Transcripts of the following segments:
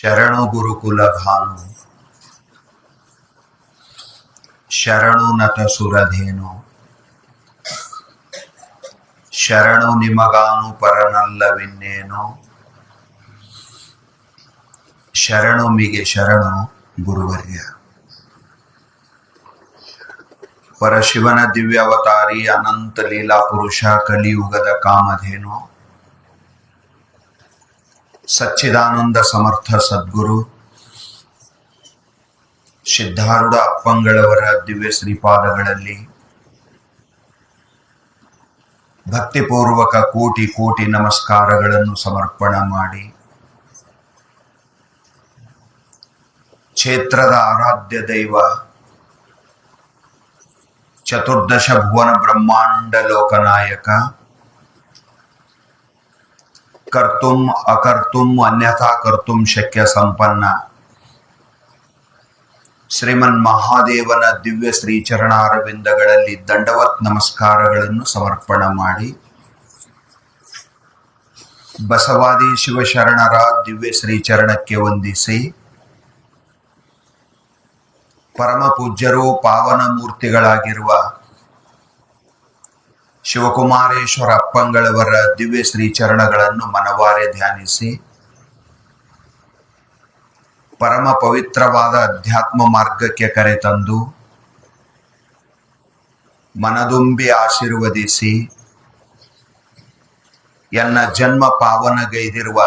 ಶರಣು ಗುರುಕುಲ ಭಾನು ಶರಣು ನತ ಸುರಧೇನು ಶರಣು ನಿಮಗಾನು ಪರನಲ್ಲವಿನ್ನೇನು ಶರಣು ಮಿಗೆ ಶರಣು ಗುರುವರ್ಯ. ಪರಶಿವನ ದಿವ್ಯಾವತಾರಿ ಅನಂತ ಲೀಲಾ ಪುರುಷ ಕಲಿಯುಗದ ಕಾಮಧೇನು ಸಚ್ಚಿದಾನಂದ ಸಮರ್ಥ ಸದ್ಗುರು ಸಿದ್ಧಾರೂಢ ಅಪ್ಪಂಗಳವರ ದಿವ್ಯ ಶ್ರೀಪಾದಗಳಲ್ಲಿ ಭಕ್ತಿಪೂರ್ವಕ ಕೋಟಿ ಕೋಟಿ ನಮಸ್ಕಾರಗಳನ್ನು ಸಮರ್ಪಣ ಮಾಡಿ ಕ್ಷೇತ್ರದ ಆರಾಧ್ಯ ದೈವ ಚತುರ್ದಶ ಭುವನ ಬ್ರಹ್ಮಾಂಡ ಲೋಕನಾಯಕ ಕರ್ತುಂ ಅಕರ್ತುಂ ಅನ್ಯಥಾ ಕರ್ತುಂ ಶಕ್ಯ ಸಂಪನ್ನ ಶ್ರೀಮನ್ ಮಹಾದೇವನ ದಿವ್ಯ ಶ್ರೀ ಚರಣಾರವಿಂದಗಳಲ್ಲಿ ದಂಡವತ್ ನಮಸ್ಕಾರಗಳನ್ನು ಸಮರ್ಪಣ ಮಾಡಿ ಬಸವಾದಿ ಶಿವಶರಣರ ದಿವ್ಯ ಶ್ರೀ ಚರಣಕ್ಕೆ ವಂದಿಸಿ ಪರಮ ಪೂಜ್ಯರು ಪಾವನ ಮೂರ್ತಿಗಳಾಗಿರುವ ಶಿವಕುಮಾರೇಶ್ವರ ಅಪ್ಪಂಗಳವರ ದಿವ್ಯ ಶ್ರೀ ಚರಣಗಳನ್ನು ಮನವಾರೆ ಧ್ಯಾನಿಸಿ ಪರಮ ಪವಿತ್ರವಾದ ಅಧ್ಯಾತ್ಮ ಮಾರ್ಗಕ್ಕೆ ಕರೆತಂದು ಮನದುಂಬಿ ಆಶೀರ್ವದಿಸಿ ಎನ್ನ ಜನ್ಮ ಪಾವನಗೈದಿರುವ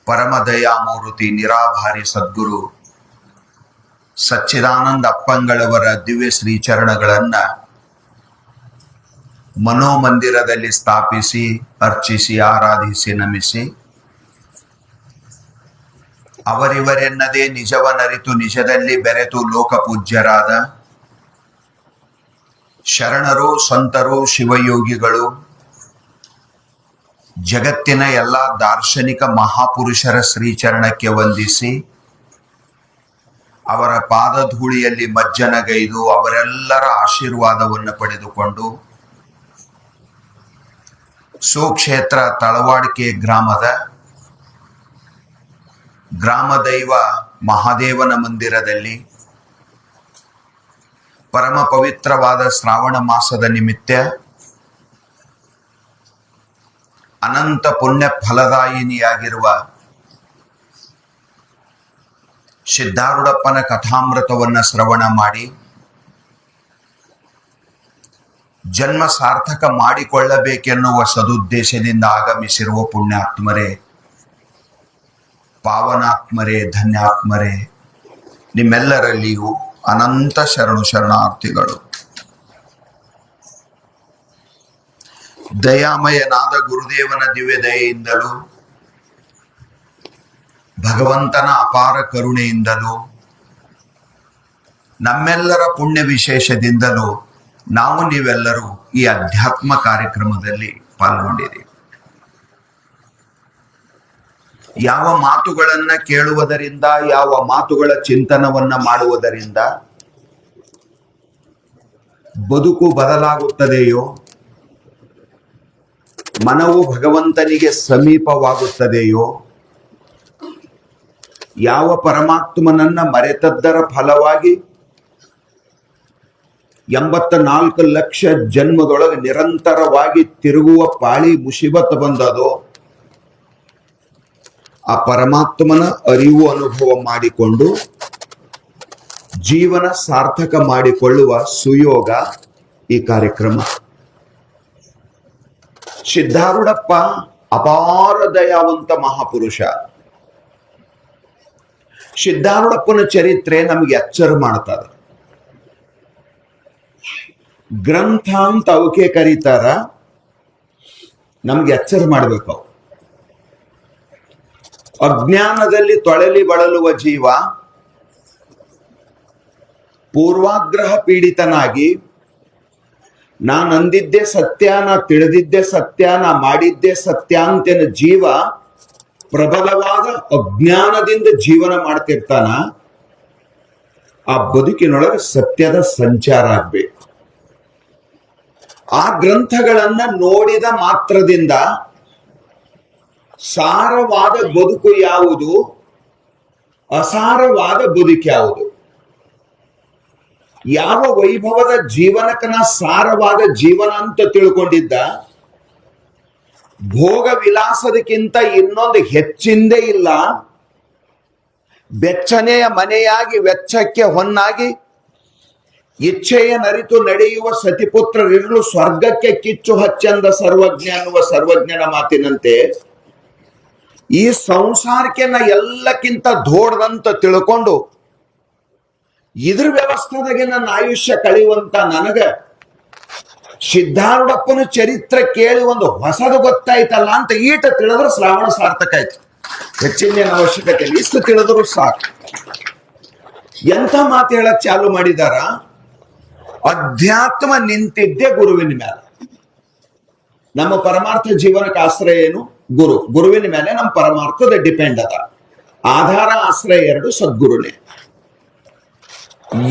ಪರಮ ದಯಾಮೂರ್ತಿ ನಿರಾಭಾರಿ ಸದ್ಗುರು ಸಚ್ಚಿದಾನಂದ ಅಪ್ಪಂಗಳವರ ದಿವ್ಯ ಶ್ರೀ ಚರಣಗಳನ್ನ ಮನೋಮಂದಿರದಲ್ಲಿ ಸ್ಥಾಪಿಸಿ ಅರ್ಚಿಸಿ ಆರಾಧಿಸಿ ನಮಿಸಿ ಅವರಿವರೆನ್ನದೇ ನಿಜವನರಿತು ನಿಜದಲ್ಲಿ ಬೆರೆತು ಲೋಕಪೂಜ್ಯರಾದ ಶರಣರು ಸಂತರು ಶಿವಯೋಗಿಗಳು ಜಗತ್ತಿನ ಎಲ್ಲ ದಾರ್ಶನಿಕ ಮಹಾಪುರುಷರ ಶ್ರೀಚರಣಕ್ಕೆ ವಂದಿಸಿ ಅವರ ಪಾದಧೂಳಿಯಲ್ಲಿ ಮಜ್ಜನಗೈದು ಅವರೆಲ್ಲರ ಆಶೀರ್ವಾದವನ್ನು ಪಡೆದುಕೊಂಡು ಸುಕ್ಷೇತ್ರ ತಳವಾಡಿಕೆ ಗ್ರಾಮದ ಗ್ರಾಮ ದೈವ ಮಹಾದೇವನ ಮಂದಿರದಲ್ಲಿ ಪರಮ ಪವಿತ್ರವಾದ ಶ್ರಾವಣ ಮಾಸದ ನಿಮಿತ್ತ ಅನಂತ ಪುಣ್ಯ ಫಲದಾಯಿನಿಯಾಗಿರುವ ಸಿದ್ಧಾರೂಢಪ್ಪನ ಕಥಾಮೃತವನ್ನ ಶ್ರವಣ ಮಾಡಿ ಜನ್ಮ ಸಾರ್ಥಕ ಮಾಡಿಕೊಳ್ಳಬೇಕೆನ್ನುವ ಸದುದ್ದೇಶದಿಂದ ಆಗಮಿಸಿರುವ ಪುಣ್ಯಾತ್ಮರೇ, ಪಾವನಾತ್ಮರೇ, ಧನ್ಯಾತ್ಮರೇ, ನಿಮ್ಮೆಲ್ಲರಲ್ಲಿಯೂ ಅನಂತ ಶರಣು ಶರಣಾರ್ಥಿಗಳು. ದಯಾಮಯನಾದ ಗುರುದೇವನ ದಿವ್ಯ ದಯೆಯಿಂದಲೂ ಭಗವಂತನ ಅಪಾರ ಕರುಣೆಯಿಂದಲೂ ನಮ್ಮೆಲ್ಲರ ಪುಣ್ಯ ವಿಶೇಷದಿಂದಲೂ ನಾವು ನೀವೆಲ್ಲರೂ ಈ ಅಧ್ಯಾತ್ಮ ಕಾರ್ಯಕ್ರಮದಲ್ಲಿ ಪಾಲ್ಗೊಂಡಿರಿ. ಯಾವ ಮಾತುಗಳನ್ನ ಕೇಳುವುದರಿಂದ, ಯಾವ ಮಾತುಗಳ ಚಿಂತನವನ್ನ ಮಾಡುವುದರಿಂದ ಬದುಕು ಬದಲಾಗುತ್ತದೆಯೋ, ಮನವು ಭಗವಂತನಿಗೆ ಸಮೀಪವಾಗುತ್ತದೆಯೋ, ಯಾವ ಪರಮಾತ್ಮನನ್ನ ಮರೆತದ್ದರ ಫಲವಾಗಿ 84 ಲಕ್ಷ ಜನ್ಮದೊಳಗೆ ನಿರಂತರವಾಗಿ ತಿರುಗುವ ಪಾಳಿ ಮುಷಿಬತ್ ಬಂದದೋ ಆ ಪರಮಾತ್ಮನ ಅರಿವು ಅನುಭವ ಮಾಡಿಕೊಂಡು ಜೀವನ ಸಾರ್ಥಕ ಮಾಡಿಕೊಳ್ಳುವ ಸುಯೋಗ ಈ ಕಾರ್ಯಕ್ರಮ. ಸಿದ್ಧಾರೂಢಪ್ಪ ಅಪಾರ ದಯಾವಂತ ಮಹಾಪುರುಷ. ಸಿದ್ಧಾರೂಢಪ್ಪನ ಚರಿತ್ರೆ ನಮಗೆ ಎಚ್ಚರ ಮಾಡ್ತದ. ಗ್ರಂಥ ಅಂತ ಅವಕ್ಕೆ ಕರೀತಾರ, ನಮ್ಗೆ ಎಚ್ಚರ ಮಾಡ್ಬೇಕು. ಅಜ್ಞಾನದಲ್ಲಿ ತೊಳಲಿ ಬಳಲುವ ಜೀವ ಪೂರ್ವಾಗ್ರಹ ಪೀಡಿತನಾಗಿ ನಾನು ಅಂದಿದ್ದೇ ಸತ್ಯ, ನಾ ತಿಳಿದಿದ್ದೇ ಸತ್ಯ, ನಾ ಮಾಡಿದ್ದೇ ಸತ್ಯ ಅಂತೇನ ಜೀವ ಪ್ರಬಲವಾದ ಅಜ್ಞಾನದಿಂದ ಜೀವನ ಮಾಡ್ತಿರ್ತಾನ. ಆ ಬದುಕಿನೊಳಗೆ ಸತ್ಯದ ಸಂಚಾರ ಆಗ್ಬೇಕು. ಆ ಗ್ರಂಥಗಳನ್ನ ನೋಡಿದ ಮಾತ್ರದಿಂದ ಸಾರವಾದ ಬದುಕು ಯಾವುದು, ಅಸಾರವಾದ ಬದುಕು ಯಾವುದು? ಯಾವ ವೈಭವದ ಜೀವನಕ್ಕನ ಸಾರವಾದ ಜೀವನ ಅಂತ ತಿಳ್ಕೊಂಡಿದ್ದ, ಭೋಗ ವಿಲಾಸದಕ್ಕಿಂತ ಇನ್ನೊಂದು ಹೆಚ್ಚಿಂದೇ ಇಲ್ಲ, ಬೆಚ್ಚನೆಯ ಮನೆಯಾಗಿ ವೆಚ್ಚಕ್ಕೆ ಹೊನ್ನಾಗಿ ಇಚ್ಛೆಯ ನರಿತು ನಡೆಯುವ ಸತಿಪುತ್ರರಿರಲು ಸ್ವರ್ಗಕ್ಕೆ ಕಿಚ್ಚು ಹಚ್ಚಂದ ಸರ್ವಜ್ಞ ಅನ್ನುವ ಸರ್ವಜ್ಞನ ಮಾತಿನಂತೆ ಈ ಸಂಸಾರಕ್ಕೆ ಎಲ್ಲಕ್ಕಿಂತ ದೊಡ್ಡದಂತ ತಿಳ್ಕೊಂಡು ಇದ್ರ ವ್ಯವಸ್ಥೆದಾಗೆ ನನ್ನ ಆಯುಷ್ಯ ಕಳೆಯುವಂತ ನನಗ ಸಿದ್ಧಾರೂಢಪ್ಪನ ಚರಿತ್ರೆ ಕೇಳಿ ಒಂದು ಹೊಸದು ಗೊತ್ತಾಯ್ತಲ್ಲ ಅಂತ ಈಟ ತಿಳಿದ್ರೆ ಶ್ರಾವಣ ಸಾರ್ಥಕ ಆಯ್ತು. ಹೆಚ್ಚಿನ ಅವಶ್ಯಕತೆ ಇಲ್ಲ, ಇಷ್ಟು ತಿಳಿದ್ರು ಸಾಕು. ಎಂಥ ಮಾತು ಹೇಳಕ್ ಚಾಲು ಮಾಡಿದಾರ, ಅಧ್ಯಾತ್ಮ ನಿಂತಿದ್ದೆ ಗುರುವಿನ ಮೇಲೆ. ನಮ್ಮ ಪರಮಾರ್ಥ ಜೀವನಕ್ಕೆ ಆಶ್ರಯ ಏನು? ಗುರು. ಗುರುವಿನ ಮೇಲೆ ನಮ್ಮ ಪರಮಾರ್ಥದ ಡಿಪೆಂಡ್ ಅದ. ಆಧಾರ ಆಶ್ರಯ ಎರಡು ಸದ್ಗುರುನೇ.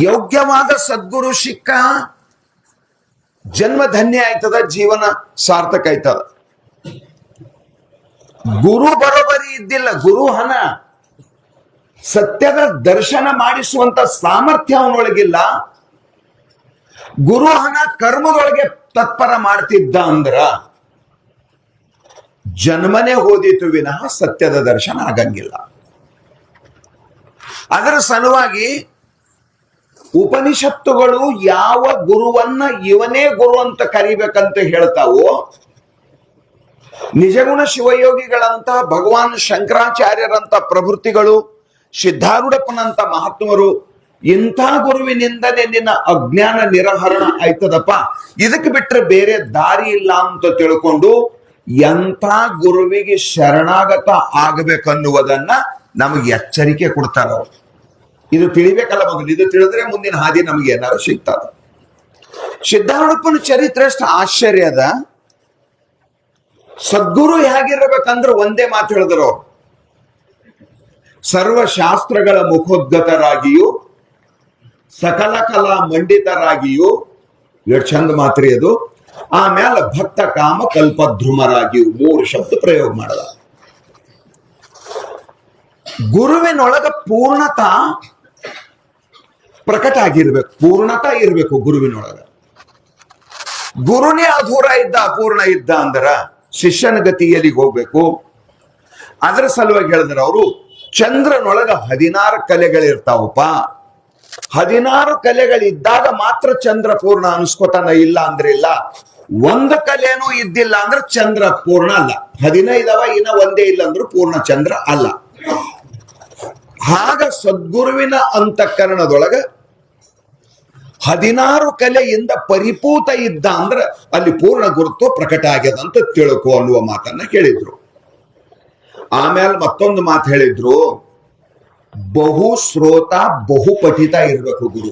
ಯೋಗ್ಯವಾದ ಸದ್ಗುರು ಸಿಕ್ಕ ಜನ್ಮ ಧನ್ಯ ಆಯ್ತದ, ಜೀವನ ಸಾರ್ಥಕ ಆಯ್ತದ. ಗುರು ಬರೋಬರಿ ಇದ್ದಿಲ್ಲ, ಗುರು ಹಣ ಸತ್ಯದ ದರ್ಶನ ಮಾಡಿಸುವಂತ ಸಾಮರ್ಥ್ಯ ಅವನೊಳಗಿಲ್ಲ, ಗುರು ಹಣ ಕರ್ಮದೊಳಗೆ ತತ್ಪರ ಮಾಡ್ತಿದ್ದ ಅಂದ್ರ ಜನ್ಮನೇ ಹೋದಿತು ವಿನಃ ಸತ್ಯದ ದರ್ಶನ ಆಗಂಗಿಲ್ಲ. ಅದರ ಸಲುವಾಗಿ ಉಪನಿಷತ್ತುಗಳು ಯಾವ ಗುರುವನ್ನ ಇವನೇ ಗುರು ಅಂತ ಕರಿಬೇಕಂತ ಹೇಳ್ತಾವೋ, ನಿಜಗುಣ ಶಿವಯೋಗಿಗಳಂತ ಭಗವಾನ್ ಶಂಕರಾಚಾರ್ಯರಂತ ಪ್ರಭೃತಿಗಳು, ಸಿದ್ಧಾರೂಢಪ್ಪನಂತ ಮಹಾತ್ಮರು, ಇಂಥ ಗುರುವಿನಿಂದಲೇ ನಿನ್ನ ಅಜ್ಞಾನ ನಿರಹರಣ ಆಯ್ತದಪ್ಪ, ಇದಕ್ಕೆ ಬಿಟ್ರೆ ಬೇರೆ ದಾರಿ ಇಲ್ಲ ಅಂತ ತಿಳ್ಕೊಂಡು ಎಂಥ ಗುರುವಿಗೆ ಶರಣಾಗತ ಆಗಬೇಕನ್ನುವುದನ್ನ ನಮಗೆ ಎಚ್ಚರಿಕೆ ಕೊಡ್ತಾರ ಅವರು. ಇದು ತಿಳಿಬೇಕಲ್ಲ ಮೊದಲು, ಇದು ತಿಳಿದ್ರೆ ಮುಂದಿನ ಹಾದಿ ನಮ್ಗೆ ಏನಾದ್ರು ಸಿಗ್ತಾರ. ಸಿದ್ಧಾರೂಢಪ್ಪನ ಚರಿತ್ರೆ ಅಷ್ಟು ಆಶ್ಚರ್ಯ ಅದ. ಸದ್ಗುರು ಹೇಗಿರ್ಬೇಕಂದ್ರೆ ಒಂದೇ ಮಾತು ಹೇಳಿದ್ರು ಅವರು, ಸರ್ವಶಾಸ್ತ್ರಗಳ ಮುಖೋದ್ಗತರಾಗಿಯೂ ಸಕಲ ಕಲಾ ಮಂಡಿತರಾಗಿಯೂ, ಎಷ್ಟು ಚಂದ ಮಾತ್ರಿ ಅದು. ಆಮೇಲೆ ಭಕ್ತ ಕಾಮ ಕಲ್ಪಧ್ರುಮರಾಗಿಯೂ, 3 ಶಬ್ದ ಪ್ರಯೋಗ ಮಾಡದ. ಗುರುವಿನೊಳಗ ಪೂರ್ಣತಾ ಪ್ರಕಟ ಆಗಿರ್ಬೇಕು, ಪೂರ್ಣತಾ ಇರ್ಬೇಕು ಗುರುವಿನೊಳಗ. ಗುರುನೇ ಅಧೂರ ಇದ್ದ, ಅಪೂರ್ಣ ಇದ್ದ ಅಂದ್ರ ಶಿಷ್ಯನ ಗತಿ ಎಲ್ಲಿಗೆ ಹೋಗ್ಬೇಕು? ಅದರ ಸಲುವಾಗಿ ಹೇಳಿದ್ರ ಅವರು, ಚಂದ್ರನೊಳಗ 16 ಕಲೆಗಳಿರ್ತಾವಪ್ಪ. 16 ಕಲೆಗಳಿದ್ದಾಗ ಮಾತ್ರ ಚಂದ್ರ ಪೂರ್ಣ ಅನ್ಸ್ಕೋತಾನ, ಇಲ್ಲ ಅಂದ್ರೆ ಇಲ್ಲ. ಒಂದು ಕಲೆನೂ ಇದ್ದಿಲ್ಲ ಅಂದ್ರೆ ಚಂದ್ರ ಪೂರ್ಣ ಅಲ್ಲ. 15 ಇನ್ನ ಒಂದೇ ಇಲ್ಲ ಅಂದ್ರೂ ಪೂರ್ಣ ಚಂದ್ರ ಅಲ್ಲ. ಆಗ ಸದ್ಗುರುವಿನ ಅಂತಃಕರಣದೊಳಗ 16 ಕಲೆಯಿಂದ ಪರಿಪೂತ ಇದ್ದ ಅಂದ್ರೆ ಅಲ್ಲಿ ಪೂರ್ಣ ಗುರುತ್ವ ಪ್ರಕಟ ಆಗ್ಯದಂತ ತಿಳ್ಕೊ ಅನ್ನುವ ಮಾತನ್ನ ಹೇಳಿದ್ರು. ಆಮೇಲೆ ಮತ್ತೊಂದು ಮಾತು ಹೇಳಿದ್ರು, ಬಹು ಶ್ರೋತ ಬಹು ಪಠಿತ ಇರ್ಬೇಕು ಗುರು.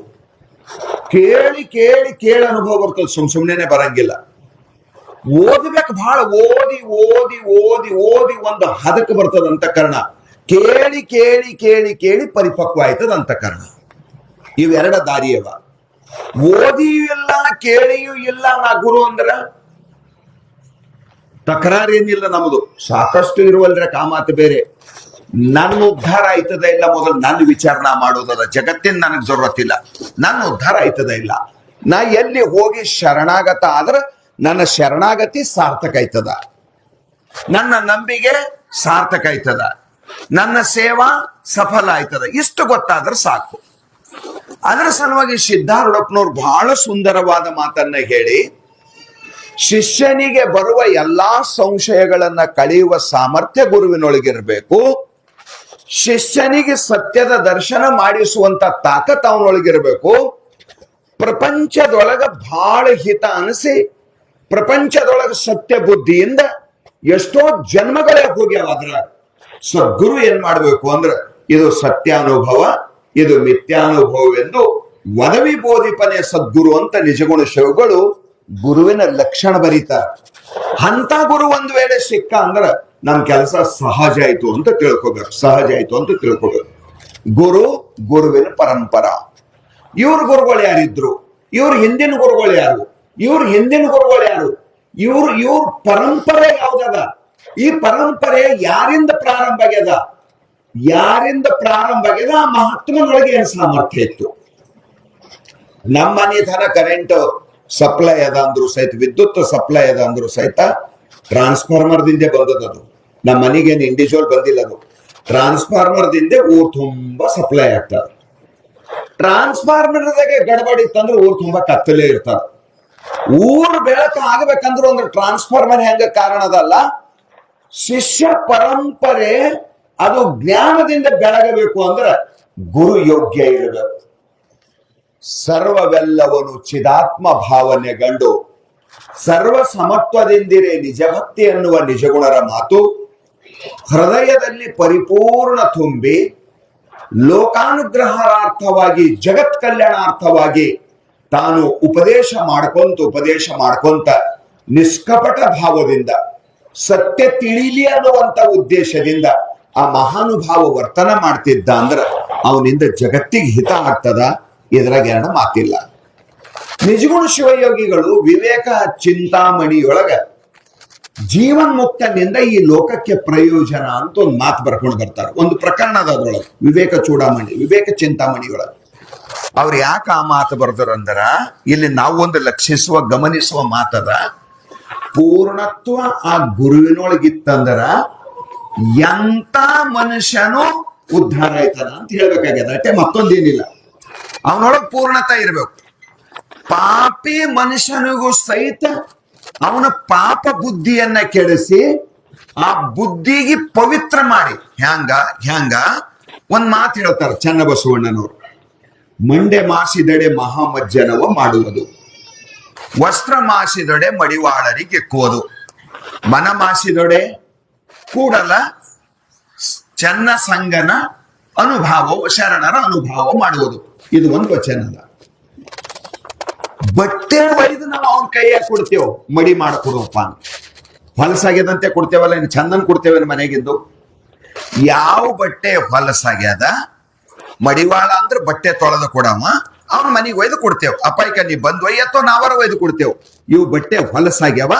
ಕೇಳಿ ಕೇಳಿ ಕೇಳಿ ಅನುಭವ ಬರ್ತದೆ, ಸುಮ್ನೆ ಬರಂಗಿಲ್ಲ. ಓದ್ಬೇಕು, ಬಹಳ ಓದಿ ಓದಿ ಓದಿ ಓದಿ ಒಂದು ಹದಕ್ಕೆ ಬರ್ತದ ಅಂತಃಕರಣ. ಕೇಳಿ ಕೇಳಿ ಕೇಳಿ ಕೇಳಿ ಪರಿಪಕ್ವ ಆಯ್ತದ ಅಂತಃಕರಣ. ಇವೆರಡ ದಾರಿಯವ. ಓದಿಯೂ ಇಲ್ಲ ಕೇಳಿಯೂ ಇಲ್ಲ ನಾ ಗುರು ಅಂದ್ರ ತಕರಾರೇನಿಲ್ಲ ನಮ್ಮದು, ಸಾಕಷ್ಟು ಇರುವಲ್ರ ಕಾಮಾತ ಬೇರೆ. ನನ್ನ ಉದ್ಧಾರ ಆಯ್ತದ ಇಲ್ಲ, ಮೊದಲು ನನ್ನ ವಿಚಾರಣಾ ಮಾಡೋದದ. ಜಗತ್ತಿನ ನನಗ್ ಜರುರತ್ತಿಲ್ಲ, ನನ್ನ ಉದ್ಧಾರ ಆಯ್ತದ ಇಲ್ಲ. ನಾ ಎಲ್ಲಿ ಹೋಗಿ ಶರಣಾಗತ ಆದ್ರ ನನ್ನ ಶರಣಾಗತಿ ಸಾರ್ಥಕ ಆಯ್ತದ, ನನ್ನ ನಂಬಿಕೆ ಸಾರ್ಥಕ ಆಯ್ತದ, ನನ್ನ ಸೇವಾ ಸಫಲ ಆಯ್ತದ. ಇಷ್ಟು ಗೊತ್ತಾದ್ರೆ ಸಾಕು. ಅದರ ಸಲುವಾಗಿ ಸಿದ್ಧಾರೂಢಪ್ಪನವ್ರು ಬಹಳ ಸುಂದರವಾದ ಮಾತನ್ನ ಹೇಳಿ, ಶಿಷ್ಯನಿಗೆ ಬರುವ ಎಲ್ಲಾ ಸಂಶಯಗಳನ್ನ ಕಳೆಯುವ ಸಾಮರ್ಥ್ಯ ಗುರುವಿನೊಳಗಿರ್ಬೇಕು. ಶಿಷ್ಯನಿಗೆ ಸತ್ಯದ ದರ್ಶನ ಮಾಡಿಸುವಂತ ತಾಕತ್ ಅವನೊಳಗಿರ್ಬೇಕು. ಪ್ರಪಂಚದೊಳಗ ಬಹಳ ಹಿತ ಅನಿಸಿ ಪ್ರಪಂಚದೊಳಗ ಸತ್ಯ ಬುದ್ಧಿಯಿಂದ ಎಷ್ಟೋ ಜನ್ಮಗಳೇ ಹೋಗ್ಯಾವ. ಅದ್ರ ಸದ್ಗುರು ಏನ್ ಮಾಡ್ಬೇಕು ಅಂದ್ರ, ಇದು ಸತ್ಯಾನುಭವ, ಇದು ಮಿಥ್ಯಾನುಭವವೆಂದು ವದವಿ ಬೋಧಿಪನೆ ಸದ್ಗುರು ಅಂತ ನಿಜಗುಣ ಶಿವಗಳು ಗುರುವಿನ ಲಕ್ಷಣ ಬರೀತಾರೆ. ಅಂತ ಗುರು ಒಂದ್ ವೇಳೆ ಸಿಕ್ಕ ಅಂದ್ರ ನಮ್ ಕೆಲಸ ಸಹಜ ಆಯ್ತು ಅಂತ ತಿಳ್ಕೊಬೇಕು, ಸಹಜ ಆಯ್ತು ಅಂತ ತಿಳ್ಕೊಬೇಕು. ಗುರು, ಗುರುವಿನ ಪರಂಪರ. ಇವ್ರ ಗುರುಗಳು ಯಾರಿದ್ರು, ಇವ್ರ ಹಿಂದಿನ ಗುರುಗಳು ಯಾರು, ಇವ್ರ ಹಿಂದಿನ ಗುರುಗಳು ಯಾರು, ಇವ್ರ ಪರಂಪರೆ ಯಾವ್ದದ, ಈ ಪರಂಪರೆ ಯಾರಿಂದ ಪ್ರಾರಂಭ ಆಗ್ಯದ? ಆ ಮಹಾತ್ಮನೊಳಗೆ ಏನ್ ಸಾಮರ್ಥ್ಯ ಇತ್ತು? ನಮ್ಮ ಮನೆ ತನ ಕರೆಂಟ್ ಸಪ್ಲೈ ಅದ ಅಂದ್ರು ಸಹಿತ, ವಿದ್ಯುತ್ ಸಪ್ಲೈ ಅದ ಅಂದ್ರು ಸಹಿತ ಟ್ರಾನ್ಸ್ಫಾರ್ಮರ್ ದಿಂದೆ ಬಂದದ್ದು. ನಮ್ಮ ಮನೆಗೇನು ಇಂಡಿವಿಜುವಲ್ ಬಂದಿಲ್ಲ, ಅದು ಟ್ರಾನ್ಸ್ಫಾರ್ಮರ್ ದಿಂದೆ ಊರ್ ತುಂಬಾ ಸಪ್ಲೈ ಆಗ್ತದೆ. ಟ್ರಾನ್ಸ್ಫಾರ್ಮರ್ದಾಗೆ ಗಡಬಡಿ ಇತ್ತಂದ್ರೆ ಊರ್ ತುಂಬಾ ಕತ್ತಲೆ ಇರ್ತದ. ಊರ್ ಬೆಳಕು ಆಗ್ಬೇಕಂದ್ರೆ ಒಂದು ಟ್ರಾನ್ಸ್ಫಾರ್ಮರ್ ಹೆಂಗ ಕಾರಣ ಅದಲ್ಲ, ಶಿಷ್ಯ ಪರಂಪರೆ ಅದು ಜ್ಞಾನದಿಂದ ಬೆಳಗಬೇಕು ಅಂದ್ರೆ ಗುರು ಯೋಗ್ಯ ಇರಬೇಕು. ಸರ್ವವೆಲ್ಲವನು ಚಿದಾತ್ಮ ಭಾವನೆ ಗಂಡು ಸರ್ವ ಸಮತ್ವದಿಂದಿರೇ ನಿಜಭಕ್ತಿ ಎನ್ನುವ ನಿಜಗುಣರ ಮಾತು ಹೃದಯದಲ್ಲಿ ಪರಿಪೂರ್ಣ ತುಂಬಿ ಲೋಕಾನುಗ್ರಹಾರ್ಥವಾಗಿ ಜಗತ್ ಕಲ್ಯಾಣಾರ್ಥವಾಗಿ ತಾನು ಉಪದೇಶ ಮಾಡ್ಕೊಂತ ನಿಷ್ಕಪಟ ಭಾವದಿಂದ ಸತ್ಯ ತಿಳಿಲಿ ಅನ್ನುವಂತ ಉದ್ದೇಶದಿಂದ ಆ ಮಹಾನುಭಾವ ವರ್ತನ ಮಾಡ್ತಿದ್ದ ಅಂದ್ರ ಅವನಿಂದ ಜಗತ್ತಿಗೆ ಹಿತ ಆಗ್ತದ, ಇದ್ರಾಗ ಎರಡು ಮಾತಿಲ್ಲ. ನಿಜಗುಣ ಶಿವಯೋಗಿಗಳು ವಿವೇಕ ಚಿಂತಾಮಣಿಯೊಳಗ ಜೀವನ್ಮುಕ್ತನಿಂದ ಈ ಲೋಕಕ್ಕೆ ಪ್ರಯೋಜನ ಅಂತ ಒಂದು ಮಾತು ಬರ್ಕೊಂಡು ಬರ್ತಾರೆ. ಒಂದು ಪ್ರಕರಣ ಅದ್ರೊಳಗೆ ವಿವೇಕ ಚಿಂತಾಮಣಿಯೊಳಗೆ ಅವ್ರು ಯಾಕೆ ಆ ಮಾತು ಬರ್ತಾರಂದ್ರ, ಇಲ್ಲಿ ನಾವು ಒಂದು ಲಕ್ಷಿಸುವ ಗಮನಿಸುವ ಮಾತದ, ಪೂರ್ಣತ್ವ ಆ ಗುರುವಿನೊಳಗಿತ್ತಂದ್ರ ಎಂತ ಮನುಷ್ಯನು ಉದ್ಧಾರ ಆಯ್ತಾನ ಅಂತ ಹೇಳ್ಬೇಕಾಗ್ಯದ. ಅಷ್ಟೇ, ಮತ್ತೊಂದೇನಿಲ್ಲ. ಅವನೊಳಗೆ ಪೂರ್ಣತ ಇರ್ಬೇಕು. ಪಾಪಿ ಮನುಷ್ಯನಿಗೂ ಸಹಿತ ಅವನ ಪಾಪ ಬುದ್ಧಿಯನ್ನ ಕೆಡಿಸಿ ಆ ಬುದ್ಧಿಗೆ ಪವಿತ್ರ ಮಾಡಿ ಹ್ಯಾಂಗ ಒಂದ್ ಮಾತು ಹೇಳ್ತಾರೆ ಚನ್ನಬಸವಣ್ಣನವರು, ಮಂಡೆ ಮಾಸಿದಡೆ ಮಹಾಮಜ್ಜನವ ಮಾಡುವುದು, ವಸ್ತ್ರ ಮಾಸಿದೊಡೆ ಮಡಿವಾಳರಿಗೆ ಎಕ್ಕುವುದು, ಮನ ಮಾಸಿದೊಡೆ ಕೂಡಲ ಚೆನ್ನ ಸಂಗನ ಅನುಭಾವ ಶರಣರ ಅನುಭಾವ ಮಾಡುವುದು. ಇದು ಒಂದು ವಚನ ಅಲ್ಲ. ಬಟ್ಟೆ ಒಯ್ದು ನಾವು ಅವನ ಕೈಯಾಗ ಕೊಡ್ತೇವೆ, ಮಡಿ ಮಾಡ್ಕೊಡಪ್ಪ, ಹೊಲಸಾಗ್ಯದಂತೆ ಕೊಡ್ತೇವಲ್ಲ, ಇನ್ನು ಚಂದನ್ ಕೊಡ್ತೇವೆ ಮನೆಗಿದ್ದು. ಯಾವ ಬಟ್ಟೆ ಹೊಲಸಾಗ್ಯದ ಮಡಿವಾಳ ಅಂದ್ರೆ ಬಟ್ಟೆ ತೊಳೆದು ಕೊಡಮ್ಮ, ಅವನ ಮನೆಗೆ ಒಯ್ದು ಕೊಡ್ತೇವೆ. ಅಪಾಯಕ ನೀ ಬಂದ್ ಒಯ್ಯತ್ತೋ ನಾವರ ಒಯ್ದು ಕೊಡ್ತೇವೆ. ಇವು ಬಟ್ಟೆ ಹೊಲಸಾಗ್ಯಾವ,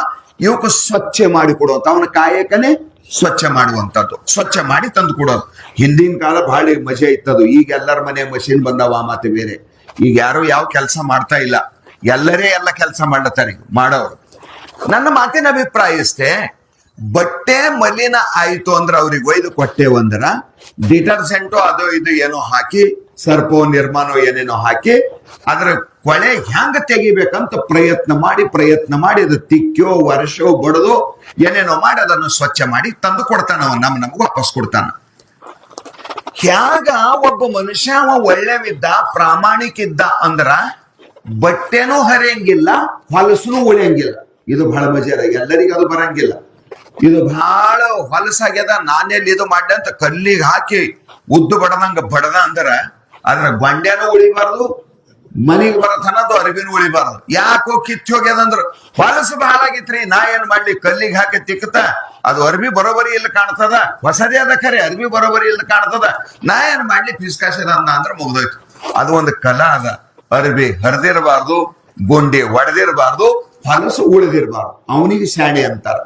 ಇವಕ್ಕೆ ಸ್ವಚ್ಛ ಮಾಡಿ ಕೊಡುವಂತ, ಅವನ ಕಾಯಕನೇ ಸ್ವಚ್ಛ ಮಾಡುವಂತದ್ದು, ಸ್ವಚ್ಛ ಮಾಡಿ ತಂದು ಕೊಡೋದು. ಹಿಂದಿನ ಕಾಲ ಬಹಳ ಮಜಾ ಇತ್ತದು. ಈಗ ಎಲ್ಲರ ಮನೆ ಮಷೀನ್ ಬಂದವ, ಮಾತು ಬೇರೆ. ಈಗ ಯಾರು ಯಾವ ಕೆಲಸ ಮಾಡ್ತಾ ಇಲ್ಲ, ಎಲ್ಲರೇ ಎಲ್ಲ ಕೆಲಸ ಮಾಡ್ಲತ್ತಾರೆ ಮಾಡೋರು. ನನ್ನ ಮಾತಿನ ಅಭಿಪ್ರಾಯ ಇಷ್ಟೇ, ಬಟ್ಟೆ ಮಲಿನ ಆಯ್ತು ಅಂದ್ರೆ ಅವ್ರಿಗೆ ಒಯ್ದು ಕೊಟ್ಟೇವಂದ್ರ ಡಿಟರ್ಜೆಂಟು ಅದು ಇದು ಏನೋ ಹಾಕಿ, ಸರ್ಪೋ ನಿರ್ಮಾನೋ ಏನೇನೋ ಹಾಕಿ ಅದ್ರ ಕೊಳೆ ಹೆಂಗ ತೆಗಿಬೇಕಂತ ಪ್ರಯತ್ನ ಮಾಡಿ ಅದು ತಿಕ್ಕೋ ವರ್ಷೋ ಬಡದು ಏನೇನೋ ಮಾಡಿ ಅದನ್ನು ಸ್ವಚ್ಛ ಮಾಡಿ ತಂದು ಕೊಡ್ತಾನ. ನಮ್ಗೆ ವಾಪಸ್ ಕೊಡ್ತಾನ. ಹ್ಯಾಗ ಒಬ್ಬ ಮನುಷ್ಯ ಒಳ್ಳೆವಿದ್ದ ಪ್ರಾಮಾಣಿಕಿದ್ದ ಅಂದ್ರ ಬಟ್ಟೆನೂ ಹರಿಯಂಗಿಲ್ಲ, ಹೊಲಸನು ಉಳಿಯಂಗಿಲ್ಲ. ಇದು ಬಹಳ ಮಜಾರ, ಎಲ್ಲರಿಗೂ ಅದು ಬರಂಗಿಲ್ಲ. ಇದು ಬಹಳ ಹೊಲಸಾಗ್ಯದ, ನಾನೆಲ್ಲಿ ಇದು ಮಾಡ್ದೆ ಅಂತ ಕಲ್ಲಿಗೆ ಹಾಕಿ ಉದ್ದು ಬಡದ ಅಂದ್ರ ಅದ್ರ ಬಂಡ್ಯಾನು ಉಳಿಬಾರ್ದು, ಮನಿಗೆ ಬರತನದು ಅರಿವಿನ ಉಳಿಬಾರ್ದು. ಯಾಕೋ ಕಿತ್ತು ಹೋಗ್ಯದಂದ್ರ ಹೊಲಸು ಬಹಳ ಆಗಿತ್ರಿ, ನಾ ಏನ್ ಮಾಡ್ಲಿ, ಕಲ್ಲಿಗೆ ಹಾಕಿ ತಿಕ್ಕತ ಅದು ಅರ್ಬಿ ಬರೋಬರಿ ಇಲ್ಲಿ ಕಾಣ್ತದ, ಹೊಸದೇ ಅದ ಖರೆ ಅರ್ಬಿ ಬರೋಬರಿ ಇಲ್ಲಿ ಕಾಣ್ತದ, ನಾ ಏನ್ ಮಾಡ್ಲಿ ಫಿಸ್ಕಾಸದ ಅಂದ್ರೆ ಮುಗ್ದೋಯ್ತು. ಅದು ಒಂದು ಕಲಾ ಅದ. ಅರ್ಬಿ ಹರಿದಿರಬಾರ್ದು, ಗೊಂಡೆ ಒಡೆದಿರಬಾರ್ದು, ಹೊಲಸು ಉಳಿದಿರಬಾರ್ದು. ಅವನಿಗೆ ಶಾಣೆ ಅಂತಾರ.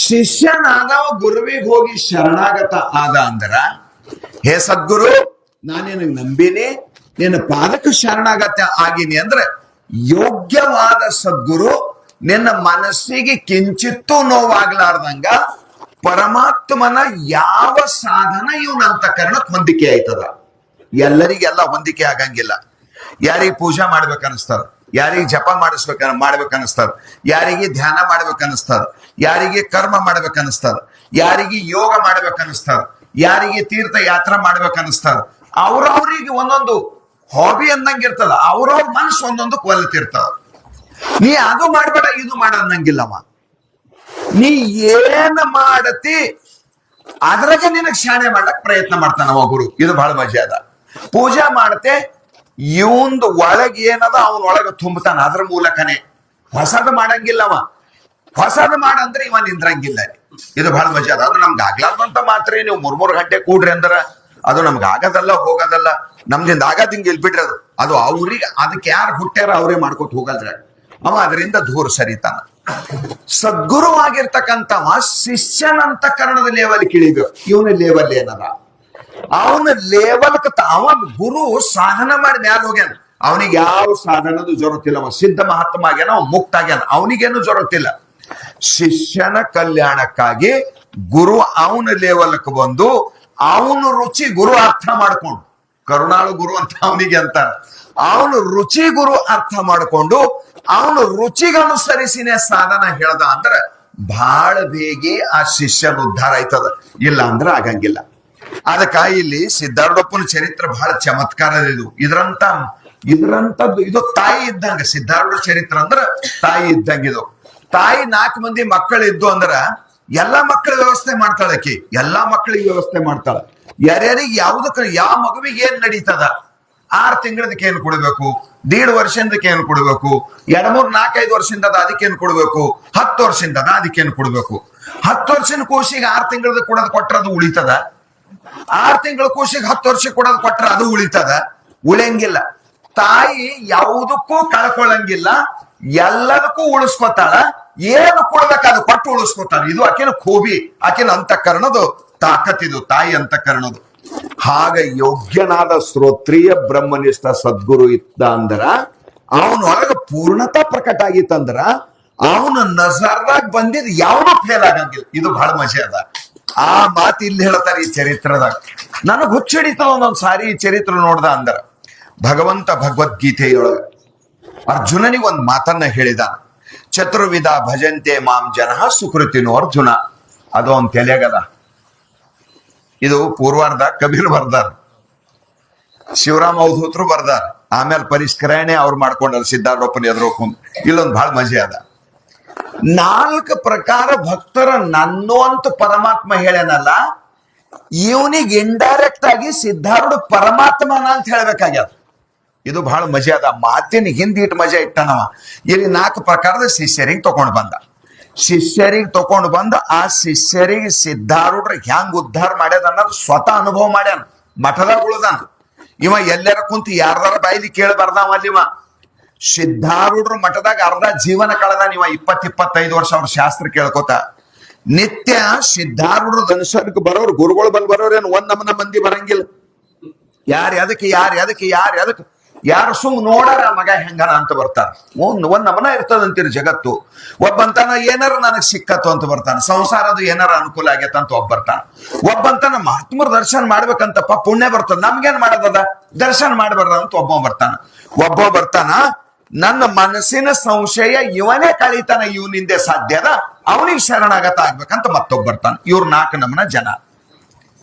ಶಿಷ್ಯನಾದವ ಗುರುವಿಗೆ ಹೋಗಿ ಶರಣಾಗತ ಆದ ಅಂದ್ರ, ಹೇ ಸದ್ಗುರು, ನಾನೇನ ನಂಬಿನಿ, ನಿನ್ನ ಪಾದಕ್ಕೆ ಶರಣಾಗತ ಆಗಿನಿ ಅಂದ್ರೆ ಯೋಗ್ಯವಾದ ಸದ್ಗುರು ನಿನ್ನ ಮನಸ್ಸಿಗೆ ಕಿಂಚಿತ್ತೂ ನೋವಾಗ್ಲಾರ್ದಂಗ ಪರಮಾತ್ಮನ ಯಾವ ಸಾಧನ ಇವನಂತಕರಣಕ್ಕೆ ಹೊಂದಿಕೆ ಆಯ್ತದ. ಎಲ್ಲರಿಗೆಲ್ಲ ಹೊಂದಿಕೆ ಆಗಂಗಿಲ್ಲ. ಯಾರಿಗೆ ಪೂಜಾ ಮಾಡ್ಬೇಕನ್ನಿಸ್ತದ, ಯಾರಿಗೆ ಜಪ ಮಾಡ್ಬೇಕನ್ನಿಸ್ತದ, ಯಾರಿಗೆ ಧ್ಯಾನ ಮಾಡ್ಬೇಕನ್ನಿಸ್ತದ, ಯಾರಿಗೆ ಕರ್ಮ ಮಾಡ್ಬೇಕನ್ನಿಸ್ತದ, ಯಾರಿಗೆ ಯೋಗ ಮಾಡ್ಬೇಕನ್ನಿಸ್ತದ, ಯಾರಿಗೆ ತೀರ್ಥ ಯಾತ್ರಾ ಮಾಡ್ಬೇಕನ್ನಿಸ್ತದ. ಅವ್ರವ್ರಿಗೆ ಒಂದೊಂದು ಹಾಬಿ ಅಂದಂಗಿರ್ತದ, ಅವ್ರವ್ರ ಮನಸ್ಸು ಒಂದೊಂದು ಕೊಲ್ತಿರ್ತದ. ನೀ ಅದು ಮಾಡ್ಬೇಡ ಇದು ಮಾಡಂಗಿಲ್ಲವ. ನೀ ಏನ್ ಮಾಡತಿ ಅದ್ರಾಗೆ ನಿನಗ್ ಶಾಣೆ ಮಾಡ್ಲಕ್ ಪ್ರಯತ್ನ ಮಾಡ್ತಾನವ ಗುರು. ಇದು ಬಹಳ ಮಜಾ ಅದ. ಪೂಜಾ ಮಾಡ್ತೆ, ಇವಂದು ಒಳಗ್ ಏನದ ಅವನೊಳಗ ತುಂಬತಾನ, ಅದ್ರ ಮೂಲಕನೇ. ಹೊಸದು ಮಾಡಂಗಿಲ್ಲವ. ಹೊಸದು ಮಾಡಂದ್ರೆ ಇವ ನಿಂದ್ರಂಗಿಲ್ಲ. ಇದು ಬಹಳ ಮಜಾ ಅದ. ಅದು ನಮ್ಗೆ ಆಗ್ಲಾರ್ದಂತ ಮಾತ್ರ ನೀವು 3 ಗಂಟೆ ಕೂಡ್ರಿ ಅಂದ್ರ ಅದು ನಮ್ಗೆ ಆಗದಲ್ಲ, ಹೋಗೋದಲ್ಲ. ನಮ್ದಿಂದ ಆಗದ್ ಹಿಂಗೆ ಇಲ್ಬಿಡ್ರಿ. ಅದು ಅವ್ರಿಗೆ ಅದಕ್ಕೆ ಯಾರು ಹುಟ್ಟ್ಯಾರ ಅವರೇ ಮಾಡ್ಕೊತ ಹೋಗಲ್ರ. ಅವ ಅದರಿಂದ ದೂರ ಸರಿತಾನ. ಸದ್ಗುರು ಆಗಿರ್ತಕ್ಕಂಥವ ಶಿಷ್ಯನ ಅಂತಃಕರಣದ ಲೆವೆಲ್ ಇಳಿಬೇಕು. ಇವನ ಲೇವಲ್ ಏನದ, ಅವನ ಲೇವಲ್ ಅವ ಗುರು ಸಾಧನ ಮಾಡಿ ಮ್ಯಾಲ ಹೋಗ್ಯಾನ. ಅವನಿಗೆ ಯಾವ ಸಾಧನದ ಜೊರತಿಲ್ಲ. ಅವ ಸಿದ್ಧ ಮಹಾತ್ಮ ಆಗ್ಯಾನ, ಅವ ಮುಕ್ತ ಆಗ್ಯಾನ, ಅವನಿಗೇನು ಜೊರತಿಲ್ಲ. ಶಿಷ್ಯನ ಕಲ್ಯಾಣಕ್ಕಾಗಿ ಗುರು ಅವನ ಲೆವೆಲ್ಕ್ ಬಂದು ಅವನು ರುಚಿ ಗುರು ಅರ್ಥ ಮಾಡ್ಕೊಂಡು, ಕರುಣಾಳು ಗುರು ಅಂತ ಅವನಿಗೆ ಅಂತಾರ, ಅವನು ರುಚಿ ಗುರು ಅರ್ಥ ಮಾಡಿಕೊಂಡು ಅವನು ರುಚಿಗನುಸರಿಸಿನೇ ಸಾಧನ ಹೇಳ್ದ ಅಂದ್ರೆ ಬಹಳ ಬೇಗ ಆ ಶಿಷ್ಯನ ಉದ್ಧಾರ ಆಯ್ತದ. ಇಲ್ಲ ಅಂದ್ರೆ ಆಗಂಗಿಲ್ಲ. ಅದಕ್ಕ ಇಲ್ಲಿ ಸಿದ್ಧಾರೂಢಪ್ಪನ ಚರಿತ್ರೆ ಬಹಳ ಚಮತ್ಕಾರದ. ಇದ್ರಂತದ್ದು ಇದು ತಾಯಿ ಇದ್ದಂಗ. ಸಿದ್ಧಾರೂಢ ಚರಿತ್ರೆ ಅಂದ್ರ ತಾಯಿ ಇದ್ದಂಗ. ಇದು ತಾಯಿ 4 ಮಂದಿ ಮಕ್ಕಳಿದ್ದು ಅಂದ್ರ ಎಲ್ಲಾ ಮಕ್ಕಳ ವ್ಯವಸ್ಥೆ ಮಾಡ್ತಾಳ ಆಕಿ. ಎಲ್ಲಾ ಮಕ್ಕಳಿಗೆ ವ್ಯವಸ್ಥೆ ಮಾಡ್ತಾಳ. ಯಾರ್ಯಾರಿಗೆ ಯಾವ್ದಕ್ಕ ಯಾವ ಮಗುವಿಗೆ ಏನ್ ನಡೀತದ, 6 ತಿಂಗಳದಕ್ಕೆ ಏನ್ ಕೊಡ್ಬೇಕು, 1.5 ವರ್ಷದಕ್ಕೆ ಏನ್ ಕೊಡ್ಬೇಕು, 2, 3, 4, 5 ವರ್ಷದಿಂದ ಅದಕ್ಕೇನ್ ಕೊಡ್ಬೇಕು, 10 ವರ್ಷದಿಂದ ಅದಕ್ಕೇನ್ ಕೊಡ್ಬೇಕು. 10 ವರ್ಷದ ಕೋಶಿಗೆ 6 ತಿಂಗಳದ ಕೊಡೋದು ಕೊಟ್ರ ಅದು ಉಳಿತದ. 6 ತಿಂಗಳ ಕೋಶಿಗೆ 10 ವರ್ಷ ಕೊಡೋದು ಕೊಟ್ರ ಅದು ಉಳಿತದ? ಉಳಿಯಂಗಿಲ್ಲ. ತಾಯಿ ಯಾವುದಕ್ಕೂ ಕಳ್ಕೊಳ್ಳಂಗಿಲ್ಲ, ಎಲ್ಲದಕ್ಕೂ ಉಳಿಸ್ಕೊತಾಳ. ಏನು ಕೊಡ್ಬೇಕು ಅದು ಕೊಟ್ಟು ಉಳಿಸ್ಕೊತಾಳ. ಇದು ಆಕೆನ ಖೂಬಿ, ಆಕೆನ ಅಂತಃಕರಣದು ತಾಕತ್ತಿದು, ತಾಯಿ ಅಂತಃಕರಣದು. ಹಾಗ ಯೋಗ್ಯನಾದ ಶ್ರೋತ್ರಿಯ ಬ್ರಹ್ಮನಿಷ್ಠ ಸದ್ಗುರು ಇದ್ದ ಅಂದ್ರ ಅವನೊಳಗ ಪೂರ್ಣತಾ ಪ್ರಕಟ ಆಗಿತ್ತಂದ್ರ ಅವನ ನಜರ್ದಾಗ ಬಂದಿದ್ ಯಾವನು ಫೇಲ್ ಆಗಂಗಿಲ್ಲ. ಇದು ಬಹಳ ಮಜೆ ಅದ. ಆ ಮಾತು ಇಲ್ಲಿ ಹೇಳ್ತಾರೆ ಈ ಚರಿತ್ರದಾಗ. ನನಗ್ ಹುಚ್ಚಿಡಿತಾವ ಒಂದೊಂದ್ ಸಾರಿ ಈ ಚರಿತ್ರೆ ನೋಡ್ದ ಅಂದ್ರ. ಭಗವಂತ ಭಗವದ್ಗೀತೆಯೊಳಗ ಅರ್ಜುನನಿಗೆ ಒಂದ್ ಮಾತನ್ನ ಹೇಳಿದ. ಚತುರ್ವಿಧ ಭಜಂತೆ ಮಾಂ ಜನಃ ಸುಕೃತಿನೋ ಅರ್ಜುನ. ಅದು ಅವನ್ ತಲೆಯಾಗದ. ಇದು ಪೂರ್ವಾರ್ಧ ಕಬೀರ್ ಬರ್ದಾರ, ಶಿವರಾಮ ಅವಧೂತರು ಬರ್ದಾರ, ಆಮೇಲೆ ಪರಿಷ್ಕರಣೆ ಅವ್ರು ಮಾಡ್ಕೊಂಡಾರ ಸಿದ್ಧಾರೂಢಪ್ಪನ ಎದುರು ಕುಂತ್. ಇಲ್ಲೊಂದು ಬಹಳ ಮಜೆ ಅದ. 4 ಪ್ರಕಾರ ಭಕ್ತರ ನನ್ನೋಂತ ಪರಮಾತ್ಮ ಹೇಳೇನಲ್ಲ, ಇವನಿಗೆ ಇಂಡೈರೆಕ್ಟ್ ಆಗಿ ಸಿದ್ಧಾರೂಢ ಪರಮಾತ್ಮನ ಅಂತ ಹೇಳ್ಬೇಕಾಗ್ಯದ. ಇದು ಬಹಳ ಮಜೆ ಅದ. ಮಾತಿನ ಹಿಂದಿ ಇಟ್ಟು ಮಜಾ ಇಟ್ಟನವ. ಇಲ್ಲಿ 4 ಪ್ರಕಾರದ ಶಿಷ್ಯರಿಗೆ ತಗೊಂಡು ಬಂದ. ಶಿಷ್ಯರಿಗೆ ತಗೊಂಡು ಬಂದ ಆ ಶಿಷ್ಯರಿಗೆ ಸಿದ್ಧಾರೂಢ್ರ ಹೆಂಗ್ ಉದ್ಧಾರ ಮಾಡ್ಯದ ಅನ್ನೋದು ಸ್ವತಃ ಅನುಭವ ಮಾಡ್ಯಾನ. ಮಠದಾಗ ಉಳ್ದಾನ ಇವ. ಎಲ್ಲರ ಕುಂತು ಯಾರ್ದಾರ ಬಾಯಿಲಿ ಕೇಳಬಾರ್ದಾವ ಅಲ್ಲಿ ಇವ. ಸಿದ್ಧಾರೂಢ್ರ ಮಠದಾಗ ಅರ್ಧ ಜೀವನ ಕಳೆದಾನ ಇವ. 20-25 ವರ್ಷ ಅವ್ರ ಶಾಸ್ತ್ರ ಕೇಳ್ಕೊತ ನಿತ್ಯ ಸಿದ್ಧಾರೂಢ್ರ ದರ್ಶನಕ್ಕೆ ಬರೋರು ಗುರುಗಳು ಬರೋರೇನು 1 ನಮನ ಮಂದಿ ಬರಂಗಿಲ್ಲ. ಯಾರು ಯಾರು ಸುಮ್ ನೋಡಾರ ಮಗ ಹೆಂಗನ ಅಂತ ಬರ್ತಾರ. ಒಂದ್ ನಮನ ಇರ್ತದಂತೀರಿ ಜಗತ್ತು. ಒಬ್ಬಂತನ ಏನಾರ ನನಗ್ ಸಿಕ್ಕತ್ತು ಅಂತ ಬರ್ತಾನ. ಸಂಸಾರದ ಏನಾರ ಅನುಕೂಲ ಆಗೈತ ಅಂತ ಒಬ್ಬ ಬರ್ತಾನ. ಒಬ್ಬಂತನ ಮಹಾತ್ಮರ ದರ್ಶನ ಮಾಡ್ಬೇಕಂತಪ್ಪ ಪುಣ್ಯ ಬರ್ತದ, ನಮ್ಗೇನ್ ಮಾಡೋದದ, ದರ್ಶನ ಮಾಡ್ಬಾರ್ದ ಅಂತ ಒಬ್ಬ ಬರ್ತಾನ. ನನ್ನ ಮನಸ್ಸಿನ ಸಂಶಯ ಇವನೇ ಕಳೀತಾನ, ಇವನಿಂದೆ ಸಾಧ್ಯದ, ಅವನಿಗೆ ಶರಣಾಗತ ಆಗ್ಬೇಕಂತ ಮತ್ತೊಬ್ಬ ಬರ್ತಾನ. ಇವ್ರು 4 ನಮನ ಜನ.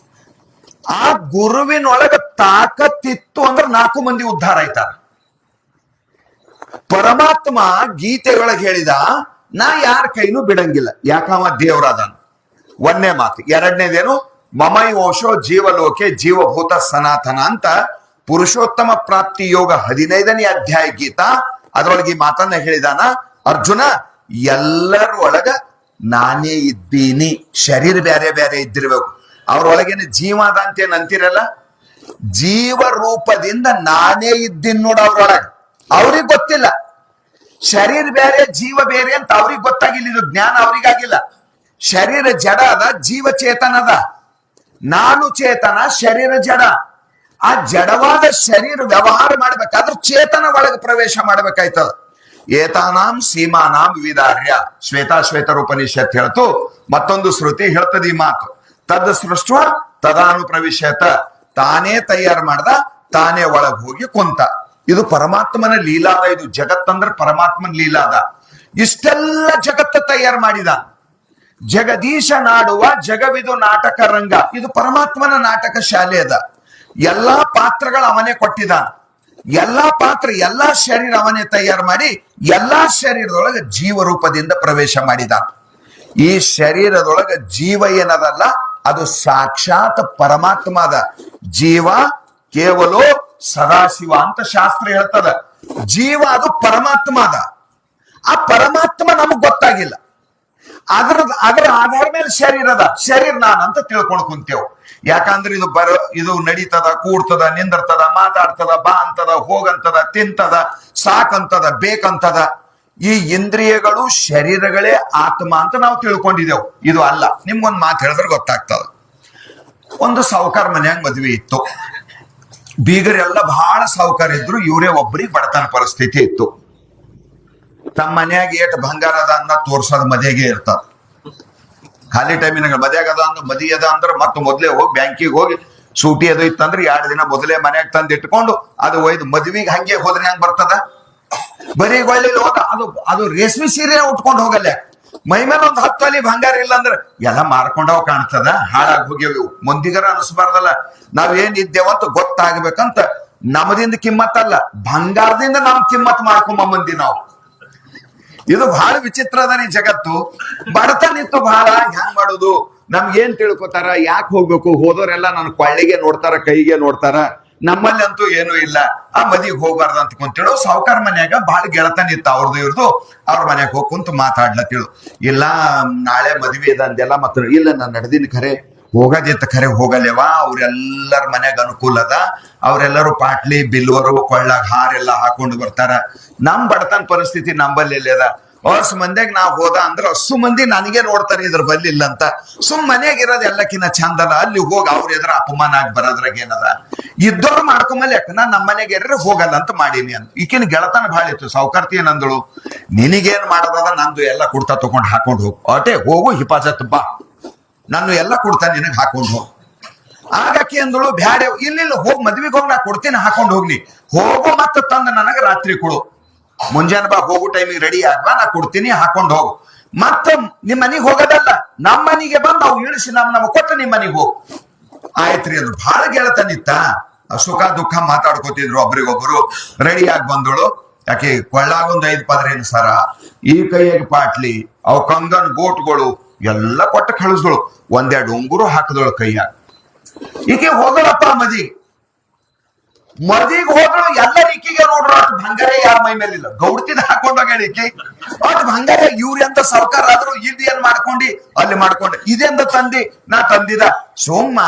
ಆ ಗುರುವಿನೊಳಗ ತಾಕತ್ತಿತ್ತು ಅಂದ್ರೆ 4 ಮಂದಿ ಉದ್ಧಾರ ಆಯ್ತಾರ. ಪರಮಾತ್ಮ ಗೀತೆಗಳಿಗೆ ಹೇಳಿದ, ನಾ ಯಾರ ಕೈನೂ ಬಿಡಂಗಿಲ್ಲ, ಯಾಕವ ದೇವರಾದನ. 1ನೇ ಮಾತು. 2ನೇದೇನು, ಮಮಯೋಶೋ ಜೀವಲೋಕೆ ಜೀವಭೂತ ಸನಾತನ ಅಂತ ಪುರುಷೋತ್ತಮ ಪ್ರಾಪ್ತಿ ಯೋಗ 15ನೇ ಅಧ್ಯಾಯ ಗೀತಾ. ಅದರೊಳಗೆ ಈ ಮಾತನ್ನ ಹೇಳಿದಾನ. ಅರ್ಜುನ, ಎಲ್ಲರ ಒಳಗ ನಾನೇ ಇದ್ದೀನಿ. ಶರೀರ ಬೇರೆ ಬೇರೆ ಇದ್ದಿರ್ಬೇಕು. ಅವ್ರೊಳಗೇನೆ ಜೀವ ಅದ ಅಂತೇನ್ ಅಂತಿರಲ್ಲ, ಜೀವ ರೂಪದಿಂದ ನಾನೇ ಇದ್ದೀನಿ ನೋಡ ಅವ್ರೊಳಗ. ಅವ್ರಿಗೆ ಗೊತ್ತಿಲ್ಲ ಶರೀರ ಬೇರೆ ಜೀವ ಬೇರೆ ಅಂತ. ಅವ್ರಿಗೆ ಗೊತ್ತಾಗಿಲ್ಲ, ಇದು ಜ್ಞಾನ ಅವ್ರಿಗಾಗಿಲ್ಲ. ಶರೀರ ಜಡ ಅದ, ಜೀವ ಚೇತನ ಅದ. ನಾನು ಚೇತನ, ಶರೀರ ಜಡ. ಆ ಜಡವಾದ ಶರೀರ ವ್ಯವಹಾರ ಮಾಡ್ಬೇಕಾದ್ರೆ ಚೇತನ ಒಳಗೆ ಪ್ರವೇಶ ಮಾಡ್ಬೇಕಾಯ್ತದ. ಏತಾನಾಂ ಸೀಮಾನಾಂ ವಿವಿಧಾರ್ಯ ಶ್ವೇತಾಶ್ವೇತರೋಪನಿಷತ್ ಹೇಳ್ತು. ಮತ್ತೊಂದು ಶ್ರುತಿ ಹೇಳ್ತದ ಈ ಮಾತು. ತದ್ ಸೃಷ್ಟ ತದಾನು ಪ್ರವಿಶ್ಯತ. ತಾನೇ ತಯಾರು ಮಾಡ್ದ, ತಾನೇ ಒಳಗ್ ಹೋಗಿ ಕುಂತ. ಇದು ಪರಮಾತ್ಮನ ಲೀಲಾದ. ಇದು ಜಗತ್ತಂದ್ರೆ ಪರಮಾತ್ಮನ ಲೀಲಾದ. ಇಷ್ಟೆಲ್ಲ ಜಗತ್ತ ತಯಾರು ಮಾಡಿದ. ಜಗದೀಶ ನಾಡುವ ಜಗವಿದು ನಾಟಕ ರಂಗ. ಇದು ಪರಮಾತ್ಮನ ನಾಟಕ ಶಾಲೆ ಅದ. ಎಲ್ಲಾ ಪಾತ್ರಗಳು ಅವನೇ ಕೊಟ್ಟಿದ್ದಾನ. ಎಲ್ಲಾ ಪಾತ್ರ, ಎಲ್ಲಾ ಶರೀರ ಅವನೇ ತಯಾರು ಮಾಡಿ ಎಲ್ಲಾ ಶರೀರದೊಳಗೆ ಜೀವ ರೂಪದಿಂದ ಪ್ರವೇಶ ಮಾಡಿದಾನ. ಈ ಶರೀರದೊಳಗೆ ಜೀವ ಏನದಲ್ಲ, ಅದು ಸಾಕ್ಷಾತ್ ಪರಮಾತ್ಮ ಅದ. ಜೀವ ಕೇವಲ ಸದಾಶಿವ ಅಂತ ಶಾಸ್ತ್ರ ಹೇಳ್ತದ. ಜೀವ ಅದು ಪರಮಾತ್ಮ ಅದ. ಆ ಪರಮಾತ್ಮ ನಮಗ್ ಗೊತ್ತಾಗಿಲ್ಲ. ಅದರ ಆಧಾರ ಮೇಲೆ ಶರೀರ ಅದ. ಶರೀರ ನಾನಂತ ತಿಳ್ಕೊಂಡು ಕುಂತೇವು. ಯಾಕಂದ್ರೆ ಇದು ನಡೀತದ, ಕೂಡ್ತದ, ನಿಂದಿರ್ತದ, ಮಾತಾಡ್ತದ, ಬಾ ಅಂತದ, ಹೋಗಂತದ, ತಿಂತದ, ಸಾಕಂತದ, ಬೇಕಂತದ. ಈ ಇಂದ್ರಿಯಗಳು ಶರೀರಗಳೇ ಆತ್ಮ ಅಂತ ನಾವು ತಿಳ್ಕೊಂಡಿದ್ದೆವು. ಇದು ಅಲ್ಲ. ನಿಮ್ಗೊಂದು ಮಾತು ಹೇಳಿದ್ರೆ ಗೊತ್ತಾಗ್ತದ. ಒಂದು ಸಾಹುಕಾರ ಮನ್ಯಾಗ ಮದ್ವೆ ಇತ್ತು. ಬೀಗರೆಲ್ಲ ಬಹಳ ಸಾಹುಕಾರ ಇದ್ರು, ಇವರೇ ಒಬ್ಬರಿಗೆ ಬಡತನ ಪರಿಸ್ಥಿತಿ ಇತ್ತು. ತಮ್ಮ ಮನ್ಯಾಗ ಏಟ್ ಬಂಗಾರ ಅದ ಅಂದ ತೋರ್ಸೋದ್ ಮದ್ವೆಗೆ ಇರ್ತದ. ಖಾಲಿ ಟೈಮಿನಾಗ ಮದ್ಯಾಗ ಅದ ಅಂದ್ರ ಮದಿ ಅದ ಅಂದ್ರ ಮತ್ತ ಮೊದ್ಲೇ ಹೋಗಿ ಬ್ಯಾಂಕಿಗೆ ಹೋಗಿ ಸೂಟಿ ಅದು ಇತ್ತಂದ್ರೆ 2 ದಿನ ಮೊದಲೇ ಮನ್ಯಾಗ ತಂದು ಇಟ್ಕೊಂಡು ಅದು ಒಯ್ದು ಮದ್ವಿಗೆ ಹಂಗೆ ಹೋದ್ರೆ ಹೆಂಗ್ ಬರ್ತದ? ಬರೀ ಒಳ್ಳೆ ಹೋದ ಅದು ರೇಷ್ಮೆ ಸೀರೆ ಉಟ್ಕೊಂಡು ಹೋಗಲ್ಲ. ಮೈ ಮೇಲೆ ಒಂದು 10 ತೊಲಿ ಬಂಗಾರ ಇಲ್ಲ ಅಂದ್ರೆ ಎಲ್ಲ ಮಾರ್ಕೊಂಡವ್ ಕಾಣ್ತದ, ಹಾಳಾಗಿ ಹೋಗ್ಯವು. ಮುಂದಿಗರ ಅನಿಸ್ಬಾರ್ದಲ್ಲ. ನಾವೇನ್ ಇದ್ದೇವಂತ ಗೊತ್ತಾಗ್ಬೇಕಂತ ನಮದಿಂದ ಕಿಮ್ಮತ್ತಲ್ಲ, ಬಂಗಾರದಿಂದ ನಮ್ ಕಿಮ್ಮತ್ ಮಾಡ್ಕೊಂಬ ಮಂದಿ ನಾವು. ಇದು ಬಹಳ ವಿಚಿತ್ರ ಅದ ಈ ಜಗತ್ತು. ಬಡತನ ಇತ್ತು ಬಹಳ. ಹ್ಯಾಂಗ್ ಮಾಡುದು? ನಮ್ಗೇನ್ ತಿಳ್ಕೊತಾರ? ಯಾಕೆ ಹೋಗ್ಬೇಕು? ಹೋದವರೆಲ್ಲ ನನ್ನ ಕೊಳ್ಳಿಗೆ ನೋಡ್ತಾರ, ಕೈಗೆ ನೋಡ್ತಾರ. ನಮ್ಮಲ್ಲಿ ಅಂತೂ ಏನೂ ಇಲ್ಲ. ಆ ಮದಿಗೆ ಹೋಗ್ಬಾರ್ದು ಅಂತ ಕುಂತೇಳು. ಸಾಹುಕಾರ ಮನ್ಯಾಗ ಬಹಳ ಗೆಳತನ ಇತ್ತು ಅವ್ರದ್ದು ಇವ್ರದು. ಅವ್ರ ಮನ್ಯಾಗ ಹೋಗಿ ಕುಂತು ಮಾತಾಡ್ಲತ್ತೇಳು. ಇಲ್ಲ ನಾಳೆ ಮದ್ವೆ ಇದೆ ಅಂದೆಲ್ಲ. ಮತ್ತ ಇಲ್ಲ ನಾನು ನಡೆದಿನ ಖರೆ ಹೋಗೋದಿತ್ತ ಖರೆ ಹೋಗಲ್ಲೇವಾ. ಅವ್ರೆಲ್ಲರ ಮನ್ಯಾಗ ಅನುಕೂಲ ಅದ. ಅವ್ರೆಲ್ಲರೂ ಪಾಟ್ಲಿ ಬಿಲ್ವರು ಕೊಳ್ಳಾಗ ಹಾರೆಲ್ಲ ಹಾಕೊಂಡು ಬರ್ತಾರ. ನಮ್ ಬಡತನ ಪರಿಸ್ಥಿತಿ ನಂಬಲ್ಲಿ ಅದ. ವರ್ಷ ಮಂದಿಯಾಗ ನಾವ್ ಹೋದ ಅಂದ್ರೆ ಅಷ್ಟು ಮಂದಿ ನನಗೆ ನೋಡ್ತಾರೆ, ಇದ್ರ ಬಲ್ಲಿಲ್ಲ ಅಂತ. ಮನ್ಯಾಗ ಇರೋದು ಎಲ್ಲಕ್ಕಿನ್ನ ಚಂದಲ್ಲ. ಅಲ್ಲಿ ಹೋಗಿ ಅವ್ರ ಎದ್ರ ಅಪಮಾನ ಆಗಿ ಬರೋದ್ರಾಗ ಏನದ? ಇದ್ದವ್ರು ಮಾಡ್ಕೊಂಬಲ್ಲಿ ಯಾಕ ನಮ್ಮ ಮನೆಗೆ ಎರ್ರೆ ಹೋಗಲ್ಲ ಅಂತ ಮಾಡೀನಿ ಅಂತ. ಈಕಿನ ಗೆಳತನ ಭಾಳ ಇತ್ತು. ಸಾವುಕಾರ್ತಿ ಏನಂದಳು, ನಿನಗೇನ್ ಮಾಡೋದದ? ನಂದು ಎಲ್ಲ ಕುಡ್ತಾ ತಗೊಂಡು ಹಾಕೊಂಡು ಹೋಗು. ಅಟೇ ಹೋಗು ಹಿಪಾಜತ್ ಬಾ, ನಾನು ಎಲ್ಲ ಕುಡ್ತಾ ನಿನಗ್ ಹಾಕೊಂಡು ಹೋಗು. ಆಗಾಕಿ ಅಂದಳು, ಬ್ಯಾಡೆ ಇಲ್ಲ ಹೋಗಿ ಮದ್ವಿಗೆ ಹೋಗಿ ನಾ ಕೊಡ್ತೀನಿ, ಹಾಕೊಂಡು ಹೋಗ್ಲಿ. ಹೋಗು ಮತ್ತೆ ತಂದು ನನಗ ರಾತ್ರಿ ಕೊಡು. ಮುಂಜಾನೆ ಬಾ, ಹೋಗು ಟೈಮಿಗೆ ರೆಡಿ ಆಗ್ಬಾ, ನಾ ಕೊಡ್ತೀನಿ, ಹಾಕೊಂಡು ಹೋಗು. ಮತ್ತ ನಿಮ್ ಮನಿಗ್ ಹೋಗೋದಲ್ಲ, ನಮ್ಮ ಮನಿಗೆ ಬಂದು ನಾವು ಇಳಿಸಿ ನಮ್ ಕೊಟ್ಟು ನಿಮ್ ಮನಿಗ್ ಹೋಗು. ಆಯ್ತ್ರಿ. ಅದು ಬಹಳ ಗೆಳತನಿತ್ತ. ಸುಖ ದುಃಖ ಮಾತಾಡ್ಕೋತಿದ್ರು ಒಬ್ರಿಗೊಬ್ರು. ರೆಡಿ ಆಗಿ ಬಂದಳು. ಯಾಕೆ ಕೊಳ್ಳಾಗೊಂದು 5 ಪದರಿನ ಸರ, ಈ ಕೈಯಾಗ ಪಾಟ್ಲಿ, ಅವ್ ಕಂಗನ್ ಗೋಟ್ಗಳು ಎಲ್ಲ ಕೊಟ್ಟ ಕಳಿಸ್ದಳು. 1-2 ಉಂಗುರು ಹಾಕಿದಳು ಕೈಯಾಗ. ಈಕೆ ಹೋದಳಪ್ಪ ಮದಿಗೆ ಹೋದಳು. ಎಲ್ಲರ ಈಕಿಗೆ ನೋಡ್ರು ಅಷ್ಟು ಬಂಗಾರ ಯಾರ ಮೈ ಮೇಲಿಲ್ಲ. ಗೌಡ್ತಿದ್ ಹಾಕೊಂಡೋಗ್ಯಾಳ ಈಕಿ. ಅಷ್ಟು ಬಂಗಾರ ಇವ್ರಿ ಅಂತ ಸರ್ಕಾರ ಆದ್ರು ಇದೇನ್ ಮಾಡ್ಕೊಂಡಿ ಅಲ್ಲಿ ಮಾಡ್ಕೊಂಡೆ. ಇದೆಂದ ತಂದಿ? ನಾ ತಂದಿದ. ಸೋಮ್ಮ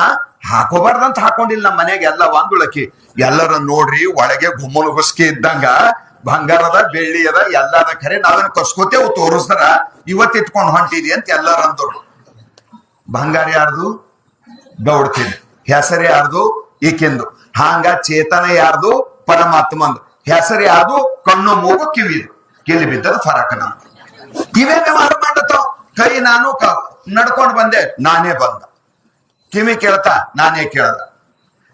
ಹಾಕೋಬಾರ್ದಂತ ಹಾಕೊಂಡಿಲ್ಲ. ನಮ್ಮ ಮನೆಯಾಗ ಎಲ್ಲ ಒಂದುಳಕಿ. ಎಲ್ಲರ ನೋಡ್ರಿ ಒಳಗೆ ಗುಮ್ಮನ ಹುಸ್ಕಿ ಇದ್ದಂಗ ಬಂಗಾರದ ಬೆಳ್ಳಿ ಅದ ಎಲ್ಲ ಅದ. ಖರೆ ನಾವೇನು ಕಸ್ಕೋತೇವು, ತೋರಿಸ್ತಾರ ಇವತ್ತು ಇಟ್ಕೊಂಡು ಹೊಂಟಿದಿ ಅಂತ ಎಲ್ಲರ ಅಂದ್ರು. ಬಂಗಾರ ಯಾರ್ದು? ಗೌಡ್ತಿದ್. ಹೆಸರು ಯಾರ್ದು? ಈಕೆಂದು. ಹಾಂಗ ಚೇತನ ಯಾರ್ದು? ಪರಮಾತ್ಮಂದು. ಹೆಸರು ಯಾರ್ದು? ಕಣ್ಣು ಮೂಗು ಕಿವಿದು. ಕಿಲಿ ಬಿದ್ದದ ಫರಕ. ನಮ್ ಇವೇ ವ್ಯವಹಾರ ಮಾಡತಾವ್. ಕೈ ನಾನು ನಡ್ಕೊಂಡು ಬಂದೆ, ನಾನೇ ಬಂದ. ಕಿವಿ ಕೇಳ್ತಾ, ನಾನೇ ಕೇಳ್ದ.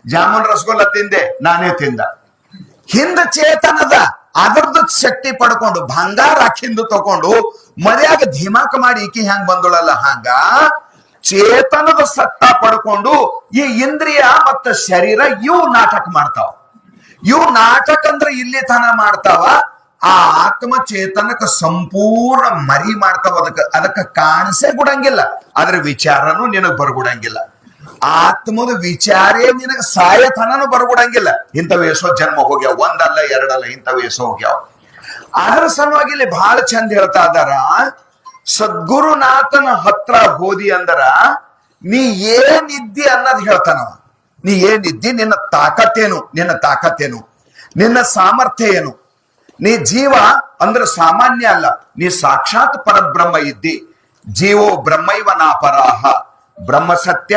ಜಾಮೂನ್ ರಸಗುಲ್ಲ ತಿಂದೆ, ನಾನೇ ತಿಂದ. ಹಿಂದ ಚೇತನದ ಅದರದ್ದು ಶಕ್ತಿ ಪಡ್ಕೊಂಡು ಬಂಗಾರ ಅಕ್ಕಿಂದು ತಕೊಂಡು ಮರ್ಯಾಗ ಧಿಮಾಕ ಮಾಡಿ ಈಕಿ ಹೆಂಗ್ ಬಂದಳಲ್ಲ, ಹಂಗ ಚೇತನದ ಸತ್ತ ಪಡ್ಕೊಂಡು ಈ ಇಂದ್ರಿಯ ಮತ್ತು ಶರೀರ ಇವು ನಾಟಕ ಮಾಡ್ತಾವ. ಇವು ನಾಟಕ ಅಂದ್ರೆ ಇಲ್ಲಿ ತನ ಮಾಡ್ತಾವ. ಆ ಆತ್ಮ ಚೇತನಕ್ಕೆ ಸಂಪೂರ್ಣ ಮರಿ ಮಾಡ್ತಾವ. ಅದಕ್ಕೆ ಕಾಣಿಸೇ ಗುಡಂಗಿಲ್ಲ. ಅದ್ರ ವಿಚಾರನು ನಿನಗ್ ಬರ್ಗುಡಂಗಿಲ್ಲ. ಆತ್ಮದ ವಿಚಾರೇ ನಿನಗೆ ಸಾಯತನನು ಬರ್ಗುಡಂಗಿಲ್ಲ. ಇಂಥವು ಎಷ್ಟೋ ಜನ್ಮ ಹೋಗ್ಯಾವ. 1 ಅಲ್ಲ 2 ಅಲ್ಲ, ಇಂಥವು ಎಷ್ಟೋ ಹೋಗ್ಯಾವ. ಅದರ ಸಲುವಾಗಿ ಇಲ್ಲಿ ಬಹಳ ಚಂದ ಹೇಳ್ತಾ ಇದಾರ. ಸದ್ಗುರುನಾಥನ ಹತ್ರ ಹೋದಿ ಅಂದರ ನೀ ಏನಿದ್ದಿ ಅನ್ನೋದು ಹೇಳ್ತಾನವ. ನೀ ಏನಿದ್ದಿ, ನಿನ್ನ ತಾಕತ್ತೇನು, ನಿನ್ನ ಸಾಮರ್ಥ್ಯ ಏನು. ನೀ ಜೀವ ಅಂದ್ರೆ ಸಾಮಾನ್ಯ ಅಲ್ಲ, ನೀ ಸಾಕ್ಷಾತ್ ಪರಬ್ರಹ್ಮ ಇದ್ದಿ. ಜೀವೋ ಬ್ರಹ್ಮೈವ ನಾಪರಾಹ. ಬ್ರಹ್ಮ ಸತ್ಯ,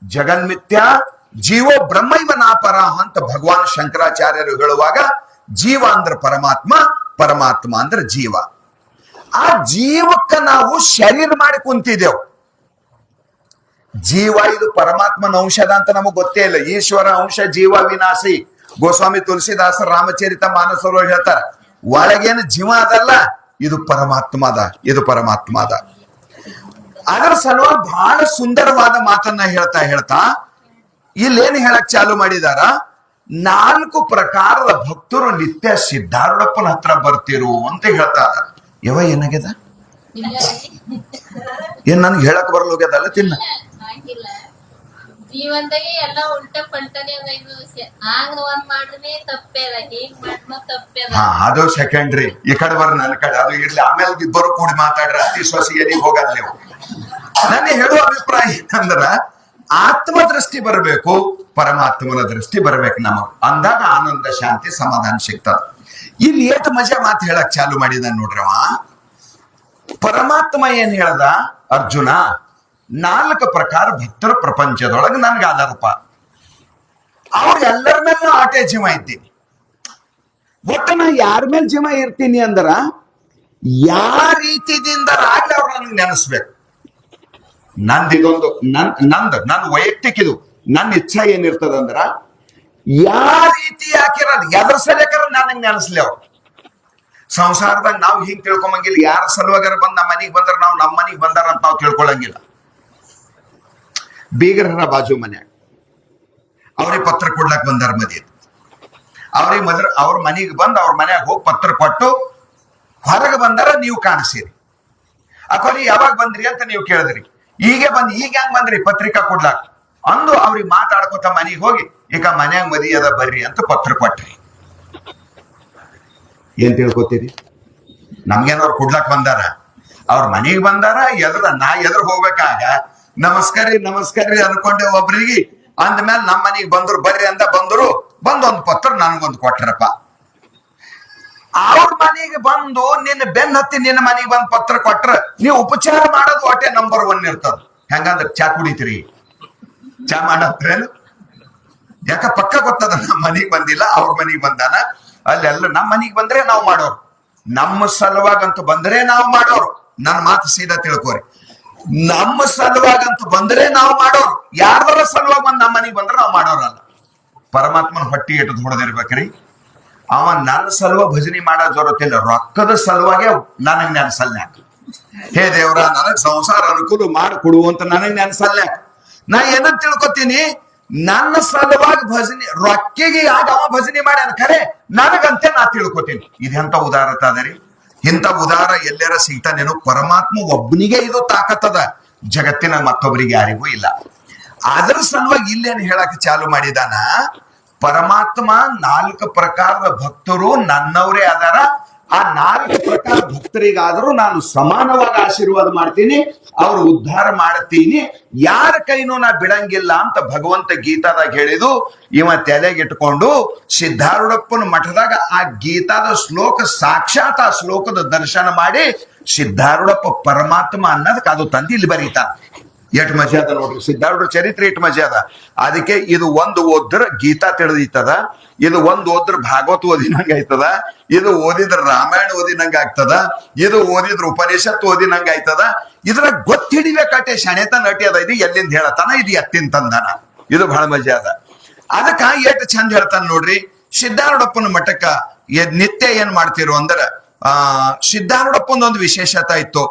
ಜಗನ್ಮಿತ್ಯ, ಜೀವೋ ಬ್ರಹ್ಮೈವ ನಾಪರಾಹ ಅಂತ ಭಗವಾನ್ ಶಂಕರಾಚಾರ್ಯರು ಹೇಳುವಾಗ, ಜೀವ ಅಂದ್ರೆ ಪರಮಾತ್ಮ, ಪರಮಾತ್ಮ ಅಂದ್ರೆ ಜೀವ. ಆ ಜೀವಕ್ಕ ನಾವು ಶರೀರ ಮಾಡಿ ಕುಂತಿದ್ದೆವು. ಜೀವ ಇದು ಪರಮಾತ್ಮನ ಅಂಶದ ಅಂತ ನಮಗ್ ಗೊತ್ತೇ ಇಲ್ಲ. ಈಶ್ವರ ಅಂಶ ಜೀವ ವಿನಾಶಿ. ಗೋಸ್ವಾಮಿ ತುಳಸಿದಾಸ ರಾಮಚರಿತ ಮಾನಸರು ಹೇಳ್ತಾರ, ಒಳಗೇನು ಜೀವ ಅದಲ್ಲ, ಇದು ಪರಮಾತ್ಮದ, ಇದು ಪರಮಾತ್ಮದ. ಅದರ ಸಲುವಾಗಿ ಬಹಳ ಸುಂದರವಾದ ಮಾತನ್ನ ಹೇಳ್ತಾ ಇಲ್ಲೇನು ಹೇಳಕ್ ಚಾಲು ಮಾಡಿದಾರ, 4 ಪ್ರಕಾರದ ಭಕ್ತರು ನಿತ್ಯ ಸಿದ್ಧಾರೂಢಪ್ಪನ ಹತ್ರ ಬರ್ತಿರು ಅಂತ ಹೇಳ್ತಾರ. ಯಾವ ಏನಾಗ್ಯದ? ಏನ್ ನನ್ಗೆ ಹೇಳಕ್ ಬರ್ಲೋಗ್ಯದಲ್ಲ ತಿನ್ನ ಜೀವನದಾಗೆ ಎಲ್ಲ ಉಲ್ಟ ಪಲ್ಟನೆ ಅದ. ಇದು ಹಂಗ ಒಂದ್ ಮಾಡ್ರೆ ತಪ್ಪೇದ, ಹೀಗ್ ಮಾಡ್ಮ ತಪ್ಪೇದ. ಅದು ಸೆಕೆಂಡ್ರಿ. ಈ ಕಡೆ ಬರ ನನ್ನ ಕಡೆ ಅದು ಇರ್ಲಿ. ಆಮೇಲೆ ಇಬ್ಬರು ಕೂಡಿ ಮಾತಾಡ್ರ ಅತಿ ಸೊಸಿಗೆ ಹೋಗಲ್ಲ ನೀವು. ನನ್ನ ಹೇಳುವ ಅಭಿಪ್ರಾಯ ಏನಂದ್ರ, ಆತ್ಮ ದೃಷ್ಟಿ ಬರಬೇಕು, ಪರಮಾತ್ಮನ ದೃಷ್ಟಿ ಬರ್ಬೇಕು ನಮಗ್. ಅಂದಾಗ ಆನಂದ, ಶಾಂತಿ, ಸಮಾಧಾನ ಸಿಗ್ತದ. ಇಲ್ಲಿ ಏಟ್ ಮಜಾ ಮಾತು ಹೇಳಕ್ ಚಾಲು ಮಾಡಿದ ನೋಡ್ರವ. ಪರಮಾತ್ಮ ಏನ್ ಹೇಳ್ದ, ಅರ್ಜುನ 4 ಪ್ರಕಾರ ಭಕ್ತರ ಪ್ರಪಂಚದೊಳಗೆ ನನ್ಗಾದಾರಪ್ಪ. ಅವ್ರ ಎಲ್ಲರ ಮೇಲೆ ಆಟೆ ಜೀವ ಇದ್ದೀನಿ. ಒಟ್ಟ ನಾ ಯಾರ ಮೇಲೆ ಜೀವ ಇರ್ತೀನಿ ಅಂದ್ರ ಯಾವ ರೀತಿಯಿಂದ ಆಗ್ಲಿ ಅವ್ರು ನನಗೆ ನೆನೆಸ್ಬೇಕು. ನಂದಿದೊಂದು ನನ್ನ ವೈಯಕ್ತಿಕ ಇದು ನನ್ನ ಇಚ್ಛೆ ಏನಿರ್ತದಂದ್ರ ಯಾವ ರೀತಿ ಹಾಕಿರೋದು ಎದ್ರ ಸಲಕರ ನನಗೆ ನೆನೆಸ್ಲಿ ಅವ್ರು. ಸಂಸಾರದಾಗ ನಾವು ಹಿಂಗ್ ತಿಳ್ಕೊಂಬಂಗಿಲ್ಲ. ಯಾರ ಸಲುವಾಗಾರ ಬಂದ್ ನಮ್ಮ ಮನೆಗೆ ಬಂದ್ರ ನಾವು ನಮ್ಮ ಮನೆಗೆ ಬಂದಾರ ಅಂತ ನಾವು ತಿಳ್ಕೊಳಂಗಿಲ್ಲ. ಬೀಗರರ ಬಾಜು ಮನ್ಯಾಗ ಅವ್ರಿಗೆ ಪತ್ರ ಕೊಡ್ಲಾಕ್ ಬಂದಾರ ಮದಿ, ಅವ್ರಿಗೆ ಅವ್ರ ಮನೆಗೆ ಬಂದ್ ಅವ್ರ ಮನ್ಯಾಗ ಹೋಗಿ ಪತ್ರ ಕೊಟ್ಟು ಹೊರಗೆ ಬಂದಾರ. ನೀವು ಕಾಣಿಸಿರಿ. ಅಕೋರಿ ಯಾವಾಗ ಬಂದ್ರಿ ಅಂತ ನೀವು ಕೇಳಿದ್ರಿ. ಈಗ ಹೆಂಗ್ ಬಂದ್ರಿ ಪತ್ರಿಕಾ ಕೊಡ್ಲಾಕ ಅಂದು ಅವ್ರಿಗೆ ಮಾತಾಡ್ಕೊತ ಮನೆಗೆ ಹೋಗಿ ಈಗ ಮನ್ಯಾಗ ಮದಿ ಅದ ಬರ್ರಿ ಅಂತ ಪತ್ರ ಕೊಟ್ರಿ. ಏನ್ ತಿಳ್ಕೊತೀರಿ? ನಮ್ಗೇನವ್ರು ಕೊಡ್ಲಾಕ್ ಬಂದಾರ, ಅವ್ರ ಮನೆಗೆ ಬಂದಾರ. ನಾ ಎದ್ರ ಹೋಗ್ಬೇಕಾಗ ನಮಸ್ಕಾರಿ ಅನ್ಕೊಂಡೆ ಒಬ್ರಿಗೆ. ಅಂದ್ಮೇಲೆ ನಮ್ಮ ಮನೆಗೆ ಬಂದ್ರು ಬರ್ರಿ ಅಂತ ಬಂದ್ರು. ಬಂದೊಂದು ಪತ್ರ ನನಗೊಂದು ಕೊಟ್ರಪ್ಪ. ಅವ್ರ ಮನೆಗೆ ಬಂದು ನಿನ್ನ ಬೆನ್ ಹತ್ತಿ ನಿನ್ನ ಮನೆಗೆ ಬಂದ್ ಪತ್ರ ಕೊಟ್ರ ನೀವು ಉಪಚಾರ ಮಾಡೋದು ಹೊಟ್ಟೆ ನಂಬರ್ 1 ಇರ್ತದ. ಹೆಂಗಂದ್ರ ಚಾ ಕುಡಿತೀರಿ, ಚಾ ಮಾಡತ್ರೇನು? ಯಾಕ ಪಕ್ಕ ಗೊತ್ತದ ನಮ್ಮ ಮನೆಗೆ ಬಂದಿಲ್ಲ, ಅವ್ರ ಮನೆಗೆ ಬಂದಾನ. ಅಲ್ಲೆಲ್ಲ ನಮ್ಮ ಮನೆಗೆ ಬಂದ್ರೆ ನಾವು ಮಾಡೋರು, ನಮ್ಮ ಸಲುವಾಗಂತೂ ಬಂದ್ರೆ ನಾವು ಮಾಡೋರು. ನನ್ನ ಮಾತು ಸೀದಾ ತಿಳ್ಕೋರಿ. ನಮ್ಮ ಸಲುವಾಗಂತೂ ಬಂದ್ರೆ ನಾವು ಮಾಡೋರು. ಯಾರ್ದಾರ ಸಲುವಾಗಿ ಬಂದ್ ನಮ್ಮ ಮನೆಗೆ ಬಂದ್ರೆ ನಾವು ಮಾಡೋರಲ್ಲ. ಪರಮಾತ್ಮನ ಹೊಟ್ಟಿ ಎಟದ್ ಹೊಡೆದಿರ್ಬೇಕ್ರಿ. ಅವ ನನ್ನ ಸಲುವ ಭಜನೆ ಮಾಡೋ ಜೊರತಿಲ್ಲ, ರೊಕ್ಕದ ಸಲುವಾಗೆ ನನಗ್ ನೆನ್ಸಲ್ನ್ಯಾಕ. ಹೇ ದೇವ್ರ, ನನಗ್ ಸಂಸಾರ ಅನುಕೂಲ ಮಾಡಿಕೊಡು ಅಂತ ನನಗ್ ನೆನ್ಸಲ್ನ್ಯಾಕ. ನಾ ಏನಂತ ತಿಳ್ಕೊತೀನಿ, ನನ್ನ ಸಲುವಾಗಿ ಭಜನೆ ರೊಕ್ಕಿಗೆ ಯಾಕೆ ಅವ ಭಜನೆ ಮಾಡ್ಯಾನ ಖರೆ ನನಗಂತೆ ನಾ ತಿಳ್ಕೊತೀನಿ. ಇದೆಂತ ಉದಾರತ ಅದರಿ. ಇಂಥ ಉದಾರ ಎಲ್ಲರ ಸಿಗ್ತಾನೇನು? ಪರಮಾತ್ಮ ಒಬ್ಬನಿಗೆ ಇದು ತಾಕತ್ತದ, ಜಗತ್ತಿನ ಮತ್ತೊಬ್ಬರಿಗೆ ಯಾರಿಗೂ ಇಲ್ಲ. ಅದ್ರ ಸಲುವಾಗಿ ಇಲ್ಲೇನು ಹೇಳಕ್ ಚಾಲು ಮಾಡಿದಾನ, ಪರಮಾತ್ಮ 4 ಪ್ರಕಾರದ ಭಕ್ತರು ನನ್ನವರೇ ಅದಾರ. ಆ 4 ಪ್ರಕಾರ ಭಕ್ತರಿಗಾದರೂ ನಾನು ಸಮಾನವಾಗಿ ಆಶೀರ್ವಾದ ಮಾಡ್ತೀನಿ, ಅವ್ರು ಉದ್ಧಾರ ಮಾಡ್ತೀನಿ, ಯಾರ ಕೈನೂ ನಾ ಬಿಡಂಗಿಲ್ಲ ಅಂತ ಭಗವಂತ ಗೀತಾದಾಗ ಹೇಳಿದು. ಇವ ತಲೆಗಿಟ್ಕೊಂಡು ಸಿದ್ಧಾರೂಢಪ್ಪನ ಮಠದಾಗ ಆ ಗೀತಾದ ಶ್ಲೋಕ ಸಾಕ್ಷಾತ್ ಆ ಶ್ಲೋಕದ ದರ್ಶನ ಮಾಡಿ ಸಿದ್ಧಾರೂಢಪ್ಪ ಪರಮಾತ್ಮ ಅನ್ನೋದಕ್ಕೆ ಅದು ತಂದು ಇಲ್ಲಿ ಬರೀತಾನ. ಎಟ್ ಮಜಾ ಅದ ನೋಡ್ರಿ ಸಿದ್ಧಾರೂಢ ಚರಿತ್ರೆ, ಎಟ್ ಮಜಾ ಅದ. ಅದಕ್ಕೆ ಇದು ಒಂದು ಓದ್ರ ಗೀತಾ ತಿಳಿದೀತದ, ಇದು ಒಂದು ಓದ್ರ ಭಾಗವತ್ ಓದಿನಂಗ ಆಯ್ತದ, ಇದು ಓದಿದ್ರ ರಾಮಾಯಣ ಓದಿನಂಗ ಆಗ್ತದ, ಇದು ಓದಿದ್ರ ಉಪನಿಷತ್ ಓದಿನಂಗ ಆಯ್ತದ. ಇದ್ರ ಗೊತ್ತಿಡಿಬೇಕಟ್ಟೆ ಶಣೆತನ ಅಟಿ ಅದ. ಇದು ಎಲ್ಲಿಂದ ಹೇಳತಾನ, ಇದು ಎತ್ತಿನ ತಂದನ. ಇದು ಬಹಳ ಮಜಾ ಅದ. ಅದಕ್ಕ ಎಟ್ ಚಂದ ಹೇಳ್ತಾನ ನೋಡ್ರಿ. ಸಿದ್ಧಾರೂಢಪ್ಪನ ಮಠಕ್ಕ ನಿತ್ಯ ಏನ್ ಮಾಡ್ತಿರೋ ಅಂದ್ರ ಸಿದ್ಧಾರೂಢಪ್ಪಂದೊಂದು ವಿಶೇಷತೆ ಇತ್ತು.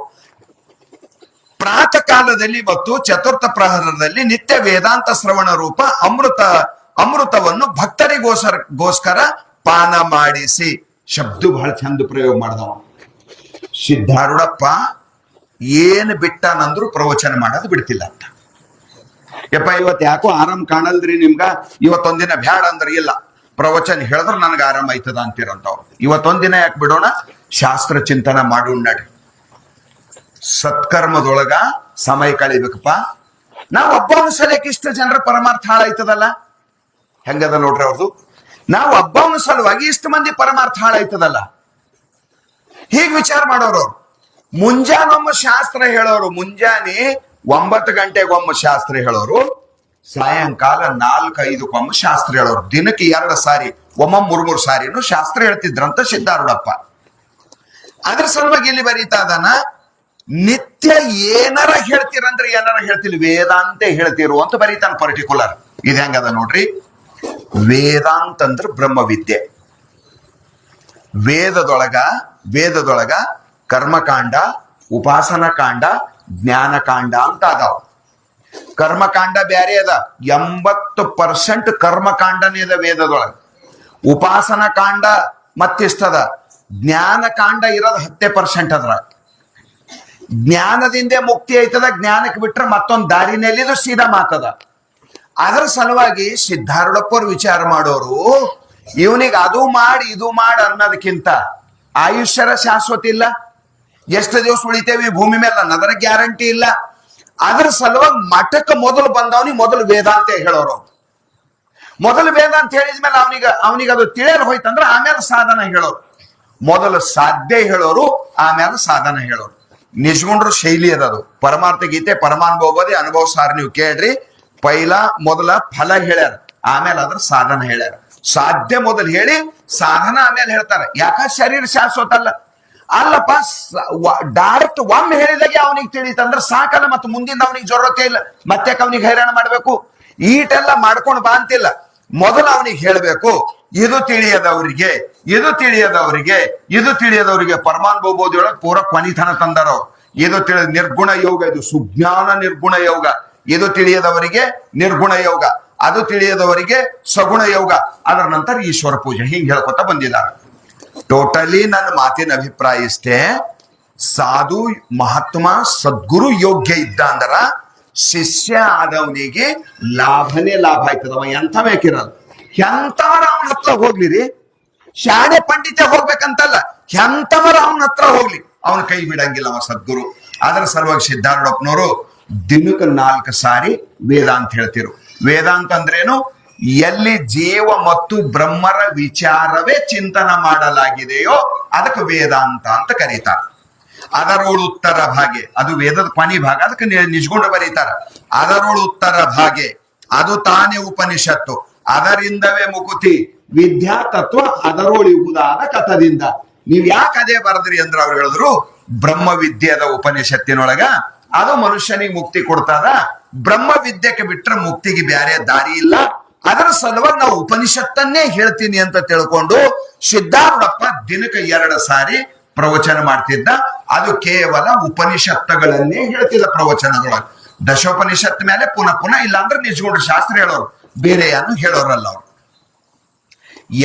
ಪ್ರಾತಃ ಕಾಲದಲ್ಲಿ ಮತ್ತು ಚತುರ್ಥ ಪ್ರಹರದಲ್ಲಿ ನಿತ್ಯ ವೇದಾಂತ ಶ್ರವಣ ರೂಪ ಅಮೃತವನ್ನು ಭಕ್ತರಿಗೋಸ್ಕರ ಪಾನ ಮಾಡಿಸಿ. ಶಬ್ದ ಬಹಳ ಚಂದ ಪ್ರಯೋಗ ಮಾಡ್ದವ ಸಿದ್ಧಾರೂಢಪ್ಪ. ಏನು ಬಿಟ್ಟಾನಂದ್ರು ಪ್ರವಚನ ಮಾಡೋದು ಬಿಡ್ತಿಲ್ಲ ಅಂತ. ಯಪ್ಪ ಇವತ್ತು ಯಾಕೋ ಆರಾಮ್ ಕಾಣಲ್ರಿ ನಿಮ್ಗ, ಇವತ್ತೊಂದಿನ ಬ್ಯಾಡ ಅಂದ್ರೆ ಇಲ್ಲ, ಪ್ರವಚನ ಹೇಳಿದ್ರೆ ನನಗೆ ಆರಾಮ ಆಯ್ತದ ಅಂತೀರಂತವ್ರು. ಇವತ್ತೊಂದಿನ ಯಾಕೆ ಬಿಡೋಣ, ಶಾಸ್ತ್ರ ಚಿಂತನ ಮಾಡೋಣ ನಡ್ರಿ. ಸತ್ಕರ್ಮದೊಳಗ ಸಮಯ ಕಳಿಬೇಕಪ್ಪ. ನಾವ್ ಒಬ್ಬನ ಸಲಕ್ಕೆ ಇಷ್ಟು ಜನರ ಪರಮಾರ್ಥ ಹಾಳಾಯ್ತದಲ್ಲ, ಹೆಂಗದ ನೋಡ್ರಿ ಅವ್ರದು. ನಾವು ಒಬ್ಬನ ಸಲುವಾಗಿ ಇಷ್ಟು ಮಂದಿ ಪರಮಾರ್ಥ ಹಾಳಾಯ್ತದಲ್ಲ. ಹೀಗ್ ವಿಚಾರ ಮಾಡೋರು. ಮುಂಜಾನೊಮ್ಮ ಶಾಸ್ತ್ರ ಹೇಳೋರು, ಮುಂಜಾನೆ 9 ಗಂಟೆಗೊಮ್ಮ ಶಾಸ್ತ್ರ ಹೇಳೋರು, ಸಾಯಂಕಾಲ 4-5 ಶಾಸ್ತ್ರ ಹೇಳೋರು. ದಿನಕ್ಕೆ 2 ಸಾರಿ, 3 ಸಾರಿನೂ ಶಾಸ್ತ್ರ ಹೇಳ್ತಿದ್ರಂತ ಸಿದ್ಧಾರೂಢಪ್ಪ. ಅದ್ರ ಸಲುವಾಗಿ ಇಲ್ಲಿ ಬರೀತಾ ಇದಾನ, ನಿತ್ಯ ಏನಾರ ಹೇಳ್ತೀರಂದ್ರೆ ಏನಾರ ಹೇಳ್ತಿಲ್ಲ, ವೇದಾಂತ ಹೇಳ್ತಿರು ಅಂತ ಬರೀತಾನ ಪರ್ಟಿಕ್ಯುಲರ್. ಇದು ಹೆಂಗದ ನೋಡ್ರಿ. ವೇದಾಂತ ಅಂದ್ರೆ ಬ್ರಹ್ಮವಿದ್ಯೆ. ವೇದದೊಳಗ ಕರ್ಮಕಾಂಡ, ಉಪಾಸನ ಕಾಂಡ, ಜ್ಞಾನಕಾಂಡ ಅಂತ ಅದಾವ. ಕರ್ಮಕಾಂಡ ಬ್ಯಾರೆ ಅದ, 80% ಕರ್ಮಕಾಂಡನೇ ಅದ ವೇದದೊಳಗ. ಉಪಾಸನ ಕಾಂಡ ಮತ್ತಿಷ್ಟದ, ಜ್ಞಾನಕಾಂಡ ಇರೋದು 10% ಅದ್ರ. ಜ್ಞಾನದಿಂದ ಮುಕ್ತಿ ಆಯ್ತದ, ಜ್ಞಾನಕ್ಕೆ ಬಿಟ್ರೆ ಮತ್ತೊಂದು ದಾರಿನಲ್ಲಿ ಸೀದಾ ಮಾತದ. ಅದರ ಸಲುವಾಗಿ ಸಿದ್ಧಾರೂಢಪ್ಪರು ವಿಚಾರ ಮಾಡೋರು, ಇವನಿಗೆ ಅದು ಮಾಡಿ ಇದು ಮಾಡಿ ಅನ್ನೋದಕ್ಕಿಂತ ಆಯುಷ್ಯರ ಶಾಶ್ವತ ಇಲ್ಲ, ಎಷ್ಟು ದಿವಸ ಉಳಿತೇವೆ ಭೂಮಿ ಮೇಲೆ ಅನ್ನೋದರ ಗ್ಯಾರಂಟಿ ಇಲ್ಲ. ಅದರ ಸಲುವಾಗಿ ಮಠಕ್ಕೆ ಮೊದಲು ಬಂದವನಿಗೆ ಮೊದಲು ವೇದಾಂತ ಹೇಳೋರು. ಮೊದಲು ವೇದ ಅಂತ ಹೇಳಿದ್ಮೇಲೆ ಅವನಿಗೆ ಅದು ತಿಳಿಯಲು ಹೋಯ್ತಂದ್ರೆ ಆಮೇಲೆ ಸಾಧನ ಹೇಳೋರು. ಮೊದಲು ಸಾಧ್ಯ ಹೇಳೋರು, ಆಮೇಲೆ ಸಾಧನ ಹೇಳೋರು. ನಿಜಗುಂಡ್ರ ಶೈಲಿ ಅದದು. ಪರಮಾರ್ಥ ಗೀತೆ ಪರಮಾನುಭವದಿ ಅನುಭವ ಸಾರ ನೀವು ಕೇಳ್ರಿ. ಮೊದಲ ಫಲ ಹೇಳ್ಯಾರ, ಆಮೇಲೆ ಅದ್ರ ಸಾಧನ ಹೇಳ್ಯಾರ. ಸಾಧ್ಯ ಮೊದಲು ಹೇಳಿ ಸಾಧನ ಆಮೇಲೆ ಹೇಳ್ತಾರೆ. ಯಾಕ ಶರೀರ ಶಾಶ್ವತ ಅಲ್ಲಪ್ಪ. ಡೈರೆಕ್ಟ್ ಒಮ್ಮೆ ಹೇಳಿದಾಗೆ ಅವನಿಗೆ ತಿಳಿತಂದ್ರೆ ಸಾಕಲ್ಲ. ಮತ್ತೆ ಮುಂದಿನ ಅವನಿಗೆ ಜೊರತೆ ಇಲ್ಲ, ಮತ್ತೆ ಅವನಿಗೆ ಹೈರಾಣ ಮಾಡ್ಬೇಕು. ಈಟೆಲ್ಲ ಮಾಡ್ಕೊಂಡು ಬಾ ಅಂತಿಲ್ಲ. ಮೊದಲು ಅವನಿಗೆ ಹೇಳ್ಬೇಕು, ಇದು ತಿಳಿಯದವರಿಗೆ, ಇದು ತಿಳಿಯದವರಿಗೆ, ಇದು ತಿಳಿಯದವರಿಗೆ. ಪರಮಾನುಭವದೊಳಗೆ ಪೂರ ಕೊನಿತನ ತಂದಾರವ್ರು. ಇದು ನಿರ್ಗುಣ ಯೋಗ, ಇದು ಸುಜ್ಞಾನ ನಿರ್ಗುಣ ಯೋಗ. ಇದು ತಿಳಿಯದವರಿಗೆ ನಿರ್ಗುಣ ಯೋಗ, ಅದು ತಿಳಿಯದವರಿಗೆ ಸಗುಣ ಯೋಗ. ಅದರ ನಂತರ ಈಶ್ವರ ಪೂಜೆ. ಹಿಂಗೆ ಹೇಳ್ಕೊತ ಬಂದಿದ್ದಾರೆ. ಟೋಟಲಿ ನನ್ನ ಮಾತಿನ ಅಭಿಪ್ರಾಯ ಇಷ್ಟೇ. ಸಾಧು ಮಹಾತ್ಮ ಸದ್ಗುರು ಯೋಗ್ಯ ಇದ್ದ ಅಂದ್ರ ಶಿಷ್ಯ ಆದವನಿಗೆ ಲಾಭನೇ ಲಾಭ ಆಯ್ತದವ. ಎಂಥ ಬೇಕಿರೋದು ಎಂತವರ ಅವನ ಹತ್ರ ಹೋಗ್ಲಿರಿ. ಶಾಣೆ ಪಂಡಿತ ಹೋಗ್ಬೇಕಂತಲ್ಲ, ಎಂತವರ ಅವನ ಹತ್ರ ಹೋಗ್ಲಿ ಅವನ ಕೈ ಬಿಡಂಗಿಲ್ಲ ಅವ ಸದ್ಗುರು. ಅದರ ಸಲುವಾಗಿ ಸಿದ್ಧಾರೂಢಪ್ಪನವರು ದಿನಕ್ಕೆ 4 ಸಾರಿ ವೇದಾಂತ ಹೇಳ್ತಿರು. ವೇದಾಂತ ಅಂದ್ರೇನು? ಎಲ್ಲಿ ಜೀವ ಮತ್ತು ಬ್ರಹ್ಮರ ವಿಚಾರವೇ ಚಿಂತನ ಮಾಡಲಾಗಿದೆಯೋ ಅದಕ್ಕೆ ವೇದಾಂತ ಅಂತ ಕರೀತಾರೆ. ಅದರೋಳು ಉತ್ತರ ಭಾಗೆ, ಅದು ವೇದದ ಕೊನೆ ಭಾಗ, ಅದಕ್ಕೆ ನಿಜ್ಗೊಂಡು ಬರೀತಾರ. ಅದರೋಳು ಉತ್ತರ ಭಾಗೆ, ಅದು ತಾನೇ ಉಪನಿಷತ್ತು, ಅದರಿಂದವೇ ಮುಕುತಿ ವಿದ್ಯಾ ತತ್ವ ಅದರೋಳು ಇಹುದಾದ ಕಥದಿಂದ. ನೀವ್ ಯಾಕೆ ಅದೇ ಬರದ್ರಿ ಅಂದ್ರೆ ಅವ್ರು ಹೇಳಿದ್ರು, ಬ್ರಹ್ಮ ವಿದ್ಯೆದ ಉಪನಿಷತ್ತಿನೊಳಗ ಅದು ಮನುಷ್ಯನಿಗೆ ಮುಕ್ತಿ ಕೊಡ್ತದ. ಬ್ರಹ್ಮ ವಿದ್ಯೆಗೆ ಬಿಟ್ರೆ ಮುಕ್ತಿಗೆ ಬ್ಯಾರೆ ದಾರಿ ಇಲ್ಲ. ಅದರ ಸಲುವಾಗಿ ನಾವು ಉಪನಿಷತ್ತನ್ನೇ ಹೇಳ್ತೀನಿ ಅಂತ ತಿಳ್ಕೊಂಡು ಸಿದ್ಧಾರೂಢಪ್ಪ ದಿನಕ್ಕೆ 2 ಸಾರಿ ಪ್ರವಚನ ಮಾಡ್ತಿದ್ದ. ಅದು ಕೇವಲ ಉಪನಿಷತ್ತುಗಳನ್ನೇ ಹೇಳ್ತಿದ್ದ ಪ್ರವಚನದೊಳಗೆ. ದಶೋಪನಿಷತ್ ಮೇಲೆ ಪುನಃ ಪುನಃ, ಇಲ್ಲಾಂದ್ರೆ ನಿಜಗೊಂಡು ಶಾಸ್ತ್ರ ಹೇಳೋರು, ಬೇರೆ ಏನು ಹೇಳೋರಲ್ಲ ಅವ್ರು.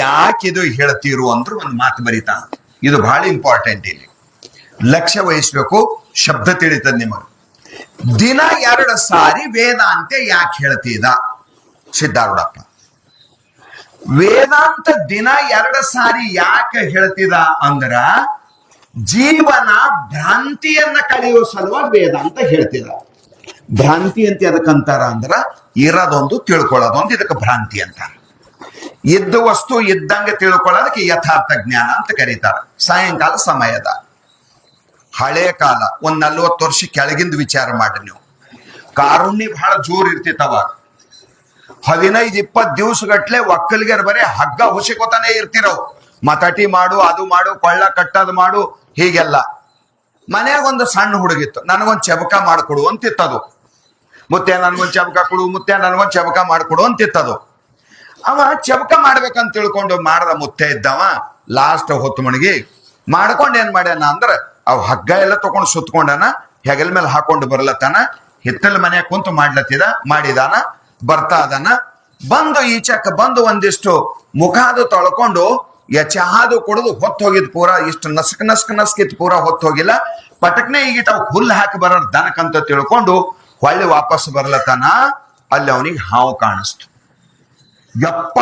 ಯಾಕಿದು ಹೇಳ್ತೀರು ಅಂದ್ರೆ ಒಂದು ಮಾತು ಬರೀತಾನ. ಇದು ಬಹಳ ಇಂಪಾರ್ಟೆಂಟ್. ಇಲ್ಲಿ ಲಕ್ಷ್ಯ ವಹಿಸ್ಬೇಕು, ಶಬ್ದ ತಿಳಿತದ ನಿಮಗೆ. ದಿನ 2 ಸಾರಿ ವೇದಾಂತ ಯಾಕೆ ಹೇಳ್ತಿದ್ದ ಸಿದ್ಧಾರೂಢಪ್ಪ? ವೇದಾಂತ ದಿನ 2 ಸಾರಿ ಯಾಕೆ ಹೇಳ್ತಿದ ಅಂದ್ರ ಜೀವನ ಭ್ರಾಂತಿಯನ್ನ ಕಳೆಯುವ ಸಲುವಾಗಿ ವೇದಾಂತ ಹೇಳ್ತಿದ. ಭ್ರಾಂತಿ ಅಂತ ಎದಕ್ಕಂತಾರ ಅಂದ್ರ ಇರೋದೊಂದು ತಿಳ್ಕೊಳ್ಳೋದೊಂದು, ಇದಕ್ಕೆ ಭ್ರಾಂತಿ ಅಂತಾರ. ಇದ್ದ ವಸ್ತು ಇದ್ದಂಗೆ ತಿಳ್ಕೊಳ್ಳೋದಕ್ಕೆ ಯಥಾರ್ಥ ಜ್ಞಾನ ಅಂತ ಕರೀತಾರ. ಸಾಯಂಕಾಲ ಸಮಯದ ಹಳೆ ಕಾಲ, 40 ವರ್ಷ ಕೆಳಗಿಂದ ವಿಚಾರ ಮಾಡ್ರಿ ನೀವು. ಕಾರುಣ್ಯ ಬಹಳ ಜೋರ್ ಇರ್ತಿತ್ತವ. 15-20 ದಿವಸಗಟ್ಲೆ ಒಕ್ಕಲಿಗರ ಬರೀ ಹಗ್ಗ ಹುಸಿಕೋತಾನೆ ಇರ್ತಿರವು. ಮತಟಿ ಮಾಡು, ಅದು ಮಾಡು, ಕೊಳ್ಳ ಕಟ್ಟದ್ ಮಾಡು, ಹೀಗೆಲ್ಲ. ಮನ್ಯಾಗ ಒಂದು ಸಣ್ಣ ಹುಡುಗಿತ್ತು, ನನಗೊಂದು ಚಬಕ ಮಾಡ್ಕೊಡು ಅಂತಿತ್ತದು. ಮುತ್ತೆ ನನ್ಗೊಂದು ಚಬಕ ಕೊಡು, ಮುತ್ತೆ ನನ್ಗೊಂದು ಚಬಕ ಮಾಡ್ಕೊಡು ಅಂತಿತ್ತದು. ಅವ ಚಬಕ ಮಾಡ್ಬೇಕಂತ ತಿಳ್ಕೊಂಡು ಮಾಡ್ದ ಮುತ್ತೆ ಇದ್ದವ. ಲಾಸ್ಟ್ ಹೊತ್ತು ಮಣಿಗಿ ಮಾಡ್ಕೊಂಡ್ ಏನ್ ಮಾಡ್ಯಾನ ಅಂದ್ರ ಅವ್ ಹಗ್ಗ ಎಲ್ಲ ತಗೊಂಡು ಸುತ್ಕೊಂಡನ, ಹೆಗಲ್ ಮೇಲೆ ಹಾಕೊಂಡು ಬರ್ಲತ್ತಾನ. ಹಿತ್ತಲ ಮನ್ಯಾಗ ಕುಂತು ಮಾಡಿದಾನ. ಬರ್ತಾ ಅದನ ಬಂದು ಈಚಕ್ಕ ಬಂದು ಒಂದಿಷ್ಟು ಮುಖಾದು ತೊಳ್ಕೊಂಡು ಚಹಾದು ಕುಡಿದು ಹೊತ್ತು ಹೋಗಿದ್ ಪೂರ. ಇಷ್ಟು ನಸ್ಕಿತ್ ಪೂರ ಹೊತ್ತು ಹೋಗಿಲ್ಲ. ಪಟಕ್ನೆ ಈಗಿಟ್ಟು ಅವ್ ಹುಲ್ಲು ಹಾಕಿ ಬರೋರ್ ದನಕ್ಕಂತ ತಿಳ್ಕೊಂಡು ಹೊಳ್ಳಿ ವಾಪಸ್ ಬರ್ಲತ್ತಾನ. ಅಲ್ಲಿ ಅವನಿಗೆ ಹಾವು ಕಾಣಿಸ್ತು. ಯಪ್ಪ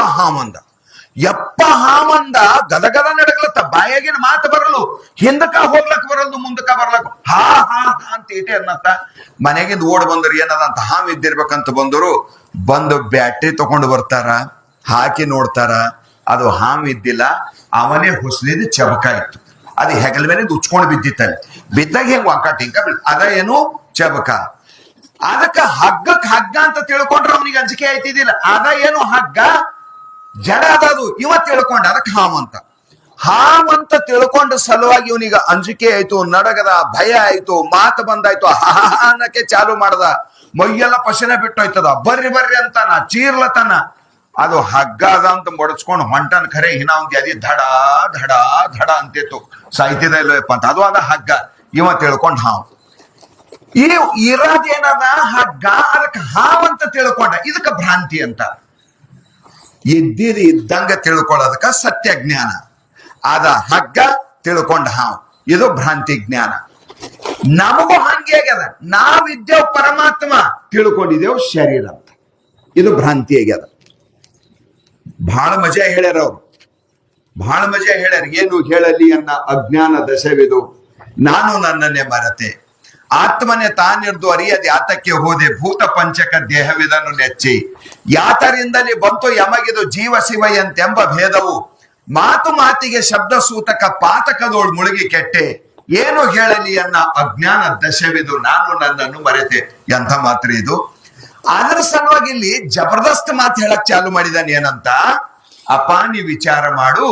ಹಾಮಂದ ಗದಗದ ನಡಗ್ಲತ್ತ. ಬಾಯಾಗಿನ ಮಾತು ಬರಲು, ಹಿಂದಕ್ಕ ಹೋಗ್ಲಕ್ ಬರಲ್ದು, ಮುಂದಕ್ಕ ಬರ್ಲಕ್ ಹಾ ಹಾ ಹಾ ಅಂತ ಇಟೆ ಅನ್ನತ್ತ. ಮನೆಗಿಂದ ಓಡ್ ಬಂದ್ರು, ಏನದಂತ ಹಾವು ಇದ್ದಿರ್ಬೇಕಂತ ಬಂದು ಬ್ಯಾಟ್ರಿ ತಗೊಂಡು ಬರ್ತಾರ, ಹಾಕಿ ನೋಡ್ತಾರ. ಅದು ಹಾವು ಇದ್ದಿಲ್ಲ, ಅವನೇ ಹುಸ್ಲಿದ ಚಬಕ ಇತ್ತು. ಅದು ಹೆಗಲ ಮೇಲೆ ಉಚ್ಕೊಂಡು ಬಿದ್ದಿತ್ತಲ್ಲಿ. ಬಿದ್ದಾಗ ಹೆಂಗ್ ವಂಕಾಟಿಂಕ ಅದ ಏನು ಚಬಕ. ಅದಕ್ಕ ಹಗ್ಗಕ್ ಹಗ್ಗ ಅಂತ ತಿಳ್ಕೊಂಡ್ರೆ ಅವನಿಗೆ ಅಂಜಿಕೆ ಆಯ್ತಿದ್ದಿಲ್ಲ. ಅದ ಏನು ಹಗ್ಗ ಜಡ ಅದದು, ಇವ ತಿಳ್ಕೊಂಡ ಅದಕ್ಕೆ ಹಾವಂತ ತಿಳ್ಕೊಂಡ ಸಲುವಾಗಿ ಇವನಿಗೆ ಅಂಜಿಕೆ ಆಯ್ತು, ನಡಗದ, ಭಯ ಆಯ್ತು, ಮಾತು ಬಂದಾಯ್ತು, ಅನ್ನಕ್ಕೆ ಚಾಲು ಮಾಡ್ದ. ಮೈಯೆಲ್ಲ ಪಶನೆ ಬಿಟ್ಟೋಯ್ತದ. ಬರ್ರಿ ಅಂತಾನ, ಚೀರ್ಲತನ. ಅದು ಹಗ್ಗ ಅದ ಅಂತ ಬಡಸ್ಕೊಂಡು ಹೊಂಟನ್. ಖರೆ ಹಿನ ಒಂದು ಅದಿ ಧಡ ಧಡ ಧಡ ಅಂತಿತ್ತು. ಸಾಯ್ತಿದ ಇಲ್ಲಪ್ಪ ಅಂತ. ಅದು ಅದ ಹಗ್ಗ. ಇವ ತಿಳ್ಕೊಂಡ್ ಹಾವು. ಇರೋದೇನದ ಹಗ್ಗ, ಅದಕ್ಕೆ ಹಾವಂತ ತಿಳ್ಕೊಂಡ. ಇದಕ್ಕೆ ಭ್ರಾಂತಿ ಅಂತ. ಇದ್ದಂಗ ತಿಳ್ಕೊಳ್ಳೋದಕ್ಕ ಸತ್ಯ ಜ್ಞಾನ. ಅದ ಹಗ್ಗ ತಿಳ್ಕೊಂಡ ಹಾವು, ಇದು ಭ್ರಾಂತಿ ಜ್ಞಾನ. ನಮಗೂ ಹಂಗೆ ಆಗ್ಯದ. ನಾವಿದ್ದೇವ್ ಪರಮಾತ್ಮ, ತಿಳ್ಕೊಂಡಿದ್ದೇವ್ ಶರೀರ ಅಂತ. ಇದು ಭ್ರಾಂತಿ ಆಗ್ಯದ. ಬಹಳ ಮಜಾ ಹೇಳ್ಯಾರ ಅವ್ರು, ಬಹಳ ಮಜಾ ಹೇಳ್ಯಾರ. ಏನು ಹೇಳಲಿ ಅನ್ನ ಅಜ್ಞಾನ ದಶವಿದು, ನಾನು ನನ್ನನ್ನೇ ಮರೆತೆ. ಆತ್ಮನೆ ತಾನಿರ್ದು ಅರಿಯದೆ ಯಾತಕ್ಕೆ ಹೋದೆ ಭೂತ ಪಂಚಕ ದೇಹವಿದನ್ನು ನೆಚ್ಚಿ ಯಾತರಿಂದಲೇ ಬಂತು ಯಮಗಿದು ಜೀವ ಶಿವ ಎಂತೆಂಬ ಭೇದವು ಮಾತು ಮಾತಿಗೆ ಶಬ್ದ ಸೂತಕ ಪಾತಕದೋಳು ಮುಳುಗಿ ಕೆಟ್ಟೆ ಏನು ಹೇಳಲಿ ಅನ್ನ ಅಜ್ಞಾನ ದಶವಿದು ನಾನು ನನ್ನನ್ನು ಮರೆತೆ. ಎಂಥ ಮಾತ್ರ ಇದು. ಅದರ ಸಲುವಾಗಿ ಇಲ್ಲಿ ಜಬರ್ದಸ್ತ್ ಮಾತು ಹೇಳಕ್ ಚಾಲು ಮಾಡಿದಾನೆ. ಏನಂತ? ಅಪ್ಪ ನೀ ವಿಚಾರ ಮಾಡು,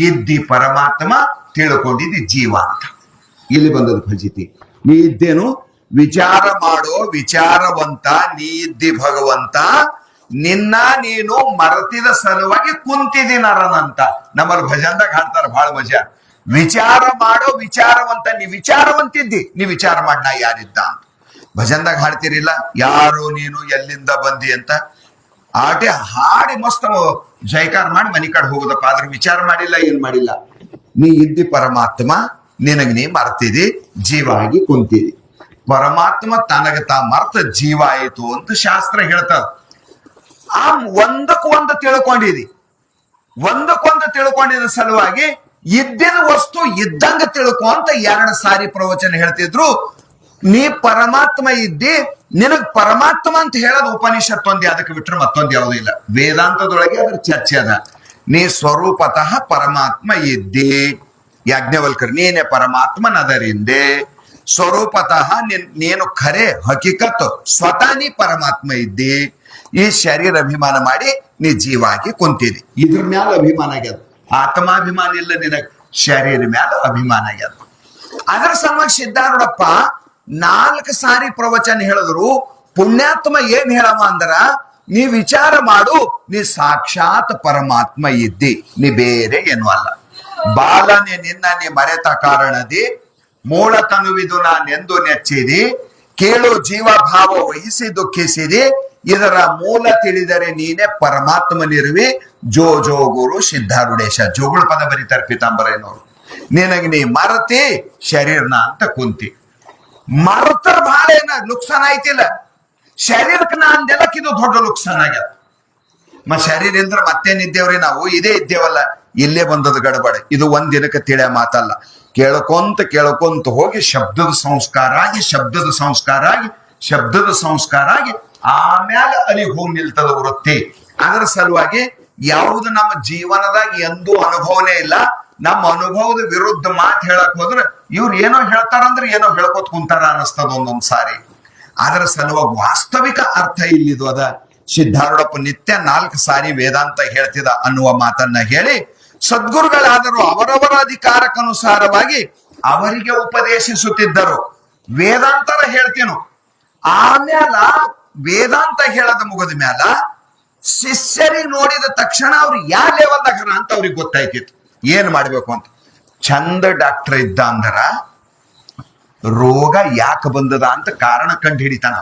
ಇದ್ದಿ ಪರಮಾತ್ಮ, ತಿಳ್ಕೊಂಡಿದ್ದಿ ಜೀವ ಅಂತ. ಇಲ್ಲಿ ಬಂದದ್ದು ಫಜಿತಿ. ನೀ ಇದ್ದೇನು? ವಿಚಾರ ಮಾಡೋ ವಿಚಾರವಂತ, ನೀ ಇದ್ದಿ ಭಗವಂತ, ನಿನ್ನ ನೀನು ಮರೆತಿದ ಸಲುವಾಗಿ ಕುಂತಿದಿ ನರನಂತ. ನಮ್ಮಲ್ಲಿ ಭಜನ್ದಾಗ ಹಾಡ್ತಾರ ಬಹಳ ಮಜಾ. ವಿಚಾರ ಮಾಡೋ ವಿಚಾರವಂತ, ನೀ ವಿಚಾರವಂತಿದ್ದಿ, ನೀ ವಿಚಾರ ಮಾಡ ನಾ ಯಾರಿದ್ದ ಅಂತ. ಭಜನ್ದಾಗ ಹಾಡ್ತಿರಿಲ್ಲ, ಯಾರು ನೀನು ಎಲ್ಲಿಂದ ಬಂದಿ ಅಂತ. ಆಟೆ ಹಾಡಿ ಮಸ್ತ್ ಜೈಕಾರ ಮಾಡಿ ಮನಿ ಕಡೆ ಹೋಗುದಪ್ಪ. ಆದ್ರೆ ವಿಚಾರ ಮಾಡಿಲ್ಲ, ಏನ್ ಮಾಡಿಲ್ಲ. ನೀ ಇದ್ದಿ ಪರಮಾತ್ಮ, ನಿನಗ್ ನೀ ಮರ್ತಿದಿ, ಜೀವ ಆಗಿ ಕುಂತಿದಿ. ಪರಮಾತ್ಮ ತನಗ ತಾ ಮರ್ತ ಜೀವ ಆಯಿತು ಅಂತ ಶಾಸ್ತ್ರ ಹೇಳ್ತದ. ಆ ಒಂದಕ್ಕೊಂದು ತಿಳ್ಕೊಂಡಿದಿ, ಒಂದಕ್ಕೊಂದು ತಿಳ್ಕೊಂಡಿದ ಸಲುವಾಗಿ ಇದ್ದಿದ ವಸ್ತು ಇದ್ದಂಗ ತಿಳ್ಕೊ ಅಂತ 2 ಸಾರಿ ಪ್ರವಚನ ಹೇಳ್ತಿದ್ರು. ನೀ ಪರಮಾತ್ಮ ಇದ್ದಿ, ನಿನಗ್ ಪರಮಾತ್ಮ ಅಂತ ಹೇಳೋದು ಉಪನಿಷತ್ ಒಂದೇ, ಅದಕ್ಕೆ ಬಿಟ್ರೆ ಮತ್ತೊಂದು ಯಾವುದೂ ಇಲ್ಲ. ವೇದಾಂತದೊಳಗೆ ಅದ್ರ ಚರ್ಚೆ ಅದ. ನೀ ಸ್ವರೂಪತಃ ಪರಮಾತ್ಮ ಇದ್ದಿ. ಯಾಜ್ಞವಲ್ಕರ್ ನೀನೇ ಪರಮಾತ್ಮನದರಿಂದೆ. ಸ್ವರೂಪತಃ ನೀನು ಖರೆ ಹಕಿಕತ್ ಸ್ವತಃ ನೀ ಪರಮಾತ್ಮ ಇದ್ದಿ. ಈ ಶರೀರ ಅಭಿಮಾನ ಮಾಡಿ ನೀ ಜೀವಾಗಿ ಕುಂತಿದಿ. ಇದ್ರ ಮ್ಯಾಲ ಅಭಿಮಾನ ಆಗ್ಯದ. ಆತ್ಮಾಭಿಮಾನ ಇಲ್ಲ ನಿನಗ್, ಶರೀರ ಮ್ಯಾಲ ಅಭಿಮಾನ ಆಗ್ಯದ. ಅದರ ಸಲುವಾಗಿ ಸಿದ್ಧಾರೂಢಪ್ಪ 4 ಸಾರಿ ಪ್ರವಚನ ಹೇಳಿದ್ರು. ಪುಣ್ಯಾತ್ಮ ಏನ್ ಹೇಳವ ಅಂದ್ರ, ನೀ ವಿಚಾರ ಮಾಡು, ನೀ ಸಾಕ್ಷಾತ್ ಪರಮಾತ್ಮ ಇದ್ದಿ, ನೀ ಬೇರೆ ಏನು ಅಲ್ಲ. ಬಾಲನೆ ನಿನ್ನ ನೀ ಮರೆತ ಕಾರಣದಿ ಮೂಲ ತನುವಿದು ನಾನೆಂದು ನೆಚ್ಚಿದಿ. ಕೇಳು ಜೀವ ಭಾವ ವಹಿಸಿ ದುಃಖಿಸಿದಿ. ಇದರ ಮೂಲ ತಿಳಿದರೆ ನೀನೆ ಪರಮಾತ್ಮನಿರುವಿ. ಜೋ ಜೋ ಗುರು ಸಿದ್ಧಾರೂಢೇಶ. ಜೋಗುಳ ಪದ ಬರೀತಾರೆ ಪೀತಾಂಬರನವರು. ನಿನಗೆ ನೀ ಮರತಿ ಶರೀರ್ನ ಅಂತ ಕುಂತಿ. ಮರತರ ಬಹಳ ಏನ ನುಕ್ಸಾನ ಐತಿಲ್ಲ. ಶರೀರಕ್ಕೆ ನಾಂದೆಲ್ಲಕ್ಕಿದು ದೊಡ್ಡ ನುಕ್ಸಾನ ಆಗ್ಯದ. ಶರೀರ ಅಂದ್ರೆ ಮತ್ತೇನಿದ್ದೇವ್ರಿ ನಾವು, ಇದೇ ಇದ್ದೇವಲ್ಲ. ಇಲ್ಲೇ ಬಂದದ ಗಡಬಡ. ಇದು ಒಂದಿನಕ್ಕೆ ತಿಳಿಯ ಮಾತಲ್ಲ. ಕೇಳ್ಕೊಂತ ಹೋಗಿ ಶಬ್ದದ ಸಂಸ್ಕಾರ ಆಗಿ, ಶಬ್ದದ ಸಂಸ್ಕಾರ ಆಗಿ, ಶಬ್ದದ ಸಂಸ್ಕಾರ ಆಗಿ ಆಮ್ಯಾಲ ಅಲ್ಲಿ ಹೋಗಿ ನಿಲ್ತದ ವೃತ್ತಿ. ಅದರ ಸಲುವಾಗಿ ಯಾವುದು ನಮ್ಮ ಜೀವನದಾಗ ಎಂದೂ ಅನುಭವನೇ ಇಲ್ಲ. ನಮ್ಮ ಅನುಭವದ ವಿರುದ್ಧ ಮಾತು ಹೇಳಕ್ ಹೋದ್ರೆ ಇವ್ರು ಏನೋ ಹೇಳ್ತಾರಂದ್ರೆ ಏನೋ ಹೇಳ್ಕೊತ್ ಕುಂತಾರ ಅನಿಸ್ತದ ಒಂದೊಂದ್ ಸಾರಿ. ಅದರ ಸಲುವಾಗಿ ವಾಸ್ತವಿಕ ಅರ್ಥ ಇಲ್ಲಿದು ಅದ. ಸಿದ್ಧಾರೂಢಪ್ಪ ನಿತ್ಯ 4 ಸಾರಿ ವೇದಾಂತ ಹೇಳ್ತಿದ ಅನ್ನುವ ಮಾತನ್ನ ಹೇಳಿ, ಸದ್ಗುರುಗಳಾದರೂ ಅವರವರ ಅಧಿಕಾರಕ್ಕನುಸಾರವಾಗಿ ಅವರಿಗೆ ಉಪದೇಶಿಸುತ್ತಿದ್ದರು. ವೇದಾಂತರ ಹೇಳ್ತೀನು. ಆಮ್ಯಾಲ ವೇದಾಂತ ಹೇಳದ ಮುಗಿದ ಮ್ಯಾಲ ಶಿಷ್ಯರಿಗೆ ನೋಡಿದ ತಕ್ಷಣ ಅವ್ರು ಯಾವ ಲೆವೆಲ್ದಾಗ ಅಂತ ಅವ್ರಿಗೆ ಗೊತ್ತಾಯ್ತಿತ್ತು ಏನ್ ಮಾಡ್ಬೇಕು ಅಂತ. ಚಂದ ಡಾಕ್ಟರ್ ಇದ್ದ ಅಂದರ ರೋಗ ಯಾಕೆ ಬಂದದ ಅಂತ ಕಾರಣ ಕಂಡು ಹಿಡಿತಾನ.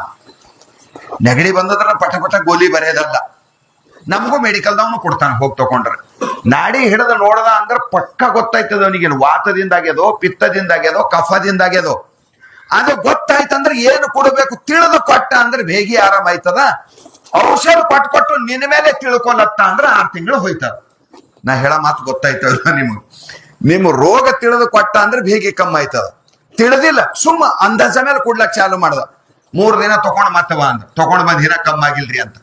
ನೆಗಡಿ ಬಂದದ್ರ ಪಟ ಪಟ ಗೋಲಿ ಬರೆಯೋದಲ್ಲ. ನಮಗೂ ಮೆಡಿಕಲ್ದವನು ಕೊಡ್ತಾನೆ, ಹೋಗಿ ತಗೊಂಡ್ರೆ. ನಾಡಿ ಹಿಡಿದ ನೋಡದ ಅಂದ್ರೆ ಪಕ್ಕ ಗೊತ್ತಾಯ್ತದ ಅವನಿಗೆ ವಾತದಿಂದ ಆಗ್ಯದೋ, ಪಿತ್ತದಿಂದ ಆಗ್ಯದೋ, ಕಫದಿಂದ ಆಗ್ಯದೋ. ಅದು ಗೊತ್ತಾಯ್ತಂದ್ರೆ ಏನು ಕೊಡಬೇಕು ತಿಳಿದು ಕೊಟ್ಟ ಅಂದ್ರೆ ಬೇಗ ಆರಾಮ ಆಯ್ತದ. ಔಷಧ ಕೊಟ್ಟು ನಿನ್ನ ಮೇಲೆ ತಿಳ್ಕೊಲತ್ತ ಅಂದ್ರೆ 6 ತಿಂಗಳು ಹೋಯ್ತದ. ನಾ ಹೇಳ ಮಾತು ಗೊತ್ತಾಯ್ತದ ನಿಮ್ಗೆ. ನಿಮ್ಮ ರೋಗ ತಿಳಿದು ಕೊಟ್ಟ ಅಂದ್ರೆ ಬೇಗ ಕಮ್ಮಿ ಆಯ್ತದ. ತಿಳಿದಿಲ್ಲ ಸುಮ್ಮ ಅಂದಾಜ ಮೇಲೆ ಕೊಡ್ಲಕ್ ಚಾಲು ಮಾಡ್ದ. 3 ದಿನ ತಗೊಂಡ್ ಮತ್ತವ ಅಂದ, ತಗೊಂಡ್ ಬಂದ್ ದಿನ ಕಮ್ಮಿ ಆಗಿಲ್ರಿ ಅಂತ.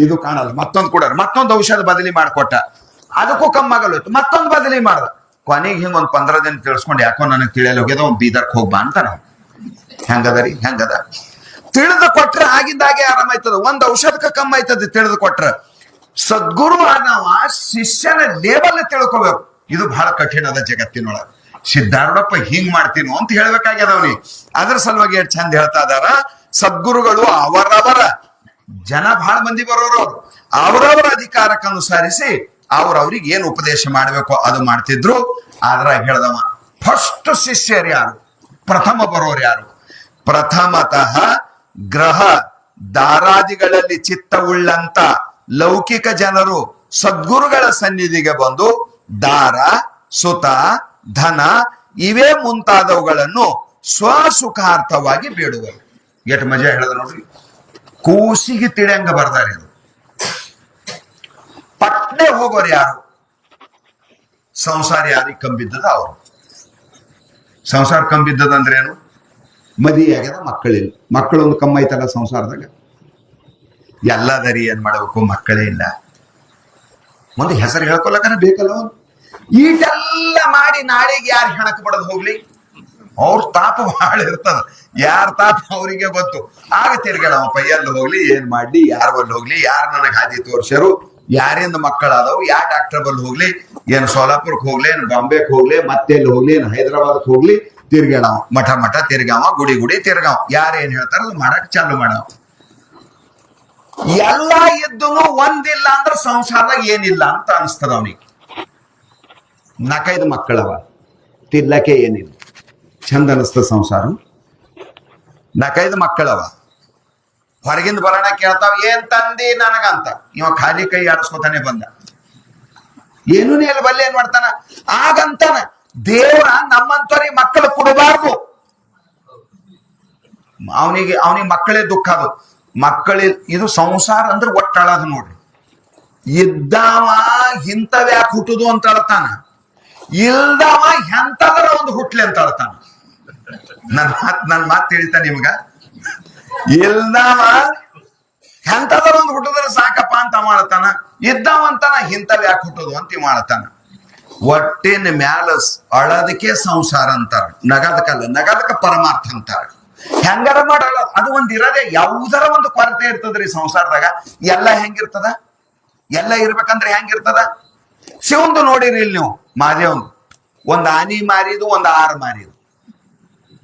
ಇದು ಕಾಣಲ್ಲ, ಮತ್ತೊಂದು ಕೊಡಾರ, ಮತ್ತೊಂದು ಔಷಧ ಬದಲಿ ಮಾಡ್ಕೊಟ್ಟ, ಅದಕ್ಕೂ ಕಮ್ಮಿ ಆಗಲ್ಲೋಯ್ತು, ಮತ್ತೊಂದು ಬದಲಿ ಮಾಡ್ದ. ಕೊನೆಗೆ ಹಿಂಗ್ ಒಂದ್ 15 ದಿನ ತಿಳಿಸ್ಕೊಂಡು ಯಾಕೋ ನನಗೆ ತಿಳಿಯಲ್ಲ ಹೋಗ್ಯದ, ಒಂದ್ ಬೀದರ್ಕ್ ಹೋಗ್ಬಾ ಅಂತ ನಾವು. ಹೆಂಗದರಿ ಹೆಂಗದ ತಿಳಿದು ಕೊಟ್ರೆ ಆಗಿದ್ದಾಗೆ ಆರಾಮಾಯ್ತದ. ಒಂದ್ ಔಷಧಕ್ಕೆ ಕಮ್ಮಿ ಆಯ್ತದ ತಿಳಿದು ಕೊಟ್ರ. ಸದ್ಗುರು ಆದವ ಶಿಷ್ಯನ ಲೇಬಲ್ ತಿಳ್ಕೋಬೇಕು. ಇದು ಬಹಳ ಕಠಿಣ ಅದ ಜಗತ್ತಿನೊಳಗ. ಸಿದ್ಧಾರೂಢಪ್ಪ ಹಿಂಗ್ ಮಾಡ್ತೀನೋ ಅಂತ ಹೇಳ್ಬೇಕಾಗ್ಯದವ್ನಿ. ಅದ್ರ ಸಲುವಾಗಿ ಎಷ್ಟು ಚಂದ ಹೇಳ್ತಾ ಇದಾರ. ಸದ್ಗುರುಗಳು ಅವರವರ ಜನ ಬಹಳ ಮಂದಿ ಬರೋರು, ಅವರವರ ಅಧಿಕಾರಕ್ಕನುಸರಿಸಿ ಅವ್ರವ್ರಿಗೆ ಏನ್ ಉಪದೇಶ ಮಾಡ್ಬೇಕು ಅದು ಮಾಡ್ತಿದ್ರು. ಆದ್ರ ಹೇಳ್ದವ ಫಸ್ಟ್ ಶಿಷ್ಯರು ಯಾರು, ಪ್ರಥಮ ಬರೋರು ಯಾರು? ಪ್ರಥಮತಃ ಗ್ರಹ ದಾರಾದಿಗಳಲ್ಲಿ ಚಿತ್ತವುಳ್ಳಂತ ಲೌಕಿಕ ಜನರು ಸದ್ಗುರುಗಳ ಸನ್ನಿಧಿಗೆ ಬಂದು ದಾರ, ಸುತ, ಧನ ಇವೇ ಮುಂತಾದವುಗಳನ್ನು ಸ್ವಸುಖಾರ್ಥವಾಗಿ ಬೇಡುವರು. ಎಷ್ಟು ಮಜಾ ಹೇಳಿದ್ರು ನೋಡ್ರಿ. ಕೂಸಿಗೆ ತಿಳಿಯಂಗ ಬರ್ದಾರೆ. ಇದು ಪಟ್ನೆ ಹೋಗೋರು ಯಾರು? ಸಂಸಾರ ಯಾರಿಗೆ ಕಂಬಿದ್ದದ ಅವರು. ಸಂಸಾರ ಕಂಬಿದ್ದದ ಅಂದ್ರೆ ಏನು? ಮದುವೆ ಆಗ್ಯದ, ಮಕ್ಕಳಿಲ್ಲ. ಮಕ್ಕಳೊಂದು ಕಮ್ಮ ಐತಲ್ಲ ಸಂಸಾರದಾಗ, ಎಲ್ಲದರಿ ಏನ್ ಮಾಡಬೇಕು, ಮಕ್ಕಳೇ ಇಲ್ಲ. ಮುಂದೆ ಹೆಸರು ಹೇಳ್ಕೊಳಕನ ಬೇಕಲ್ಲ. ಈಟೆಲ್ಲ ಮಾಡಿ ನಾಳೆಗೆ ಯಾರು ಹೆಣಕ್ ಬಡದ್ ಹೋಗ್ಲಿ, ಅವ್ರ ತಾಪ ಬಹಳ ಇರ್ತದ. ಯಾರ ತಾಪ ಅವರಿಗೆ ಗೊತ್ತು. ಆಗ ತಿರ್ಗಾಡವಪ್ಪ, ಎಲ್ಲಿ ಹೋಗ್ಲಿ, ಏನ್ ಮಾಡ್ಲಿ, ಯಾರ ಬಲ್ಲಿ ಹೋಗ್ಲಿ, ಯಾರು ನನಗೆ ಹಾದಿ ತೋರ್ಸ್ಯಾರು, ಯಾರಿಂದ ಮಕ್ಕಳಾದವು, ಯಾವ ಡಾಕ್ಟರ್ ಬಲ್ಲಿ ಹೋಗ್ಲಿ, ಏನ್ ಸೋಲಾಪುರಕ್ಕೆ ಹೋಗ್ಲಿ, ಏನ್ ಬಾಂಬೆಗೆ ಹೋಗ್ಲಿ, ಮತ್ತೆ ಎಲ್ಲಿ ಹೋಗ್ಲಿ, ಏನ್ ಹೈದರಾಬಾದ್ಗೆ ಹೋಗ್ಲಿ, ತಿರ್ಗಾಡವ, ಮಠ ಮಠ ತಿರ್ಗಾವ, ಗುಡಿ ಗುಡಿ ತಿರ್ಗಾವ. ಯಾರೇನ್ ಹೇಳ್ತಾರ ಅದು ಮಾಡಕ್ ಚಾಲು ಮಾಡವ. ಎಲ್ಲ ಇದ್ದು ಒಂದಿಲ್ಲ ಅಂದ್ರೆ ಸಂಸಾರದಾಗ ಏನಿಲ್ಲ ಅಂತ ಅನಿಸ್ತದ ಅವನಿಗೆ. 4-5 ಮಕ್ಕಳವ, ತಿರ್ಲಕ್ಕೆ ಏನಿಲ್ಲ, ಚಂದ ಅನಿಸ್ತದ ಸಂಸಾರ. 4-5 ಮಕ್ಕಳವ, ಹೊರಗಿಂದ ಬರೋಣ ಕೇಳ್ತಾವ, ಏನ್ ತಂದಿ ನನಗಂತ. ಇವ ಖಾಲಿ ಕೈ ಆಡಿಸ್ಕೊತಾನೆ ಬಂದ, ಏನೂ ಇಲ್ಲ ಬಲ್ಲೆ, ಏನ್ ಮಾಡ್ತಾನ ಆಗಂತಾನ. ದೇವ್ರ ನಮ್ಮಂತವ್ರಿಗೆ ಮಕ್ಕಳು ಕೊಡಬಾರ್ದು. ಅವನಿಗೆ ಮಕ್ಕಳೇ ದುಃಖ. ಅದು ಮಕ್ಕಳಿಲ್, ಇದು ಸಂಸಾರ ಅಂದ್ರೆ ಒಟ್ಟಳದು ನೋಡ್ರಿ. ಇದ್ದಾವ ಇಂಥವ್ಯಾಕೆ ಹುಟ್ಟುದು ಅಂತ ಅಳ್ತಾನ, ಇಲ್ದವ ಎಂತದ್ರ ಒಂದು ಹುಟ್ಲಿ ಅಂತ ಅಳ್ತಾನ. ನನ್ ಮಾತು ತಿಳಿತ ನಿಮ್ಗ? ಇಲ್ದವ ಎಂತದ್ರ ಒಂದು ಹುಟ್ಟುದ್ರೆ ಸಾಕಪ್ಪ ಅಂತ ಮಾಡ್ತಾನ, ಇದ್ದವಂತನ ಇಂಥವ್ಯಾಕೆ ಹುಟ್ಟುದು ಅಂತ ಮಾಡ್ತಾನ. ಒಟ್ಟಿನ ಮ್ಯಾಲ ಅಳದಕ್ಕೆ ಸಂಸಾರ ಅಂತಾರ, ನಗದಕ್ಕಲ್ಲ, ನಗದಕ್ಕ ಪರಮಾರ್ಥ ಅಂತಾರ. ಹೆಂಗಾರ ಮಾಡಲ್ಲ, ಅದು ಒಂದ್ ಇರದೆ, ಯಾವುದರ ಒಂದು ಕೊರತೆ ಇರ್ತದ್ರಿ ಸಂಸಾರದಾಗ. ಎಲ್ಲ ಹೆಂಗಿರ್ತದ, ಎಲ್ಲ ಇರ್ಬೇಕಂದ್ರೆ ಹೆಂಗಿರ್ತದ? ಶಿವಂದು ನೋಡಿರಿ ಇಲ್ಲಿ ನೀವು, ಮಾದೇವಂದು ಒಂದ್ ಆನಿ ಮಾರಿದು, ಒಂದ್ 6 ಮಾರಿದು.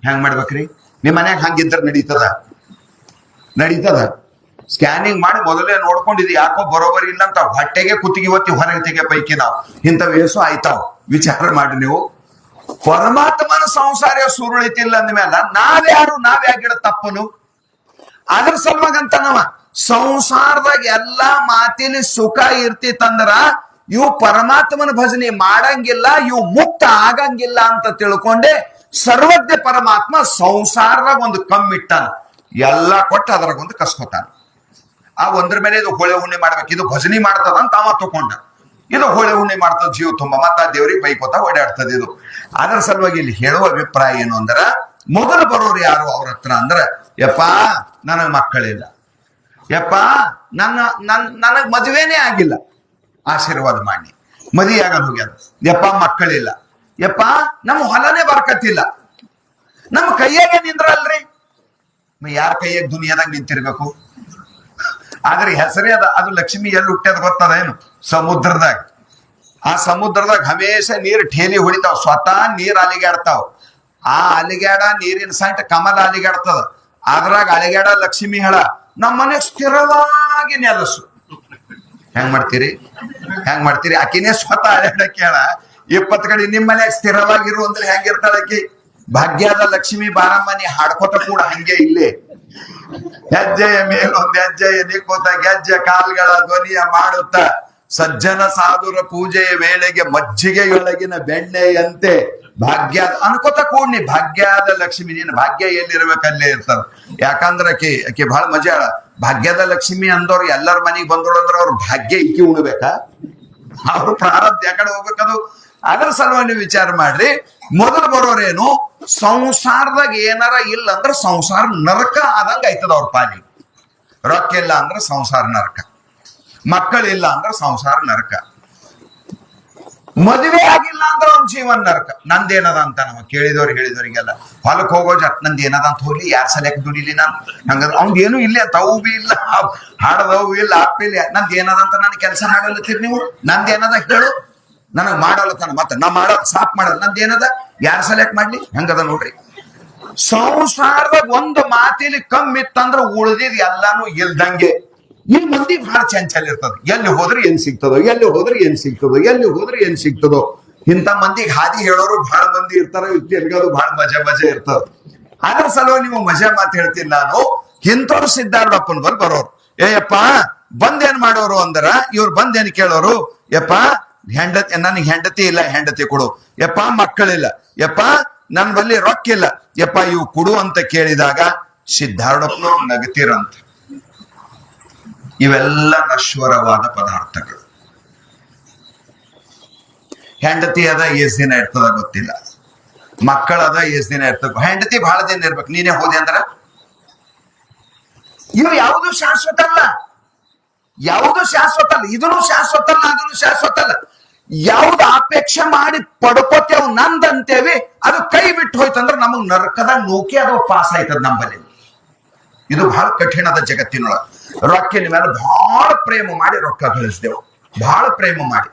ಹೆಂಗ್ ಮಾಡ್ಬೇಕ್ರಿ? ನಿಮ್ ಮನ್ಯಾಗ ಹಂಗಿದ್ರ ನಡೀತದ? ಸ್ಕ್ಯಾನಿಂಗ್ ಮಾಡಿ ಮೊದಲೇ ನೋಡ್ಕೊಂಡಿದ್ ಯಾಕೋ ಬರೋಬರಿ ಇಲ್ಲ ಅಂತ ಹೊಟ್ಟೆಗೆ ಕುತ್ತಿಗೆ ಒತ್ತಿ ಹೊರಗೆ ತೆಗೆ ಪೈಕಿ ನಾವು ಇಂಥವ್ ಏಸು ಆಯ್ತಾವ್. ವಿಚಾರ ಮಾಡಿ ನೀವು. ಪರಮಾತ್ಮನ ಸಂಸಾರ ಸುರುಳಿತಿಲ್ಲ ಅಂದ್ಮೇಲೆ ನಾವ್ಯಾಗಿಡ ತಪ್ಪಲು? ಅದ್ರ ಸಲುವಾಗಂತ ನಾವ ಸಂಸಾರದಾಗ ಎಲ್ಲಾ ಮಾತಿನ ಸುಖ ಇರ್ತಿತ್ತಂದ್ರ ಇವು ಪರಮಾತ್ಮನ ಭಜನೆ ಮಾಡಂಗಿಲ್ಲ, ಇವು ಮುಕ್ತ ಆಗಂಗಿಲ್ಲ ಅಂತ ತಿಳ್ಕೊಂಡೆ ಸರ್ವಜ್ಞ ಪರಮಾತ್ಮ ಸಂಸಾರದಾಗ ಒಂದು ಕಮ್ಮಿಟ್ಟಾನ, ಎಲ್ಲ ಕೊಟ್ಟು ಅದ್ರಾಗ ಒಂದು ಕಸ್ಕೊತಾನ. ಆ ಒಂದ್ರ ಮೇಲೆ ಇದು ಹೊಳೆ ಹುಣ್ಣಿ ಮಾಡ್ಬೇಕು, ಇದು ಭಜನೆ ಮಾಡ್ತದ ಅಂತ ಅವ ತಕೊಂಡ. ಇದು ಹೊಳೆ ಹುಣ್ಣಿ ಮಾಡ್ತದ ಜೀವ ತುಂಬ, ಮತ್ತ ದೇವ್ರಿಗೆ ಬೈಕೋತ ಓಡಾಡ್ತದ. ಇದು ಅದರ ಸಲುವಾಗಿ ಇಲ್ಲಿ ಹೇಳುವ ಅಭಿಪ್ರಾಯ ಏನು ಅಂದ್ರ, ಮೊದಲು ಬರೋರು ಯಾರು ಅವ್ರ ಹತ್ರ ಅಂದ್ರ, ಯಪ್ಪಾ ನನಗ್ ಮಕ್ಕಳಿಲ್ಲ, ಯಪ್ಪಾ ನನಗ್ ಮದುವೆನೇ ಆಗಿಲ್ಲ, ಆಶೀರ್ವಾದ ಮಾಡಿ. ಮದುವೆ ಆಗದ್ ಹೋಗ್ಯಾದ, ಯಪ್ಪ ಮಕ್ಕಳಿಲ್ಲ, ಯಪ್ಪ ನಮ್ಮ ಹೊಲನೇ ಬರ್ಕತ್ತಿಲ್ಲ, ನಮ್ಮ ಕೈಯಾಗೆ ನಿಂದ್ರಲ್ರಿ. ಯಾರ ಕೈಯಾಗ ದುನಿಯಾದಾಗ ನಿಂತಿರ್ಬೇಕು? ಆದ್ರೆ ಹೆಸರೇ ಅದು ಲಕ್ಷ್ಮಿ ಎಲ್ಲಿ ಹುಟ್ಟ್ಯದ ಗೊತ್ತದ ಏನು? ಸಮುದ್ರದಾಗ. ಆ ಸಮುದ್ರದಾಗ ಹಮೇಶ ನೀರ್ ಠೇಲಿ ಹೊಡಿತಾವ, ಸ್ವತಃ ನೀರ್ ಅಲಿಗಾಡ್ತಾವ. ಆ ಅಲಿಗಾಡ ನೀರಿನ ಸಂಟ ಕಮಲ ಅಲಿಗಾಡ್ತದ, ಅದ್ರಾಗ ಅಲಿಗಾಡ ಲಕ್ಷ್ಮಿ ಹೇಳ ನಮ್ಮ ಮನೆ ಸ್ಥಿರವಾಗಿ ನೆಲಸು. ಹೆಂಗ್ ಮಾಡ್ತೀರಿ? ಆಕಿನೇ ಸ್ವತಃ ಅಲಿಗಾಡಕ್ಕೆ ಹೇಳ 20 ಕಡೆ ನಿಮ್ ಮನ್ಯಾಗ ಸ್ಥಿರವಾಗಿರು ಅಂದ್ರೆ ಹೆಂಗಿರ್ತಾಳಕಿ? ಭಾಗ್ಯದ ಲಕ್ಷ್ಮಿ ಬಾರಮ್ಮನಿ ಹಾಡ್ಕೋತ ಕೂಡ ಹಂಗೆ ಇಲ್ಲೇ ಹೆಜ್ಜೆಯ ಮೇಲೊಂದು ಹೆಜ್ಜೆಯ ನಿಕ್ಕೋತ ಗೆಜ್ಜೆ ಕಾಲ್ಗಳ ಧ್ವನಿಯ ಮಾಡುತ್ತ ಸಜ್ಜನ ಸಾಧುರ ಪೂಜೆಯ ವೇಳೆಗೆ ಮಜ್ಜಿಗೆಯೊಳಗಿನ ಬೆಣ್ಣೆಯಂತೆ ಭಾಗ್ಯದ ಅನ್ಕೋತ ಕೂಡ್ನಿ. ಭಾಗ್ಯದ ಲಕ್ಷ್ಮಿ, ನೀನ್ ಭಾಗ್ಯ ಎಲ್ಲಿರ್ಬೇಕಲ್ಲೇ ಇರ್ತಾರ. ಯಾಕಂದ್ರ ಆಕಿ ಬಹಳ ಮಜಾ. ಭಾಗ್ಯದ ಲಕ್ಷ್ಮಿ ಅಂದವ್ರು ಎಲ್ಲರ ಮನೆಗ್ ಬಂದೋಳು ಅಂದ್ರೆ ಅವ್ರ ಭಾಗ್ಯ ಇಕ್ಕಿ ಉಣ್ಬೇಕಾ? ಅವ್ರ ಪ್ರಾರಬ್ಧ ಯಾಕಡೆ ಹೋಗ್ಬೇಕದು? ಅದರ ಸಲುವಾಗಿ ವಿಚಾರ ಮಾಡ್ರಿ. ಮೊದಲು ಬರೋರೇನು, ಸಂಸಾರದಾಗ ಏನಾರ ಇಲ್ಲ ಅಂದ್ರೆ ಸಂಸಾರ ನರಕ ಆದಂಗ ಆಯ್ತದ ಅವ್ರ ಪಾಲಿ. ರೊಕ್ಕ ಇಲ್ಲ ಅಂದ್ರೆ ಸಂಸಾರ ನರಕ, ಮಕ್ಕಳಿಲ್ಲ ಅಂದ್ರೆ ಸಂಸಾರ ನರಕ, ಮದುವೆ ಆಗಿಲ್ಲ ಅಂದ್ರೆ ಅವ್ನ ಜೀವನ ನರಕ. ನಂದೇನದ ಅಂತ ನಾವು ಹೇಳಿದವರಿಗೆಲ್ಲ ಹೊಲಕ್ ಹೋಗೋ ನಂದ್ ಏನದ ಅಂತ ಹೋಗ್ಲಿ, ಯಾರ್ ಸಲಕ್ ದುಡಿಲಿ ನಾನು ಹಂಗಂದ್ರೆ ಅವ್ನ್ ಏನು ಇಲ್ಲ, ತವು ಬಿ ಇಲ್ಲ, ಹಾಡದವು ಇಲ್ಲ, ಅಪ್ಪಿಲ್ಲ. ನಂದ್ ಏನದ ಅಂತ ನಾನು ಕೆಲಸ ಮಾಡಲತ್ತೀರಿ ನೀವು? ನಂದೇನದ ಹೇಳು, ನನಗ್ ಮಾಡಲತ್ತಾನ, ಮತ್ತೆ ನಾ ಮಾಡೋದ್ ಸಾಪ್ ಮಾಡಲ್ಲ, ನಂದೇನದ ಯಾರ್ ಸೆಲೆಕ್ಟ್ ಮಾಡ್ಲಿ? ಹೆಂಗದ ನೋಡ್ರಿ. ಸಂಸಾರದಾಗ ಒಂದು ಮಾತಿಲಿ ಕಮ್ಮಿತ್ತಂದ್ರ ಉಳ್ದಿದ್ ಎಲ್ಲಾನು ಇಲ್ದಂಗೆ. ಈ ಮಂದಿ ಬಹಳ ಚಂಚಲ ಇರ್ತದ. ಎಲ್ಲಿ ಹೋದ್ರೆ ಏನ್ ಸಿಗ್ತದೋ ಇಂಥ ಮಂದಿಗೆ ಹಾದಿ ಹೇಳೋರು ಬಹಳ ಮಂದಿ ಇರ್ತಾರ. ತಿರ್ಗೋದು ಬಹಳ ಮಜಾ ಇರ್ತದ. ಅದ್ರ ಸಲುವಾಗಿ ನೀವು ಮಜಾ ಮಾತು ಹೇಳ್ತೀನಿ ನಾನು. ಇಂಥವ್ರು ಸಿದ್ಧಾರೂಢಪ್ಪನ ಬಲ್ ಬರೋರು, ಏಯಪ್ಪ ಬಂದೇನ್ ಮಾಡೋರು ಅಂದ್ರ, ಇವ್ರು ಬಂದೇನ್ ಕೇಳೋರು, ಯಪ್ಪ ನನಗೆ ಹೆಂಡತಿ ಇಲ್ಲ, ಹೆಂಡತಿ ಕೊಡು. ಯಪ್ಪ ಮಕ್ಕಳಿಲ್ಲ, ಯಪ್ಪ ನನ್ ಬಲ್ಲಿ ರೊಕ್ಕ ಇಲ್ಲ, ಯಪ್ಪ ಇವು ಕೊಡು ಅಂತ ಕೇಳಿದಾಗ ಸಿದ್ಧಾರೂಢಪ್ಪನವ್ರು ನಗತಿರಂತ. ಇವೆಲ್ಲ ನಶ್ವರವಾದ ಪದಾರ್ಥಗಳು. ಹೆಂಡತಿ ಅದ ಎಷ್ಟ್ ದಿನ ಇರ್ತದ ಗೊತ್ತಿಲ್ಲ, ಮಕ್ಕಳದ ಎಷ್ಟ್ ದಿನ ಇರ್ಬೇಕು, ಹೆಂಡತಿ ಬಹಳ ದಿನ ಇರ್ಬೇಕು. ನೀನೇ ಹೋದೆ ಅಂದ್ರ ಇವು ಯಾವುದು ಶಾಶ್ವತ ಅಲ್ಲ, ಯಾವುದು ಶಾಶ್ವತ ಅಲ್ಲ. ಇದನ್ನು ಶಾಶ್ವತ ಅಲ್ಲ, ಅದನ್ನು ಶಾಶ್ವತ ಅಲ್ಲ. ಯಾವ್ದು ಅಪೇಕ್ಷೆ ಮಾಡಿ ಪಡ್ಕೋತೇವ್ ನಂದಂತೇವಿ, ಅದು ಕೈ ಬಿಟ್ಟು ಹೋಯ್ತಂದ್ರ ನಮಗ್ ನರಕದಾಗ ನೂಕಿ ಅದು ಪಾಸ್ ಆಯ್ತದ ನಂಬಲ್ಲಿ. ಇದು ಬಹಳ ಕಠಿಣದ ಜಗತ್ತಿನೊಳಗ. ರೊಕ್ಕಿನ ಮೇಲೆ ಬಹಳ ಪ್ರೇಮ ಮಾಡಿ ರೊಕ್ಕ ಗಳಿಸ್ದೆವು, ಬಹಳ ಪ್ರೇಮ ಮಾಡಿ.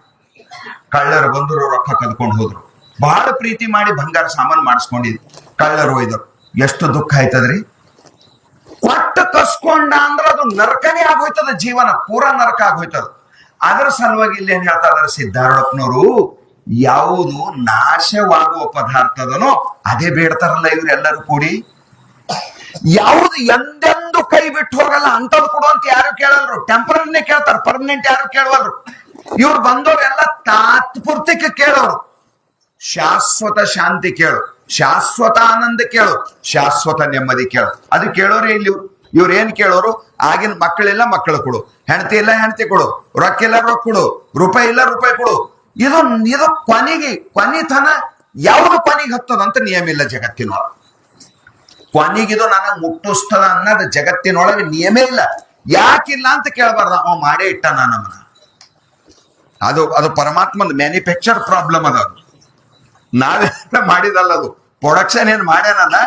ಕಳ್ಳರು ಬಂದ್ರು, ರೊಕ್ಕ ಕದ್ಕೊಂಡು ಹೋದ್ರು. ಬಹಳ ಪ್ರೀತಿ ಮಾಡಿ ಬಂಗಾರ ಸಾಮಾನು ಮಾಡಿಸ್ಕೊಂಡಿದ್ವಿ, ಕಳ್ಳರು ಒಯ್ದರು. ಎಷ್ಟು ದುಃಖ ಆಯ್ತದ್ರಿ. ಕೊಟ್ಟ ಕಸ್ಕೊಂಡ ಅಂದ್ರ ಅದು ನರಕನೇ ಆಗೋಯ್ತದ, ಜೀವನ ಪೂರಾ ನರಕ ಆಗೋಯ್ತದ. ಅದರ ಸಲುವಾಗಿ ಇಲ್ಲಿ ಏನ್ ಹೇಳ್ತಾ ಇದಾರೆ ಸಿದ್ಧಾರೂಢಪ್ಪನವರು, ಯಾವುದು ನಾಶವಾಗುವ ಪದಾರ್ಥದನೋ ಅದೇ ಬೇಡ್ತಾರಲ್ಲ ಇವರೆಲ್ಲರೂ ಕೂಡಿ. ಯಾವುದು ಎಂದೆಂದು ಕೈ ಬಿಟ್ಟು ಹೋಗಲ್ಲ ಅಂತದ್ ಕೊಡು ಅಂತ ಯಾರು ಕೇಳಲ್ರು, ಟೆಂಪರರಿನೇ ಕೇಳ್ತಾರ, ಪರ್ಮನೆಂಟ್ ಯಾರು ಕೇಳವಲ್ರು. ಇವ್ರು ಬಂದವರೆಲ್ಲ ತಾತ್ಪೂರ್ತಿಕ ಕೇಳೋರು. ಶಾಶ್ವತ ಶಾಂತಿ ಕೇಳು, ಶಾಶ್ವತ ಆನಂದ ಕೇಳು, ಶಾಶ್ವತ ನೆಮ್ಮದಿ ಕೇಳು. ಅದು ಕೇಳೋರೇ ಇಲ್ಲಿ. ಇವ್ರು ಏನ್ ಕೇಳೋರು, ಆಗಿನ ಮಕ್ಕಳಿಲ್ಲ ಮಕ್ಕಳು ಕೊಡು, ಹೆಂಡತಿ ಇಲ್ಲ ಹೆಂಡತಿ ಕೊಡು, ರೊಕ್ಕ ಇಲ್ಲ ರೊಕ್ಕ ಕೊಡು, ರೂಪಾಯಿ ಇಲ್ಲ ರೂಪಾಯಿ ಕೊಡು. ಇದು ಕೊನಿತನ ಯಾವ್ದು ಕೊನಿಗೆ ಹತ್ತದಂತ ನಿಯಮ ಇಲ್ಲ ಜಗತ್ತಿನೊಳಗೆ. ಕೊನಿಗಿದು ನನಗೆ ಮುಟ್ಟಿಸ್ತದ ಅನ್ನೋದು ಜಗತ್ತಿನೊಳಗೆ ನಿಯಮ ಇಲ್ಲ. ಯಾಕಿಲ್ಲ ಅಂತ ಕೇಳಬಾರ್ದ, ಅವ ಮಾಡೇ ಇಟ್ಟ ನಮ್ಮನ್ನ. ಅದು ಪರಮಾತ್ಮದ ಮ್ಯಾನುಫ್ಯಾಕ್ಚರ್ ಪ್ರಾಬ್ಲಮ್ ಅದ. ನಾವೆಲ್ಲ ಮಾಡಿದಲ್ಲ, ಅದು ಪ್ರೊಡಕ್ಷನ್ ಏನ್ ಮಾಡ್ಯಾನಲ್ಲ,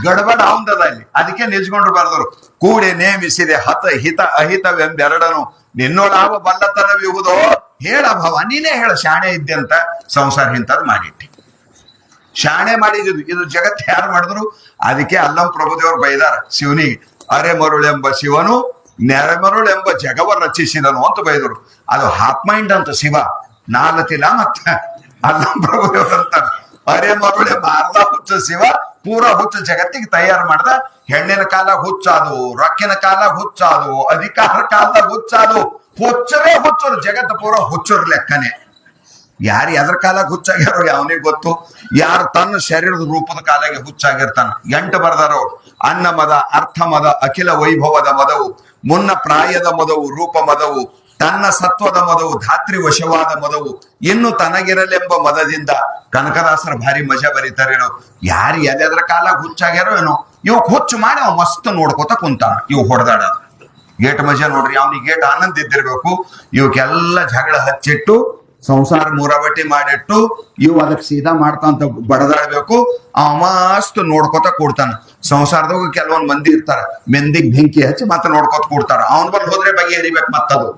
ಗಡಬಡ ಅವಂದದ ಇಲ್ಲಿ. ಅದಕ್ಕೆ ನಿಲ್ಸ್ಕೊಂಡ್ರು ಬರ್ದರು, ಕೂಡಿ ನೇಮಿಸಿದೆ ಹತ ಹಿತ ಅಹಿತವೆಂಬೆರಡನು ನಿನ್ನೋಳಾವ ಬಲ್ಲತನವಿಹುದೋ ಹೇಳ ಭವ. ನೀನೇ ಹೇಳ, ಶಾಣೆ ಇದ್ದೆ ಅಂತ ಸಂಸಾರ ಇಂಥದ್ದು ಮಾಡಿಟ್ಟಿ. ಶಾಣೆ ಮಾಡಿದ್ದು ಇದು ಜಗತ್ತು ಯಾರು ಮಾಡಿದ್ರು. ಅದಕ್ಕೆ ಅಲ್ಲಂ ಪ್ರಭುದೇವರು ಬೈದಾರ ಶಿವನಿಗೆ, ಅರೆ ಮರುಳೆಂಬ ಶಿವನು ನೆರೆಮರುಳೆಂಬ ಜಗವ ರಚಿಸಿದನು ಅಂತ ಬೈದರು. ಅದು ಹಾಫ್ ಮೈಂಡ್ ಅಂತ ಶಿವ, ನಾಲತಿಲ್ಲ. ಮತ್ತ ಅಲ್ಲಂ ಪ್ರಭುದೇವರು ಅಂತಾರೆ, ಅರೆ ಮರುಳೆಂಬ ಅರ್ಧ ಹುಚ್ಚ ಶಿವ ಪೂರಾ ಹುಚ್ಚ ಜಗತ್ತಿಗೆ ತಯಾರು ಮಾಡ್ದ. ಹೆಣ್ಣಿನ ಕಾಲ ಹುಚ್ಚಾದು, ರೊಕ್ಕಿನ ಕಾಲ ಹುಚ್ಚಾದು, ಅಧಿಕಾರ ಕಾಲದಾಗ ಹುಚ್ಚಾದು. ಹುಚ್ಚರೇ ಹುಚ್ಚರು, ಜಗತ್ತು ಪೂರಾ ಹುಚ್ಚರ ಲೆಕ್ಕನೆ. ಯಾರು ಎದ್ರ ಕಾಲಾಗ ಹುಚ್ಚಾಗ್ಯಾರೋ ಅವನಿಗೆ ಗೊತ್ತು. ಯಾರು ತನ್ನ ಶರೀರದ ರೂಪದ ಕಾಲಾಗೆ ಹುಚ್ಚಾಗಿರ್ತಾನ. 8 ಬರ್ದಾರವ್ರು, ಅನ್ನ ಮದ, ಅರ್ಥ ಮದ, ಅಖಿಲ ವೈಭವದ ಮದವು, ಮುನ್ನ ಪ್ರಾಯದ ಮದವು, ರೂಪ ಮದವು, ತನ್ನ ಸತ್ವದ ಮದವು, ಧಾತ್ರಿ ವಶವಾದ ಮದವು, ಇನ್ನು ತನಗಿರಲೆಂಬ ಮದದಿಂದ. ಕನಕದಾಸರ ಭಾರಿ ಮಜಾ ಬರೀತಾರೇನೋ. ಯಾರು ಎದೆದ್ರ ಕಾಲಾಗ ಹುಚ್ಚಾಗ್ಯಾರೋ ಏನೋ, ಇವ್ ಹುಚ್ಚು ಮಾಡಿ ಅವ್ ಮಸ್ತ್ ನೋಡ್ಕೋತ ಕುಂತಾನ. ಇವ್ ಹೊಡೆದಾಡ ಗೇಟ್ ಮಜಾ ನೋಡ್ರಿ, ಅವ್ನಿಗೆ ಗೇಟ್ ಆನಂದ ಇದ್ದಿರ್ಬೇಕು. ಇವಕ್ಕೆಲ್ಲ ಜಗಳ ಹಚ್ಚಿಟ್ಟು ಸಂಸಾರ ಮೂರಾಬಟ್ಟಿ ಮಾಡಿಟ್ಟು ಇವ್ ಅದಕ್ಕೆ ಸೀದಾ ಮಾಡ್ತಾಂತ ಬಡದಾಡ್ಬೇಕು. ಅವ ಮಸ್ತ್ ನೋಡ್ಕೋತ ಕೂಡ್ತಾನ. ಸಂಸಾರದಾಗ ಕೆಲವೊಂದ್ ಮಂದಿ ಇರ್ತಾರ, ಮೆಂದಿಗ್ ಬೆಂಕಿ ಹಚ್ಚಿ ಮತ್ತೆ ನೋಡ್ಕೋತ ಕೂಡ್ತಾರ. ಅವನ್ ಬಂದ್ ಹೋದ್ರೆ ಬಗೆ ಹರಿಬೇಕು ಮತ್ತದು.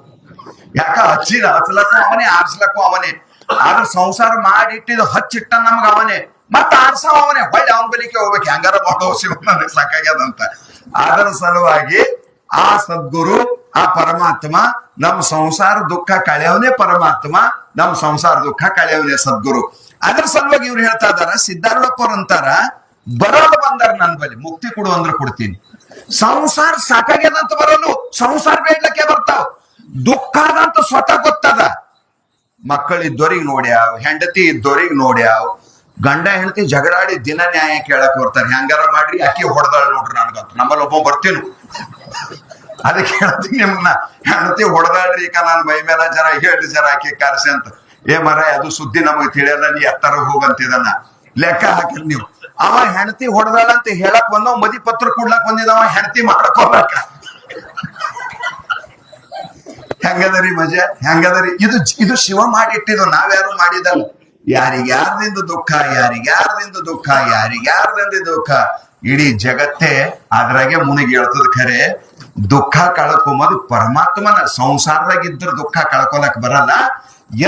ಯಾಕ ಹಚ್ಲಕ್ಕೂ ಅವನೇ, ಆರ್ಸ್ಲಕ್ಕೂ ಅವನೇ. ಆದ್ರ ಸಂಸಾರ ಮಾಡಿಟ್ಟಿದ್ದು ಹಚ್ಚಿಟ್ಟ ನಮ್ಗ ಅವನೇ, ಮತ್ತ ಆರ್ಸವ ಅವನೇ. ಹೊಳ್ಳಿ ಅವನ ಬಲಿಕೆ ಹೋಗ್ಬೇಕು, ಹೆಂಗಾರ ಮಾಡೋ ಶಿವ ನನಗೆ ಸಾಕಾಗ್ಯದಂತ. ಅದರ ಸಲುವಾಗಿ ಆ ಸದ್ಗುರು, ಆ ಪರಮಾತ್ಮ, ನಮ್ ಸಂಸಾರ ದುಃಖ ಕಳೆಯವನೇ ಪರಮಾತ್ಮ, ನಮ್ ಸಂಸಾರ ದುಃಖ ಕಳೆಯವನೇ ಸದ್ಗುರು. ಅದ್ರ ಸಲುವಾಗಿ ಇವ್ರು ಹೇಳ್ತಾ ಇದಾರ, ಸಿದ್ಧಾರೂಢಪ್ಪವ್ರು ಅಂತಾರ, ಬರೋದು ಬಂದಾರ ನನ್ ಬಳಿ, ಮುಕ್ತಿ ಕೊಡು ಅಂದ್ರೆ ಕೊಡ್ತೀನಿ. ಸಂಸಾರ ಸಾಕಾಗ್ಯದಂತ ಬರಲು, ಸಂಸಾರ ಬೇಡ್ಲಕ್ಕೆ ಬರ್ತಾವ. ದುಃಖ ಅದಂತ ಸ್ವತಃ ಗೊತ್ತದ. ಮಕ್ಕಳಿದ್ದೋರಿಗೆ ನೋಡ್ಯಾವ್, ಹೆಂಡತಿ ಇದ್ದೋರಿಗೆ ನೋಡ್ಯಾವ್. ಗಂಡ ಹೆಂಡತಿ ಜಗಳಾಡಿ ದಿನ ನ್ಯಾಯ ಕೇಳಕ್ ಬರ್ತಾರೆ. ಹೆಂಗಾರ ಮಾಡ್ರಿ, ಅಕ್ಕಿ ಹೊಡೆದಾಳ ನೋಡ್ರಿ ನನ್ಗಂತ. ನಮ್ಮಲ್ಲಿ ಒಬ್ಬ ಬರ್ತೀನಿ, ಅದಕ್ಕೆ ಹೇಳ್ತೀನಿ ನಿಮ್ನ, ಹೆಂಡತಿ ಹೊಡೆದಾಡ್ರಿ ಈಗ ನಾನು ಮೈ ಮೇಲೆ ಜರ 7 ಜನ ಅಕ್ಕಿ ಕಾರ್ಸಿ ಅಂತ. ಏ ಮರ, ಅದು ಸುದ್ದಿ ನಮಗ್ ತಿಳಿಯಲ್ಲ, ನೀ ಎತ್ತರ ಹೋಗಂತಿದನ್ನ ಲೆಕ್ಕ ಹಾಕಿರಿ ನೀವು. ಅವ ಹೆಂಡತಿ ಹೊಡೆದಾಳ ಅಂತ ಹೇಳಕ್ ಬಂದವ, ಮದಿ ಪತ್ರ ಕೊಡ್ಲಕ್ ಬಂದಿದವ ಹೆಂಡತಿ ಮಾಡ್ಕೊಳಕ. ಹೆಂಗದರಿ ಮಜಾ, ಹೆಂಗದರಿ. ಇದು ಶಿವ ಮಾಡಿಟ್ಟಿದ್ದು, ನಾವ್ಯಾರು ಮಾಡಿದಲ್ಲ. ಯಾರಿಗ್ಯಾರ್ದಿಂದ ದುಃಖ, ಯಾರಿಗ್ಯಾರ್ದಿಂದ ದುಃಖ, ಯಾರಿಗ್ಯಾರ್ದಿಂದ ದುಃಖ. ಇಡೀ ಜಗತ್ತೇ ಅದ್ರಾಗೆ ಮುನಿಗೆ ಹೇಳ್ತದ. ಖರೆ ದುಃಖ ಕಳ್ಕೊಂಬದು ಪರಮಾತ್ಮನ. ಸಂಸಾರದಾಗಿದ್ರ ದುಃಖ ಕಳ್ಕೊಳಕ್ ಬರಲ್ಲ.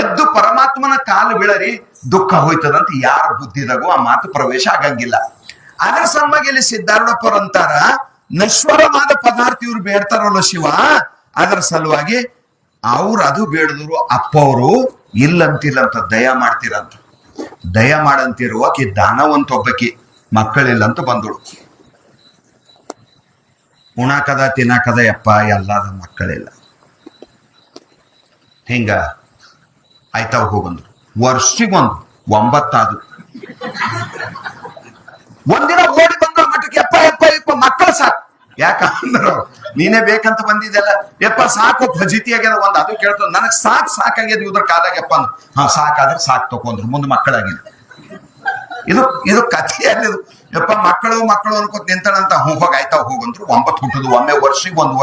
ಎದ್ದು ಪರಮಾತ್ಮನ ಕಾಲು ಬೀಳರಿ, ದುಃಖ ಹೋಯ್ತದಂತ ಯಾರ ಬುದ್ಧಿದಾಗೂ ಆ ಮಾತು ಪ್ರವೇಶ ಆಗಂಗಿಲ್ಲ. ಅದ್ರ ಸಲುವಾಗಿ ಇಲ್ಲಿ ಸಿದ್ಧಾರೂಢಪ್ಪರು ಅಂತಾರ, ನಶ್ವರವಾದ ಪದಾರ್ಥ ಇವ್ರು ಬೇಡ್ತಾರಲ್ಲ ಶಿವ. ಅದರ ಸಲುವಾಗಿ ಅವ್ರು ಅದು ಬೇಡದ್ರು. ಅಪ್ಪವರು ಇಲ್ಲಂತಿಲ್ಲಂತ ದಯ ಮಾಡ್ತೀರಂತ. ದಯ ಮಾಡಂತಿರುವಕಿ ದಾನವಂತ ಒಬ್ಬಕಿ ಮಕ್ಕಳಿಲ್ಲ ಅಂತ ಬಂದಳು. ಉಣಾಕದ ತಿನ್ನಾಕದ ಯಪ್ಪ ಎಲ್ಲದ ಮಕ್ಕಳಿಲ್ಲ. ಹಿಂಗ ಆಯ್ತಾವ್ ಹೋಗಂದ್ರು. ವರ್ಷಿಗೊಂದು 9 ಆದ್ರು. ಒಂದಿನ ಓಡಿ ಬಂದ್ರು ಮಠಕ್ಕೆ, ಯಪ್ಪ ಯಪ್ಪ ಯಪ್ಪ ಮಕ್ಕಳು ಸಾಕು. ಯಾಕಂದ್ರು ನೀನೇ ಬೇಕಂತ ಬಂದಿದ್ದೆಲ್ಲ, ಯಪ್ಪ ಸಾಕು ಫಜಿತಿ ಆಗ್ಯದ. ಒಂದ್ ಅದು ಕೇಳ್ತದ, ನನಗ್ ಸಾಕಾಗ್ಯದ ಇದ್ರ ಕಾಲಾಗ ಯಪ್ಪ ಅಂದ್ರು. ಹಾ ಸಾಕಾದ್ರೆ ಸಾಕ್ ತಕೊಂಡ್ರು. ಮುಂದೆ ಮಕ್ಕಳಾಗಿಲ್ಲ. ಇದು ಕಥೆಯಲ್ಲಿ ಯಪ್ಪ ಮಕ್ಕಳು ಅನ್ಕೋತ ನಿಂತಾಳಂತ ಹೋಗಿ ಆಯ್ತಾ ಹೋಗಂದ್ರು 9 ಹುಟ್ಟುದು ಒಮ್ಮೆ ವರ್ಷಿಗೆ ಒಂದು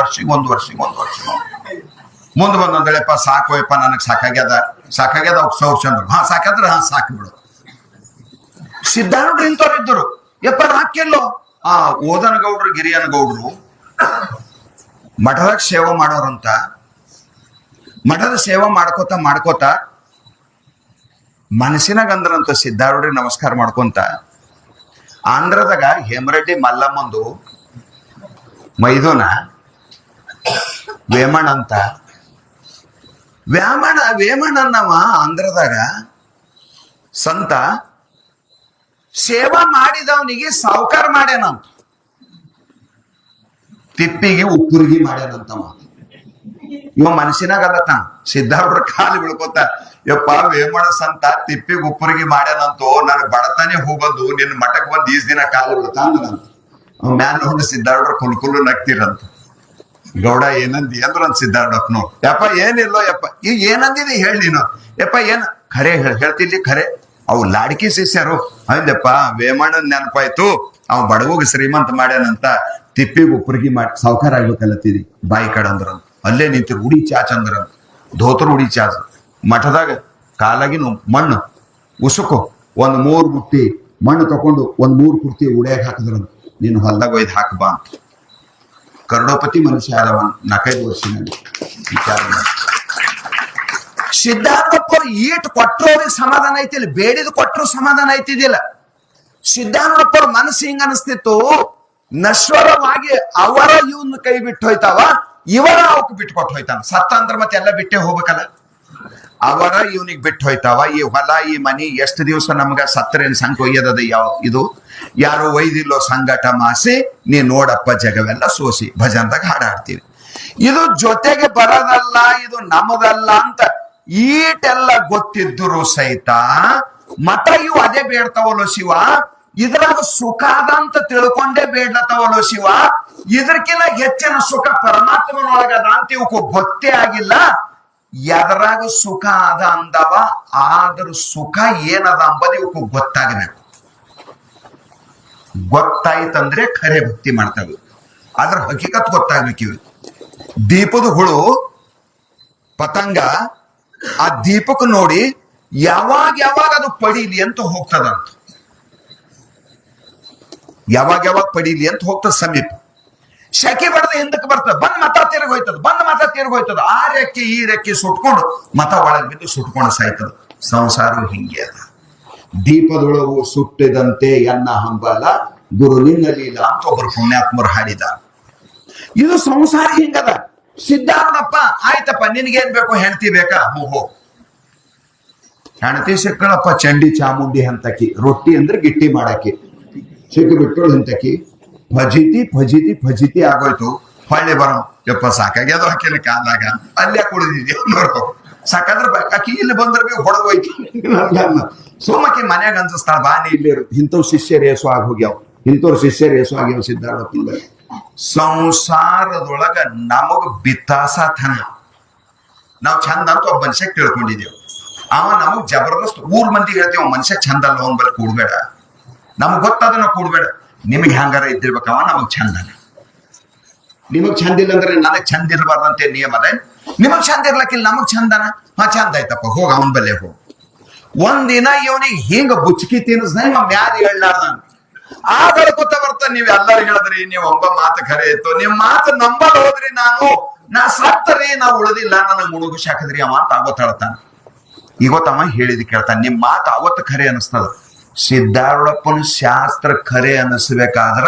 ಮುಂದೆ ಬಂದಂದಳೆಪ್ಪ ಸಾಕೋಯಪ್ಪ ನನಗ್ ಸಾಕಾಗ್ಯದ ಅವ್ರು ಚಂದ್ರು ಸಾಕಾದ್ರೆ ಸಾಕು ಬಿಡು. ಸಿದ್ಧಾರೂಢ ಇಂಥವ್ರು ಇದ್ದರು. ಯಪ್ಪ ರಾಕೆಲ್ಲೋ ಆ ಓದನ ಗೌಡ್ರು ಗಿರಿಯನ ಗೌಡ್ರು ಮಠದಾಗ ಸೇವೆ ಮಾಡೋರಂತ. ಮಠದ ಸೇವೆ ಮಾಡ್ಕೋತ ಮನಸ್ಸಿನಾಗ ಅಂದ್ರಂತ ಸಿದ್ಧಾರೂಢ್ರಿಗೆ ನಮಸ್ಕಾರ ಮಾಡ್ಕೊಂತ ಆಂಧ್ರದಾಗ ಹೇಮರೆಡ್ಡಿ ಮಲ್ಲಮ್ಮಂದು ಮೈದುನ ವೇಮಣ್ಣ ಅಂತ ವೇಮಣ್ಣನವ ಆಂಧ್ರದಾಗ ಸಂತ ಸೇವಾ ಮಾಡಿದವನಿಗೆ ಸಾವುಕಾರ ಮಾಡ್ಯಾನಂತ, ತಿಪ್ಪಿಗೆ ಉಪ್ಪುರ್ಗಿ ಮಾಡ್ಯಾನಂತವ. ಇವ ಮನಸ್ಸಿನಾಗ ಅಲ್ಲತಾನ ಸಿದ್ಧಾರೂಢ ಕಾಲು ಬೀಳ್ಕೊತ ಯಪ್ಪ ವೇಮಣ ಸಂತ ತಿಪ್ಪಿಗೆ ಉಪ್ಪುರ್ಗಿ ಮಾಡ್ಯಾನಂತೋ ನನಗ್ ಬಡತಾನೆ ಹೋಗೋದು ನಿನ್ನ ಮಠಕ್ ಬಂದ್ ಈಸ್ ದಿನ ಕಾಲು ಬೀಳ್ತಾನಂತ. ಮ್ಯಾನ್ ನೋಡಿ ಸಿದ್ಧಾರೂಢ ಕುಲ್ಕುಲು ನಗ್ತಿರಂತ. ಗೌಡ ಏನಂದಿ ಅಂದ್ರಂತ ಸಿದ್ಧಾರೂಢಪ್ಪನೋ ಯಪ್ಪ ಏನಿಲ್ಲೋ ಯಪ್ಪ ಈಗ ಏನಂದಿದಿ ಹೇಳಿ ನೀನು. ಯಪ್ಪ ಏನ್ ಖರೆ ಹೇಳ್ತಿಲ್ಲಿ ಖರೆ ಅವು ಲಾಡ್ಕಿ ಶಿಷ್ಯರು ಅಂದಪ್ಪ ವೇಮಣ್ಣನ್ ನೆನಪಾಯ್ತು ಅವ ಬಡವಗ್ ಶ್ರೀಮಂತ ಮಾಡ್ಯಾನಂತ ತಿಪ್ಪಿಗೆ ಉಪ್ಪುರ್ಗಿ ಮಾಡಿ ಸಾವುಕಾರ ಆಗ್ಬೇಕಲ್ಲತ್ತೀರಿ ಬಾಯಿ ಕಡೆ ಅಂದ್ರಂತ. ಅಲ್ಲೇ ನಿಂತಿರು ಉಡಿ ಚಾಚ್ ಅಂದ್ರಂತ. ಧೋತ್ರ ಉಡಿ ಚಾಚ್ ಮಠದಾಗ ಕಾಲಾಗಿನ ಮಣ್ಣು ಉಸುಕು 3 ಬುಟ್ಟಿ ಮಣ್ಣು ತಕೊಂಡು 3 ಪೂರ್ತಿ ಉಡ್ಯಾಗ ಹಾಕಿದ್ರಂತ. ನೀನು ಹೊಲ್ದಾಗ ಒಯ್ದು ಹಾಕಬಾ ಅಂತ. ಕರೋಡಪತಿ ಮನುಷ್ಯ ಆದವ 4-5 ವರ್ಷನಲ್ಲಿ ವಿಚಾರ ಮಾಡಿ. ಸಿದ್ಧಾರೂಢಪ್ಪರು ಈಟ್ ಕೊಟ್ಟರು ಅವ್ರಿಗೆ ಸಮಾಧಾನ ಐತಿಲ್ಲ, ಬೇಡಿದ ಕೊಟ್ಟರು ಸಮಾಧಾನ ಐತಿದಿಲ್ಲ. ಸಿದ್ಧಾರೂಢಪ್ಪರ ಮನಸ್ಸು ಹಿಂಗ ಅನಿಸ್ತಿತ್ತು, ನಶ್ವರವಾಗಿ ಅವರ ಇವನ್ನ ಕೈ ಬಿಟ್ಟು ಹೋಯ್ತಾವ, ಇವರ ಅವಕ್ಕೆ ಬಿಟ್ಟು ಕೊಟ್ಟು ಹೋಯ್ತಾನ. ಸತ್ತ ಅಂದ್ರ ಮತ್ತೆ ಎಲ್ಲ ಬಿಟ್ಟೆ ಹೋಗ್ಬೇಕಲ್ಲ. ಅವರ ಇವನಿಗೆ ಬಿಟ್ಟು ಹೋಯ್ತಾವ. ಈ ಹೊಲ ಈ ಮನಿ ಎಷ್ಟು ದಿವಸ ನಮ್ಗ ಸತ್ತರೇನ್ ಸಂಘ ಒಯ್ಯದದ ಯಾವ ಇದು ಯಾರು ಒಯ್ದಿಲ್ಲೋ ಸಂಗಟ ಮಾಸಿ ನೀ ನೋಡಪ್ಪ ಜಗವೆಲ್ಲ ಸೋಸಿ ಭಜನ್ದಾಗ ಹಾಡಾಡ್ತೀವಿ. ಇದು ಜೊತೆಗೆ ಬರೋದಲ್ಲ, ಇದು ನಮ್ಮದಲ್ಲ ಅಂತ ಈಟೆಲ್ಲ ಗೊತ್ತಿದ್ದರು ಸಹಿತ ಮಠ ಇವು ಅದೇ ಬೇಡ್ತಾವಲ್ಲೋ ಶಿವ, ಇದ್ರಾಗ ಸುಖ ಅದ ಅಂತ ತಿಳ್ಕೊಂಡೇ ಬೇಡ್ಲತ್ತವಲ್ಲೋ ಶಿವ, ಇದ್ರಕಿನ್ನ ಹೆಚ್ಚಿನ ಸುಖ ಪರಮಾತ್ಮನೊಳಗದ ಅಂತ ಇವಕ್ಕೂ ಗೊತ್ತೇ ಆಗಿಲ್ಲ. ಎದರಾಗ ಸುಖ ಅದ ಅಂದವ, ಆದ್ರ ಸುಖ ಏನದ ಅಂಬದು ಇವಕ್ಕೂ ಗೊತ್ತಾಗಬೇಕು. ಗೊತ್ತಾಯ್ತಂದ್ರೆ ಖರೆ ಭಕ್ತಿ ಮಾಡ್ತಾವೆ, ಅದ್ರ ಹಕೀಕತ್ ಗೊತ್ತಾಗ್ಬೇಕು. ಇವ್ ದೀಪದ ಹುಳು ಪತಂಗ ಆ ದೀಪಕ್ ನೋಡಿ ಯಾವಾಗ ಅದು ಪಡೀಲಿ ಅಂತ ಹೋಗ್ತದಂತ. ಯಾವಾಗ ಪಡೀಲಿ ಅಂತ ಹೋಗ್ತದ ಸಮೀಪ. ಶೆಕೆ ಬಡದ ಹಿಂದಕ್ಕೆ ಬರ್ತದ, ಬಂದ್ ಮತ ತಿರುಗೋಯ್ತದ. ಆ ರೆಕ್ಕೆ ಈ ರೆಕ್ಕೆ ಸುಟ್ಕೊಂಡು ಮತ ಒಳಗೆ ಬಿದ್ದು ಸುಟ್ಕೊಂಡು ಸಾಯ್ತದ. ಸಂಸಾರ ಹಿಂಗೆ ಅದ. ದೀಪದೊಳಗು ಸುಟ್ಟಿದಂತೆ ಎನ್ನ ಹಂಬಲ ಗುರು ನಿನ್ನಲಿಲ್ಲ ಅಂತ ಒಬ್ಬರು ಪುಣ್ಯಾತ್ಮರು ಹಾಡಿದ. ಇದು ಸಂಸಾರ ಹಿಂಗದ. ಸಿದ್ಧಾರೂಢಪ್ಪ ಆಯ್ತಪ್ಪ ನಿನಗೇನ್ ಬೇಕು, ಹೆಂಡತಿ ಬೇಕಾ, ಹೋ ಹೆಂಡತಿ ಸಿಕ್ಕಳಪ್ಪ ಚಂಡಿ ಚಾಮುಂಡಿ ಹಂತಕಿ, ರೊಟ್ಟಿ ಅಂದ್ರೆ ಗಿಟ್ಟಿ ಮಾಡಾಕಿ ಸಿಕ್ಕ ಬಿಟ್ಟಳು ಹಂತಕಿ. ಫಜಿತಿ ಆಗೋಯ್ತು. ಹೊಳ್ಳಿ ಬರೋ ಯಪ್ಪ ಸಾಕಾಗ್ಯದ ಹಾಕಿನ ಕಾಲಾಗ ಅಲ್ಲೇ ಕುಳಿದಿದ್ಯ ನೋಡ್ಕೊ ಸಾಕಾದ್ರ ಆಕಿ ಇಲ್ಲಿ ಬಂದ್ರ ಬಿ ಹೊಡೆದೋಯ್ತು. ಸೋಮಕಿ ಮನ್ಯಾಗ ಅನ್ಸ್ತಾಳ ಬಾ ನೀ ಇಲ್ಲಿ ಇಂಥವ್ ಶಿಷ್ಯರು ಏಸು ಆಗಿ ಹೋಗ್ಯಾವ, ಇಂಥವ್ರ ಶಿಷ್ಯರು ಏಸು ಆಗ್ಯಾವ. ಸಿದ್ಧಾರೂಢ ಸಂಸಾರದೊಳಗ ನಮಗ ಬಿತ್ತಾಸತನ ನಾವ್ ಚಂದ ಅಂತ ಒಬ್ಬ ಮನುಷ್ಯ ತಿಳ್ಕೊಂಡಿದ್ದೇವ್. ಅವ ನಮಗ್ ಜಬರ್ದಸ್ತ್ ಊರ್ ಮಂದಿಗೆ ಹೇಳ್ತೀವಿ ಮನುಷ್ಯ ಚಂದ ಅಲ್ಲ, ಅವನ್ ಬಳಿ ಕೂಡ್ಬೇಡ, ನಮಗ್ ಗೊತ್ತಾದ ನಾವು ಕೂಡ್ಬೇಡ. ನಿಮಗ್ ಹ್ಯಾಂಗಾರ ಇದ್ದಿರ್ಬೇಕವ ನಮಗ್ ಚಂದನ. ನಿಮಗ್ ಚಂದ ಇಲ್ಲ ಅಂದ್ರೆ ನನಗ್ ಚಂದ ಇರಬಾರ್ದಂತೆ ನಿಯಮ ಅದ. ನಿಮಗ್ ಚಂದ ಇರ್ಲಕ್ಕಿಲ್ಲ, ನಮಗ್ ಚಂದನ. ಚಂದ ಆಯ್ತಪ್ಪ ಹೋಗ ಅವನ್ ಬಲ್ಲೆ ಹೋಗ. ಒಂದಿನ ಇವನಿಗೆ ಹಿಂಗ ಬುಚ್ಕಿ ತಿನ್ನಿಸ್ದ ಮ್ಯಾಲ ಹೇಳಾರ್ದ ಆಗ ಹೇಳ್ಕೊತ ಬರ್ತ. ನೀವ್ ಎಲ್ಲರೂ ಹೇಳಿದ್ರಿ ನೀವ್ ಒಬ್ಬ ಮಾತು ಖರೆ ಇತ್ತು, ನಿಮ್ ಮಾತು ನಂಬಲ್ ಹೋದ್ರಿ ನಾ ಸತ್ತರಿ ನಾ ಉಳಿದಿಲ್ಲ, ನನಗ್ ಮುಳುಗು ಶಾಕದ್ರಿ ಅವ ಅಂತ ಅವತ್ ಹೇಳ್ತಾನ. ಇವತ್ತವ ಹೇಳಿದ್ ಕೇಳ್ತಾನ, ನಿಮ್ ಮಾತು ಅವತ್ತು ಖರೆ ಅನಿಸ್ತದ. ಸಿದ್ಧಾರೂಢಪ್ಪನ ಶಾಸ್ತ್ರ ಖರೆ ಅನಿಸ್ಬೇಕಾದ್ರ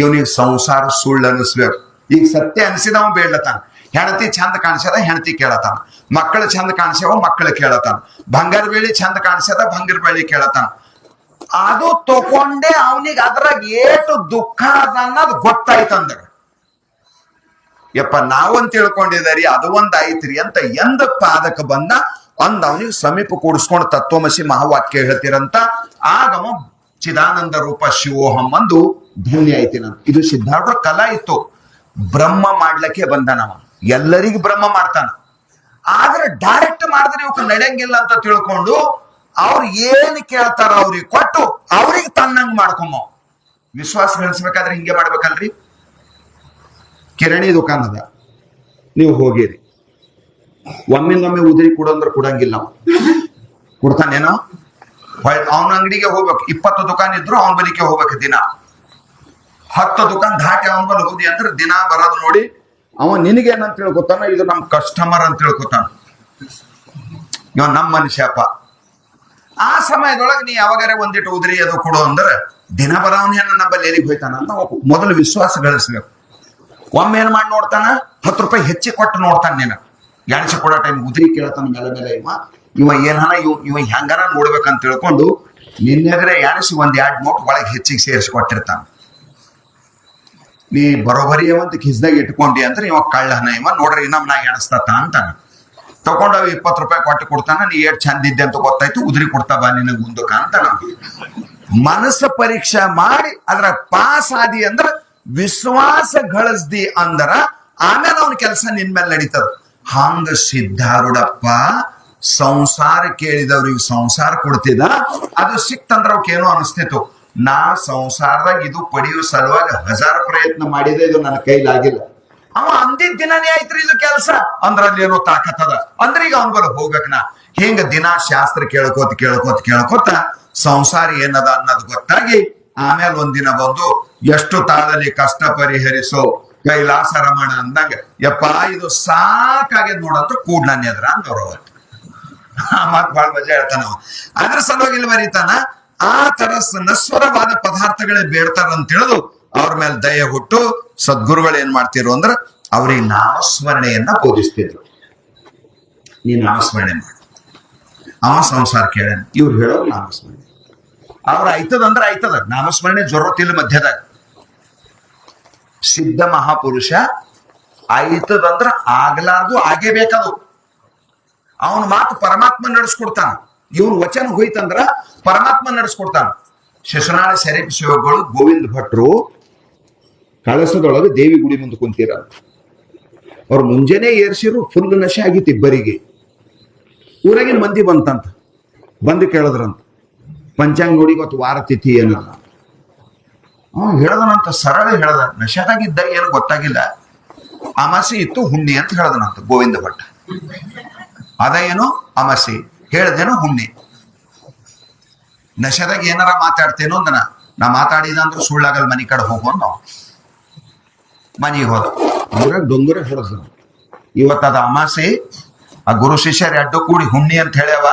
ಇವನಿಗೆ ಸಂಸಾರ ಸುಳ್ಳು ಅನಿಸ್ಬೇಕು. ಈಗ ಸತ್ಯ ಅನಿಸಿದವ ಬೇಡ್ಲತಾನ. ಹೆಂಡತಿ ಚಂದ ಕಾಣಿಸ್ಯದ, ಹೆಂಡತಿ ಕೇಳತಾನ. ಮಕ್ಕಳು ಚಂದ ಕಾಣಿಸ್ಯಾವ, ಮಕ್ಕಳು ಕೇಳತಾನ. ಬಂಗಾರ ಬೇಳಿ ಚಂದ ಕಾಣಿಸ್ಯದ, ಬಂಗಾರ ಬೇಳಿ ಕೇಳತಾನ. ಅದು ತಕೊಂಡೆ ಅವನಿಗೆ ಅದ್ರಾಗ ಏಟು ದುಃಖ ಅದ ಅನ್ನೋದು ಗೊತ್ತಾಯ್ತಂದ್ರ ಯಪ್ಪ ನಾವಂತ ತಿಳ್ಕೊಂಡಿದಾರಿ ಅದು ಒಂದ್ ಐತ್ರಿ ಅಂತ ಎಂದ ಪಾದಕ ಬಂದ ಅಂದ ಅವನಿಗೆ ಸಮೀಪ ಕೂಡಿಸ್ಕೊಂಡು ತತ್ವಮಸಿ ಮಹಾವಾಕ್ಯ ಹೇಳ್ತಿರಂತ. ಆಗಮ ಚಿದಾನಂದ ರೂಪ ಶಿವೋಹಂ ಅಂದು ಧನ್ಯ ಆಯ್ತಿನಂತ. ಇದು ಸಿದ್ಧಾರೂಢ ಕಲಾ ಇತ್ತು. ಬ್ರಹ್ಮ ಮಾಡ್ಲಿಕ್ಕೆ ಬಂದನವ, ಎಲ್ಲರಿಗೂ ಬ್ರಹ್ಮ ಮಾಡ್ತಾನ. ಆದ್ರೆ ಡೈರೆಕ್ಟ್ ಮಾಡಿದ್ರೆ ಇವಕ್ಕೆ ನಡೆಯಂಗಿಲ್ಲ ಅಂತ ತಿಳ್ಕೊಂಡು ಅವ್ರು ಏನ್ ಕೇಳ್ತಾರ ಅವ್ರಿಗೆ ಕೊಟ್ಟು ಅವ್ರಿಗೆ ತನ್ನಂಗ್ ಮಾಡ್ಕೊಂಬ. ವಿಶ್ವಾಸ ಗಳಿಸ್ಬೇಕಾದ್ರೆ ಹಿಂಗೆ ಮಾಡ್ಬೇಕಲ್ರಿ. ಕಿರಾಣಿ ದುಕಾನ್ ಅದ, ನೀವು ಹೋಗಿರಿ, ಒಮ್ಮಿಂದೊಮ್ಮೆ ಉದುರಿ ಕೊಡಂದ್ರೆ ಕೊಡಂಗಿಲ್ಲ. ಕೊಡ್ತಾನೇನೋ? ಅವನ ಅಂಗಡಿಗೆ ಹೋಗ್ಬೇಕು. 20 ದುಕಾನ್ ಇದ್ರು ಅವನ ಬಳಿಕೆ ಹೋಗ್ಬೇಕು. ದಿನ 10 ದುಕಾನ್ ದಾಟಿ ಅವನ ಬಳಿ ಹೋದಿ ಅಂದ್ರೆ ದಿನ ಬರೋದು ನೋಡಿ ಅವ ನಿನಗೇನಂತ ತಿಳ್ಕೊತಾನ, ಇದು ನಮ್ ಕಸ್ಟಮರ್ ಅಂತ ತಿಳ್ಕೊತಾನ. ಇವ ನಮ್ಮ ಮನುಷ್ಯಪ್ಪ. ಆ ಸಮಯದೊಳಗೆ ನೀ ಯಾವಾಗಾರೆ ಒಂದಿಟ್ಟು ಉದ್ರಿ ಅದು ಕೊಡು ಅಂದ್ರೆ ದಿನ ಬರೋವನ ನಮ್ಮಲ್ಲಿ ಎಲ್ಲಿಗೆ ಹೋಯ್ತಾನ ಅಂತ ಮೊದಲು ವಿಶ್ವಾಸ ಗಳಿಸ್ಬೇಕು. ಒಮ್ಮೆ ಏನ್ ಮಾಡಿ ನೋಡ್ತಾನ, 10 ರೂಪಾಯಿ ಹೆಚ್ಚಿ ಕೊಟ್ಟು ನೋಡ್ತಾನ. ನೀನ ಎಣಸಿ ಕೊಡೋ ಟೈಮ್ ಉದ್ರಿ ಕೇಳ್ತಾನ ಮೇಲೆ ಮೇಲೆ. ಇವ ಏನಾನ ಇವ ಹೆಂಗಾನ ನೋಡ್ಬೇಕಂತ ತಿಳ್ಕೊಂಡು ನಿನ್ನೆದ್ರೆ ಎಣಸಿ 1-2 ನೋಟ್ ಒಳಗೆ ಹೆಚ್ಚಿಗೆ ಸೇರಿಸ್ಕೊಟ್ಟಿರ್ತಾನ. ನೀ ಬರೋಬರಿ ಅಂತ ಕಿಸ್ದಾಗ ಇಟ್ಕೊಂಡಿ ಅಂದ್ರೆ ಇವ ಕಳ್ಳನ, ಇವ ನೋಡ್ರಿ ಇನ್ನೊಮ್ಮೆ ನಾ ಎಣಸ್ತಾತ ಅಂತಾನ. ತಗೊಂಡವ್ 20 ರೂಪಾಯಿ ಕೊಟ್ಟು ಕೊಡ್ತಾನ. ನೀ ಏಟ್ ಚಂದ ಇದ್ದೆ ಅಂತ ಗೊತ್ತಾಯ್ತು, ಉದ್ರಿ ಕೊಡ್ತಾ ಬಾ ನಿನಗ್ ಮುಂದಕ್ಕ ಅಂತಾನ. ಮನಸ್ಸ ಪರೀಕ್ಷೆ ಮಾಡಿ ಅದ್ರ ಪಾಸ್ ಆದಿ ಅಂದ್ರ ವಿಶ್ವಾಸ ಗಳಿಸ್ದಿ ಅಂದ್ರ ಆಮೇಲೆ ಅವನ ಕೆಲಸ ನಿನ್ ಮೇಲೆ ನಡೀತದ. ಹಂಗ ಸಿದ್ಧಾರೂಢಪ್ಪ ಸಂಸಾರ ಕೇಳಿದವ್ರಿಗೆ ಸಂಸಾರ ಕೊಡ್ತಿದ. ಅದು ಸಿಕ್ತಂದ್ರ ಅವಕ್ಕೇನೋ ಅನಿಸ್ತಿತ್ತು, ನಾ ಸಂಸಾರದಾಗ ಇದು ಪಡೆಯುವ ಸಲುವಾಗಿ 1000 ಪ್ರಯತ್ನ ಮಾಡಿದೆ, ಇದು ನನ್ನ ಕೈಲಾಗಿಲ್ಲ. ಅವ ಅಂದಿದ್ದ ದಿನನೇ ಆಯ್ತ್ರಿ ಇದು ಕೆಲಸ ಅಂದ್ರಲ್ಲಿ ಏನೋ ತಾಕತ್ತದ ಅಂದ್ರೆ ಈಗ ಅವನ್ ಬರ ಹೋಗ್ಬೇಕ್. ನಾ ಹಿಂಗ ದಿನ ಶಾಸ್ತ್ರ ಕೇಳ್ಕೋತ ಕೇಳ್ಕೋತ ಕೇಳ್ಕೋತ ಸಂಸಾರ ಏನದ ಅನ್ನೋದು ಗೊತ್ತಾಗಿ ಆಮೇಲೆ ಒಂದಿನ ಬಂದು ಎಷ್ಟು ತಾಳಲ್ಲಿ ಕಷ್ಟ ಪರಿಹರಿಸೋ ಕೈಲಾಸ ರಮಣ ಅಂದಂಗ ಯಪ್ಪ ಇದು ಸಾಕಾಗ್ಯದ ನೋಡಂತ ಕೂಡ್ಲನ್ನಿ ಅದ್ರ ಅಂದವ್ರು. ಮಾತ್ ಬಾಳ್ ಮಜಾ ಹೇಳ್ತಾನ. ಅದ್ರ ಸಲುವಾಗಿ ಇಲ್ಲಿ ಬರೀತಾನ, ಆ ತರ ನಶ್ವರವಾದ ಪದಾರ್ಥಗಳೇ ಬೇಡ್ತಾರ ಅಂತ ತಿಳಿದು ಅವ್ರ ಮೇಲೆ ದಯ ಹುಟ್ಟು ಸದ್ಗುರುಗಳು ಏನ್ ಮಾಡ್ತಿರು ಅಂದ್ರ ಅವ್ರಿಗೆ ನಾಮಸ್ಮರಣೆಯನ್ನ ಬೋಧಿಸ್ತಿದ್ರು. ನೀನ್ ನಾಮಸ್ಮರಣೆ ಮಾಡ, ಅವ ಸಂಸಾರ ಕೇಳ, ಇವ್ರು ಹೇಳೋರು ನಾಮಸ್ಮರಣೆ. ಅವ್ರ ಆಯ್ತದಂದ್ರ ಆಯ್ತದ, ನಾಮಸ್ಮರಣೆ ಜೊರತಿಲ್ಲ ಮಧ್ಯದಾಗ. ಸಿದ್ಧ ಮಹಾಪುರುಷ ಆಯ್ತದಂದ್ರ ಆಗ್ಲಾರ್ದು ಆಗೇ ಬೇಕದು. ಅವನ ಮಾತು ಪರಮಾತ್ಮ ನಡೆಸ್ಕೊಡ್ತಾನ. ಇವನ್ ವಚನ ಹೋಯ್ತಂದ್ರ ಪರಮಾತ್ಮ ನಡೆಸ್ಕೊಡ್ತಾನ. ಶಿಶುನಾಳ ಶರೀಫ್ ಶಿವಗಳು ಗೋವಿಂದ ಭಟ್ರು ಕಳಸದೊಳಗೆ ದೇವಿ ಗುಡಿ ಮುಂದೆ ಕುಂತೀರ. ಅವ್ರು ಮುಂಜಾನೆ ಏರ್ಸಿರು, ಫುಲ್ ನಶೆ ಆಗಿತ್ತು ಇಬ್ಬರಿಗೆ. ಊರಾಗಿನ ಮಂದಿ ಬಂತಂತ, ಬಂದು ಕೇಳಿದ್ರಂತ ಪಂಚಾಂಗ ನೋಡಿ ಇವತ್ತು ವಾರ ತಿಥಿ ಏನಲ್ಲ. ಹೇಳದನಂತ, ಸರಳ ಹೇಳದ, ನಶೆದಾಗಿದ್ದ ಏನು ಗೊತ್ತಾಗಿಲ್ಲ. ಅಮಾಸೆ ಇತ್ತು, ಹುಣ್ಣಿ ಅಂತ ಹೇಳದನಂತ ಗೋವಿಂದ ಭಟ್. ಅದ ಏನು ಅಮಾಸೆ, ಹೇಳ್ದೇನೋ ಹುಣ್ಣಿ. ನಶೆದಾಗ ಏನಾರ ಮಾತಾಡ್ತೇನೋ ಅಂದನ. ನಾ ಮಾತಾಡಿದಂದ್ರೆ ಸುಳ್ಳಾಗಲ್, ಮನಿ ಕಡೆ ಹೋಗೋನ್ ನಾವು. ಮನಿಗೆ ಹೋದ, ಊರಾಗ ಡೊಂಗುರ ಹೊಡೆದ. ಇವತ್ತದ ಅಮಾಸೆ, ಆ ಗುರು ಶಿಷ್ಯರ ಎಡ್ಡು ಕೂಡಿ ಹುಣ್ಣಿ ಅಂತ ಹೇಳ್ಯಾವ.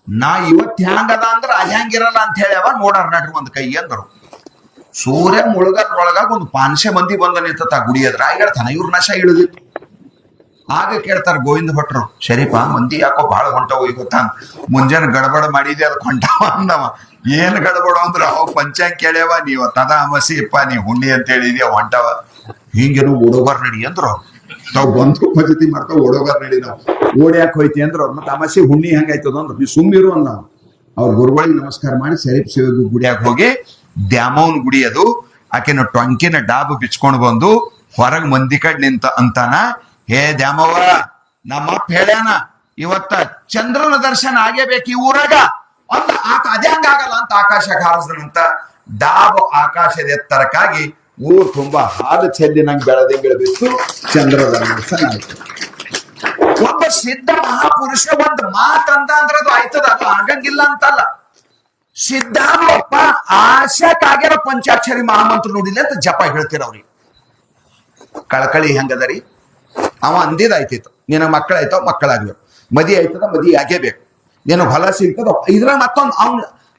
ನಾ ಇವತ್ ಹ್ಯಾಂಗದ ಅಂದ್ರ ಅಹ್ಯಾಂಗಿರಲ್ಲ ಅಂತ ಹೇಳ್ಯಾವ. ನೋಡಾರ ನಡ್ರಿ ಒಂದ್ ಕೈ ಅಂದ್ರು. ಸೂರ್ಯ ಮುಳುಗದ್ರೊಳಗಾಗ ಒಂದು 500 ಮಂದಿ ಬಂದ ನಿಂತ ಗುಡಿ ಅದ್ರ ಹೇಳ್ತಾನ. ಇವ್ರ ನಶ ಇಳಿದಿತ್ತು. ಆಗ ಕೇಳ್ತಾರ ಗೋವಿಂದ ಭಟ್ರು, ಶರೀಫ ಮಂದಿ ಯಾಕೋ ಬಹಳ ಹೊಂಟವು ಗೊತ್ತಾ, ಮುಂಜಾನೆ ಗಡಬಡ ಮಾಡಿದೆ ಅದಕ್ಕೆ ಹೊಂಟವ ಅಂದವ. ಏನ್ ಗಡಬಡ ಅಂದ್ರ ಅವ್ ಪಂಚಾಂಗ ಕೇಳ್ಯಾವ, ನೀವ ತದ ಅಮಸಿ ಇಪ್ಪ ನೀ ಹುಣ್ಣಿ ಅಂತ ಹೇಳಿದ್ಯ ಹೊಂಟವ. ಹಿಂಗೇನು ಓಡೋಗಾರ್ ನಡಿ ಅಂದ್ರು. ತಾವ್ ಬಂದು ಪದ್ಧತಿ ಮಾಡ್ತಾವ, ಓಡೋಗಾರ್ ನಡಿ. ನಾವು ಓಡ್ಯಾಕ ಹೋಯ್ತಿ ಅಂದ್ರ ಅವ್ರ ಮತ್ತೆ ಅಮಾಸಿ ಹುಣ್ಣಿ ಹೆಂಗಾಯ್ತದ ಅಂದ್ರ ನೀ ಸುಮ್ಮಿರು ಅಂದ. ಅವ್ರ ಗುರುಗಳಿಗೆ ನಮಸ್ಕಾರ ಮಾಡಿ ಶರೀಫ್ ಶಿವ ಗುಡಿಯಾಗ ಹೋಗಿ ದ್ಯಾಮವ್ವನ ಗುಡಿ ಅದು, ಆಕೆನ ಟೊಂಕಿನ ಡಾಬ್ ಬಿಚ್ಕೊಂಡ್ ಬಂದು ಹೊರಗ್ ಮಂದಿ ಕಡ್ ನಿಂತ ಅಂತಾನ, ಹೇ ದ್ಯಾಮವ್ವ, ನಮ್ಮಪ್ಪ ಹೇಳ್ಯಾನ ಇವತ್ತ ಚಂದ್ರನ ದರ್ಶನ ಆಗೇಬೇಕು ಈ ಊರಾಗ ಅಂತ. ಅದೇ ಹಂಗಾಗಲ್ಲ ಅಂತ ಆಕಾಶಕ್ಕೆ ಹಾರಿಸಿದಂತ ಡಾಬ್ ಆಕಾಶದ ಎತ್ತರಕ್ಕಾಗಿ ಊರ್ ತುಂಬಾ ಹಾಲು ಚೆಲ್ಲಿನಂಗ್ ಬೆಳೆದಂಗೆ ಬಿತ್ತು. ಚಂದ್ರದ ದರ್ಶನ ಆಯ್ತು. ಒಬ್ಬ ಸಿದ್ಧ ಮಹಾಪುರುಷ ಒಂದ್ ಮಾತಂತ ಅಂದ್ರೆ ಅದು ಆಯ್ತದ, ಅದು ಆಗಂಗಿಲ್ಲ ಅಂತಲ್ಲ. ಸಿದ್ಧಾರೂಢಪ್ಪ ಆಶಕ್ಕಾಗ್ಯಾರ ಪಂಚಾಕ್ಷರಿ ಮಹಾಮಂತ್ರ ನೋಡಿಲ್ಲ ಅಂತ ಜಪ ಹೇಳ್ತೀರ ಅವ್ರಿಗೆ. ಕಳಕಳಿ ಹೆಂಗದರಿ, ಅವ ಅಂದಿದ್ದಾಯ್ತಿತ್ತು, ನಿನಗೆ ಮಕ್ಕಳಾಯ್ತಾವ ಮಕ್ಕಳಾಗ್ಬೇಕು, ಮದಿ ಆಯ್ತದ ಮದಿ ಆಗೇಬೇಕು, ನಿನಗೆ ಹೊಲ ಸಿಗ್ತದ. ಇದ್ರ ಮತ್ತೊಂದು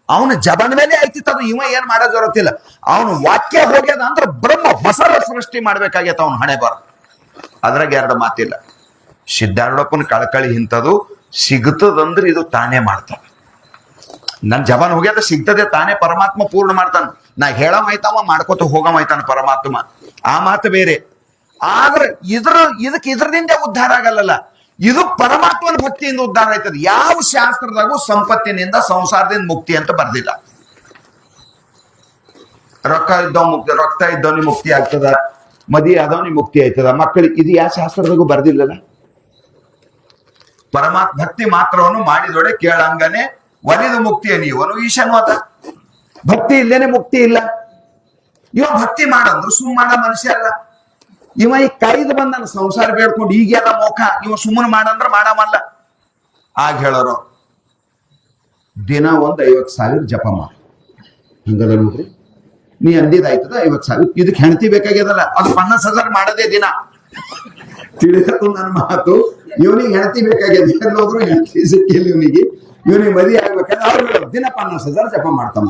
ಅವನ ಜಬನ ಮೇಲೆ ಆಯ್ತಿತ್ತದು. ಇವ ಏನ್ ಮಾಡೋ ಜರತಿಲ್ಲ. ಅವನು ವಾಕ್ಯ ಹೋಗ್ಯದ ಅಂದ್ರೆ ಬ್ರಹ್ಮ ಹೊಸ ಸೃಷ್ಟಿ ಮಾಡ್ಬೇಕಾಗ್ಯತ ಅವನ ಹಣೆ ಬರ. ಅದ್ರಾಗ 2 ಮಾತಿಲ್ಲ. ಸಿದ್ಧಾರೂಢಪ್ಪನ ಕಳಕಳಿ ಇಂಥದ್ದು ಸಿಗ್ತದಂದ್ರೆ ಇದು ತಾನೇ ಮಾಡ್ತಾನ. ನನ್ ಜಬನ್ ಹೋಗ್ಯದ ಸಿಗ್ತದೆ, ತಾನೇ ಪರಮಾತ್ಮ ಪೂರ್ಣ ಮಾಡ್ತಾನ. ನಾ ಹೇಳಮಾಯ್ತಾವ ಮಾಡ್ಕೋತ ಹೋಗಮಾಯ್ತಾನ ಪರಮಾತ್ಮ. ಆ ಮಾತು ಬೇರೆ. ಆದ್ರೆ ಇದ್ರದಿಂದ ಉದ್ಧಾರ ಆಗಲ್ಲ. ಇದು ಪರಮಾತ್ಮನ ಭಕ್ತಿಯಿಂದ ಉದ್ಧಾರ ಆಯ್ತದ. ಯಾವ ಶಾಸ್ತ್ರದಾಗೂ ಸಂಪತ್ತಿನಿಂದ ಸಂಸಾರದಿಂದ ಮುಕ್ತಿ ಅಂತ ಬರ್ದಿಲ್ಲ. ರೊಕ್ಕ ಇದ್ದವನಿಗೆ ಮುಕ್ತಿ ಆಗ್ತದ, ಮದಿ ಆದವನಿಗೆ ಮುಕ್ತಿ ಆಯ್ತದ, ಮಕ್ಕಳಿಗೆ, ಇದು ಯಾವ ಶಾಸ್ತ್ರದಾಗೂ ಬರ್ದಿಲ್ಲಲ್ಲ. ಪರಮಾತ್ಮ ಭಕ್ತಿ ಮಾತ್ರವನ್ನು ಮಾಡಿದೊಡೆ ಕೇಳಂಗನೆ ಒಲಿದು ಮುಕ್ತಿ ಇವನು ಈಶಾನ್ವಾದ. ಭಕ್ತಿ ಇಲ್ಲೇನೆ ಮುಕ್ತಿ ಇಲ್ಲ. ಇವ ಭಕ್ತಿ ಮಾಡಂದ್ರು ಸುಮ್ ಮಾಡ ಮನುಷ್ಯ ಅಲ್ಲ. ಇವ ಈ ಕೈದು ಬಂದ ನನ್ನ ಸಂಸಾರ ಬೇಡ್ಕೊಂಡು ಈಗೆಲ್ಲ ಮೋಖ, ಇವ ಸುಮ್ಮನೆ ಮಾಡಂದ್ರ ಮಾಡಮಲ್ಲ. ಆಗ ಹೇಳೋರು ದಿನ 50,000 ಜಪ ಮಾಡಿ. ಹಂಗದ ನೋಡ್ರಿ, ನೀ ಅಂದಿದ್ದಾಯ್ತದ 50,000. ಇದಕ್ಕೆ ಹೆಣ್ತಿ ಬೇಕಾಗ್ಯದಲ್ಲ, ಅದು 50,000 ಮಾಡದೇ ದಿನ. ತಿಳಿದತ್ತು ನನ್ನ ಮಾತು. ಇವನಿಗೆ ಹೆಣ್ತಿ ಬೇಕಾಗ್ಯದ, ಎಲ್ಲೋದ್ರು ಹೆಣ್ತಿ ಸಿಕ್ಕಿಲ್ಲ ಇವನಿಗೆ. ಇವನಿಗೆ ಮದುವೆ ಆಗ್ಬೇಕಾದ್ರೆ ಅವ್ರು ದಿನ 50,000 ಜಪ ಮಾಡ್ತಾನ.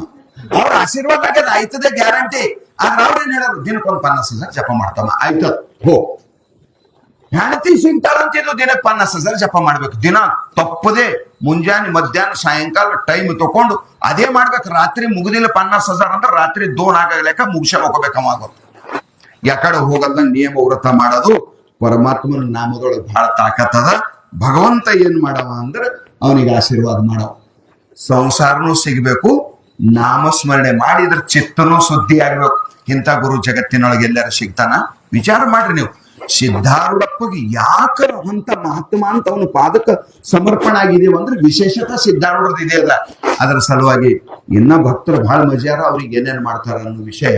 ಅವ್ರ ಆಶೀರ್ವಾದ ಆಗ್ಯದ, ಆಯ್ತದೆ ಗ್ಯಾರಂಟಿ. ಆದ್ರೆ ಅವ್ರೇನ್ ಹೇಳೋರು ದಿನಕ್ಕೊಂದು 50,000 ಜಪ ಮಾಡ್ತಾನ. ಆಯ್ತದ ಹೋ, ಹೆಣ್ತಿ ಸಿಗ್ತಾಳಂತಿದ್ದು ದಿನಕ್ಕೆ 50,000 ಜಪ ಮಾಡ್ಬೇಕು. ದಿನ ತಪ್ಪದೆ ಮುಂಜಾನೆ ಮಧ್ಯಾಹ್ನ ಸಾಯಂಕಾಲ ಟೈಮ್ ತಕೊಂಡು ಅದೇ ಮಾಡ್ಬೇಕು. ರಾತ್ರಿ ಮುಗುದಿಲ್ಲ 50,000 ಅಂದ್ರೆ ರಾತ್ರಿ 2 ಆಗಲೇಕ ಮುಗಿಸ ಹೋಗ್ಬೇಕವಾಗ. ಯಾಕಡೆ ಹೋಗಲ್ದಂಗ ನಿಯಮ ವ್ರತ ಮಾಡೋದು. ಪರಮಾತ್ಮನ ನಾಮದೊಳಗೆ ಬಹಳ ತಾಕತ್ತದ. ಭಗವಂತ ಏನ್ ಮಾಡವ ಅಂದ್ರೆ ಅವನಿಗೆ ಆಶೀರ್ವಾದ ಮಾಡವ. ಸಂಸಾರನೂ ಸಿಗ್ಬೇಕು, ನಾಮಸ್ಮರಣೆ ಮಾಡಿದ್ರ ಚಿತ್ತನೂ ಶುದ್ಧಿ ಆಗ್ಬೇಕು. ಇಂಥ ಗುರು ಜಗತ್ತಿನೊಳಗೆ ಎಲ್ಲರೂ ಸಿಗ್ತಾನ? ವಿಚಾರ ಮಾಡ್ರಿ ನೀವು. ಸಿದ್ಧಾರೂಢಪ್ಪಗೆ ಯಾಕರ ಅಂತ ಮಹಾತ್ಮ ಅಂತ ಅವನ ಪಾದಕ ಸಮರ್ಪಣೆ ಆಗಿದೀವಿ ಅಂದ್ರೆ ವಿಶೇಷತೆ ಸಿದ್ಧಾರೂಢದ ಇದೆ ಅಲ್ಲ. ಅದರ ಸಲುವಾಗಿ ಇನ್ನ ಭಕ್ತರು ಬಹಳ ಮಜಾರ, ಅವ್ರಿಗೆ ಏನೇನ್ ಮಾಡ್ತಾರ ಅನ್ನೋ ವಿಷಯ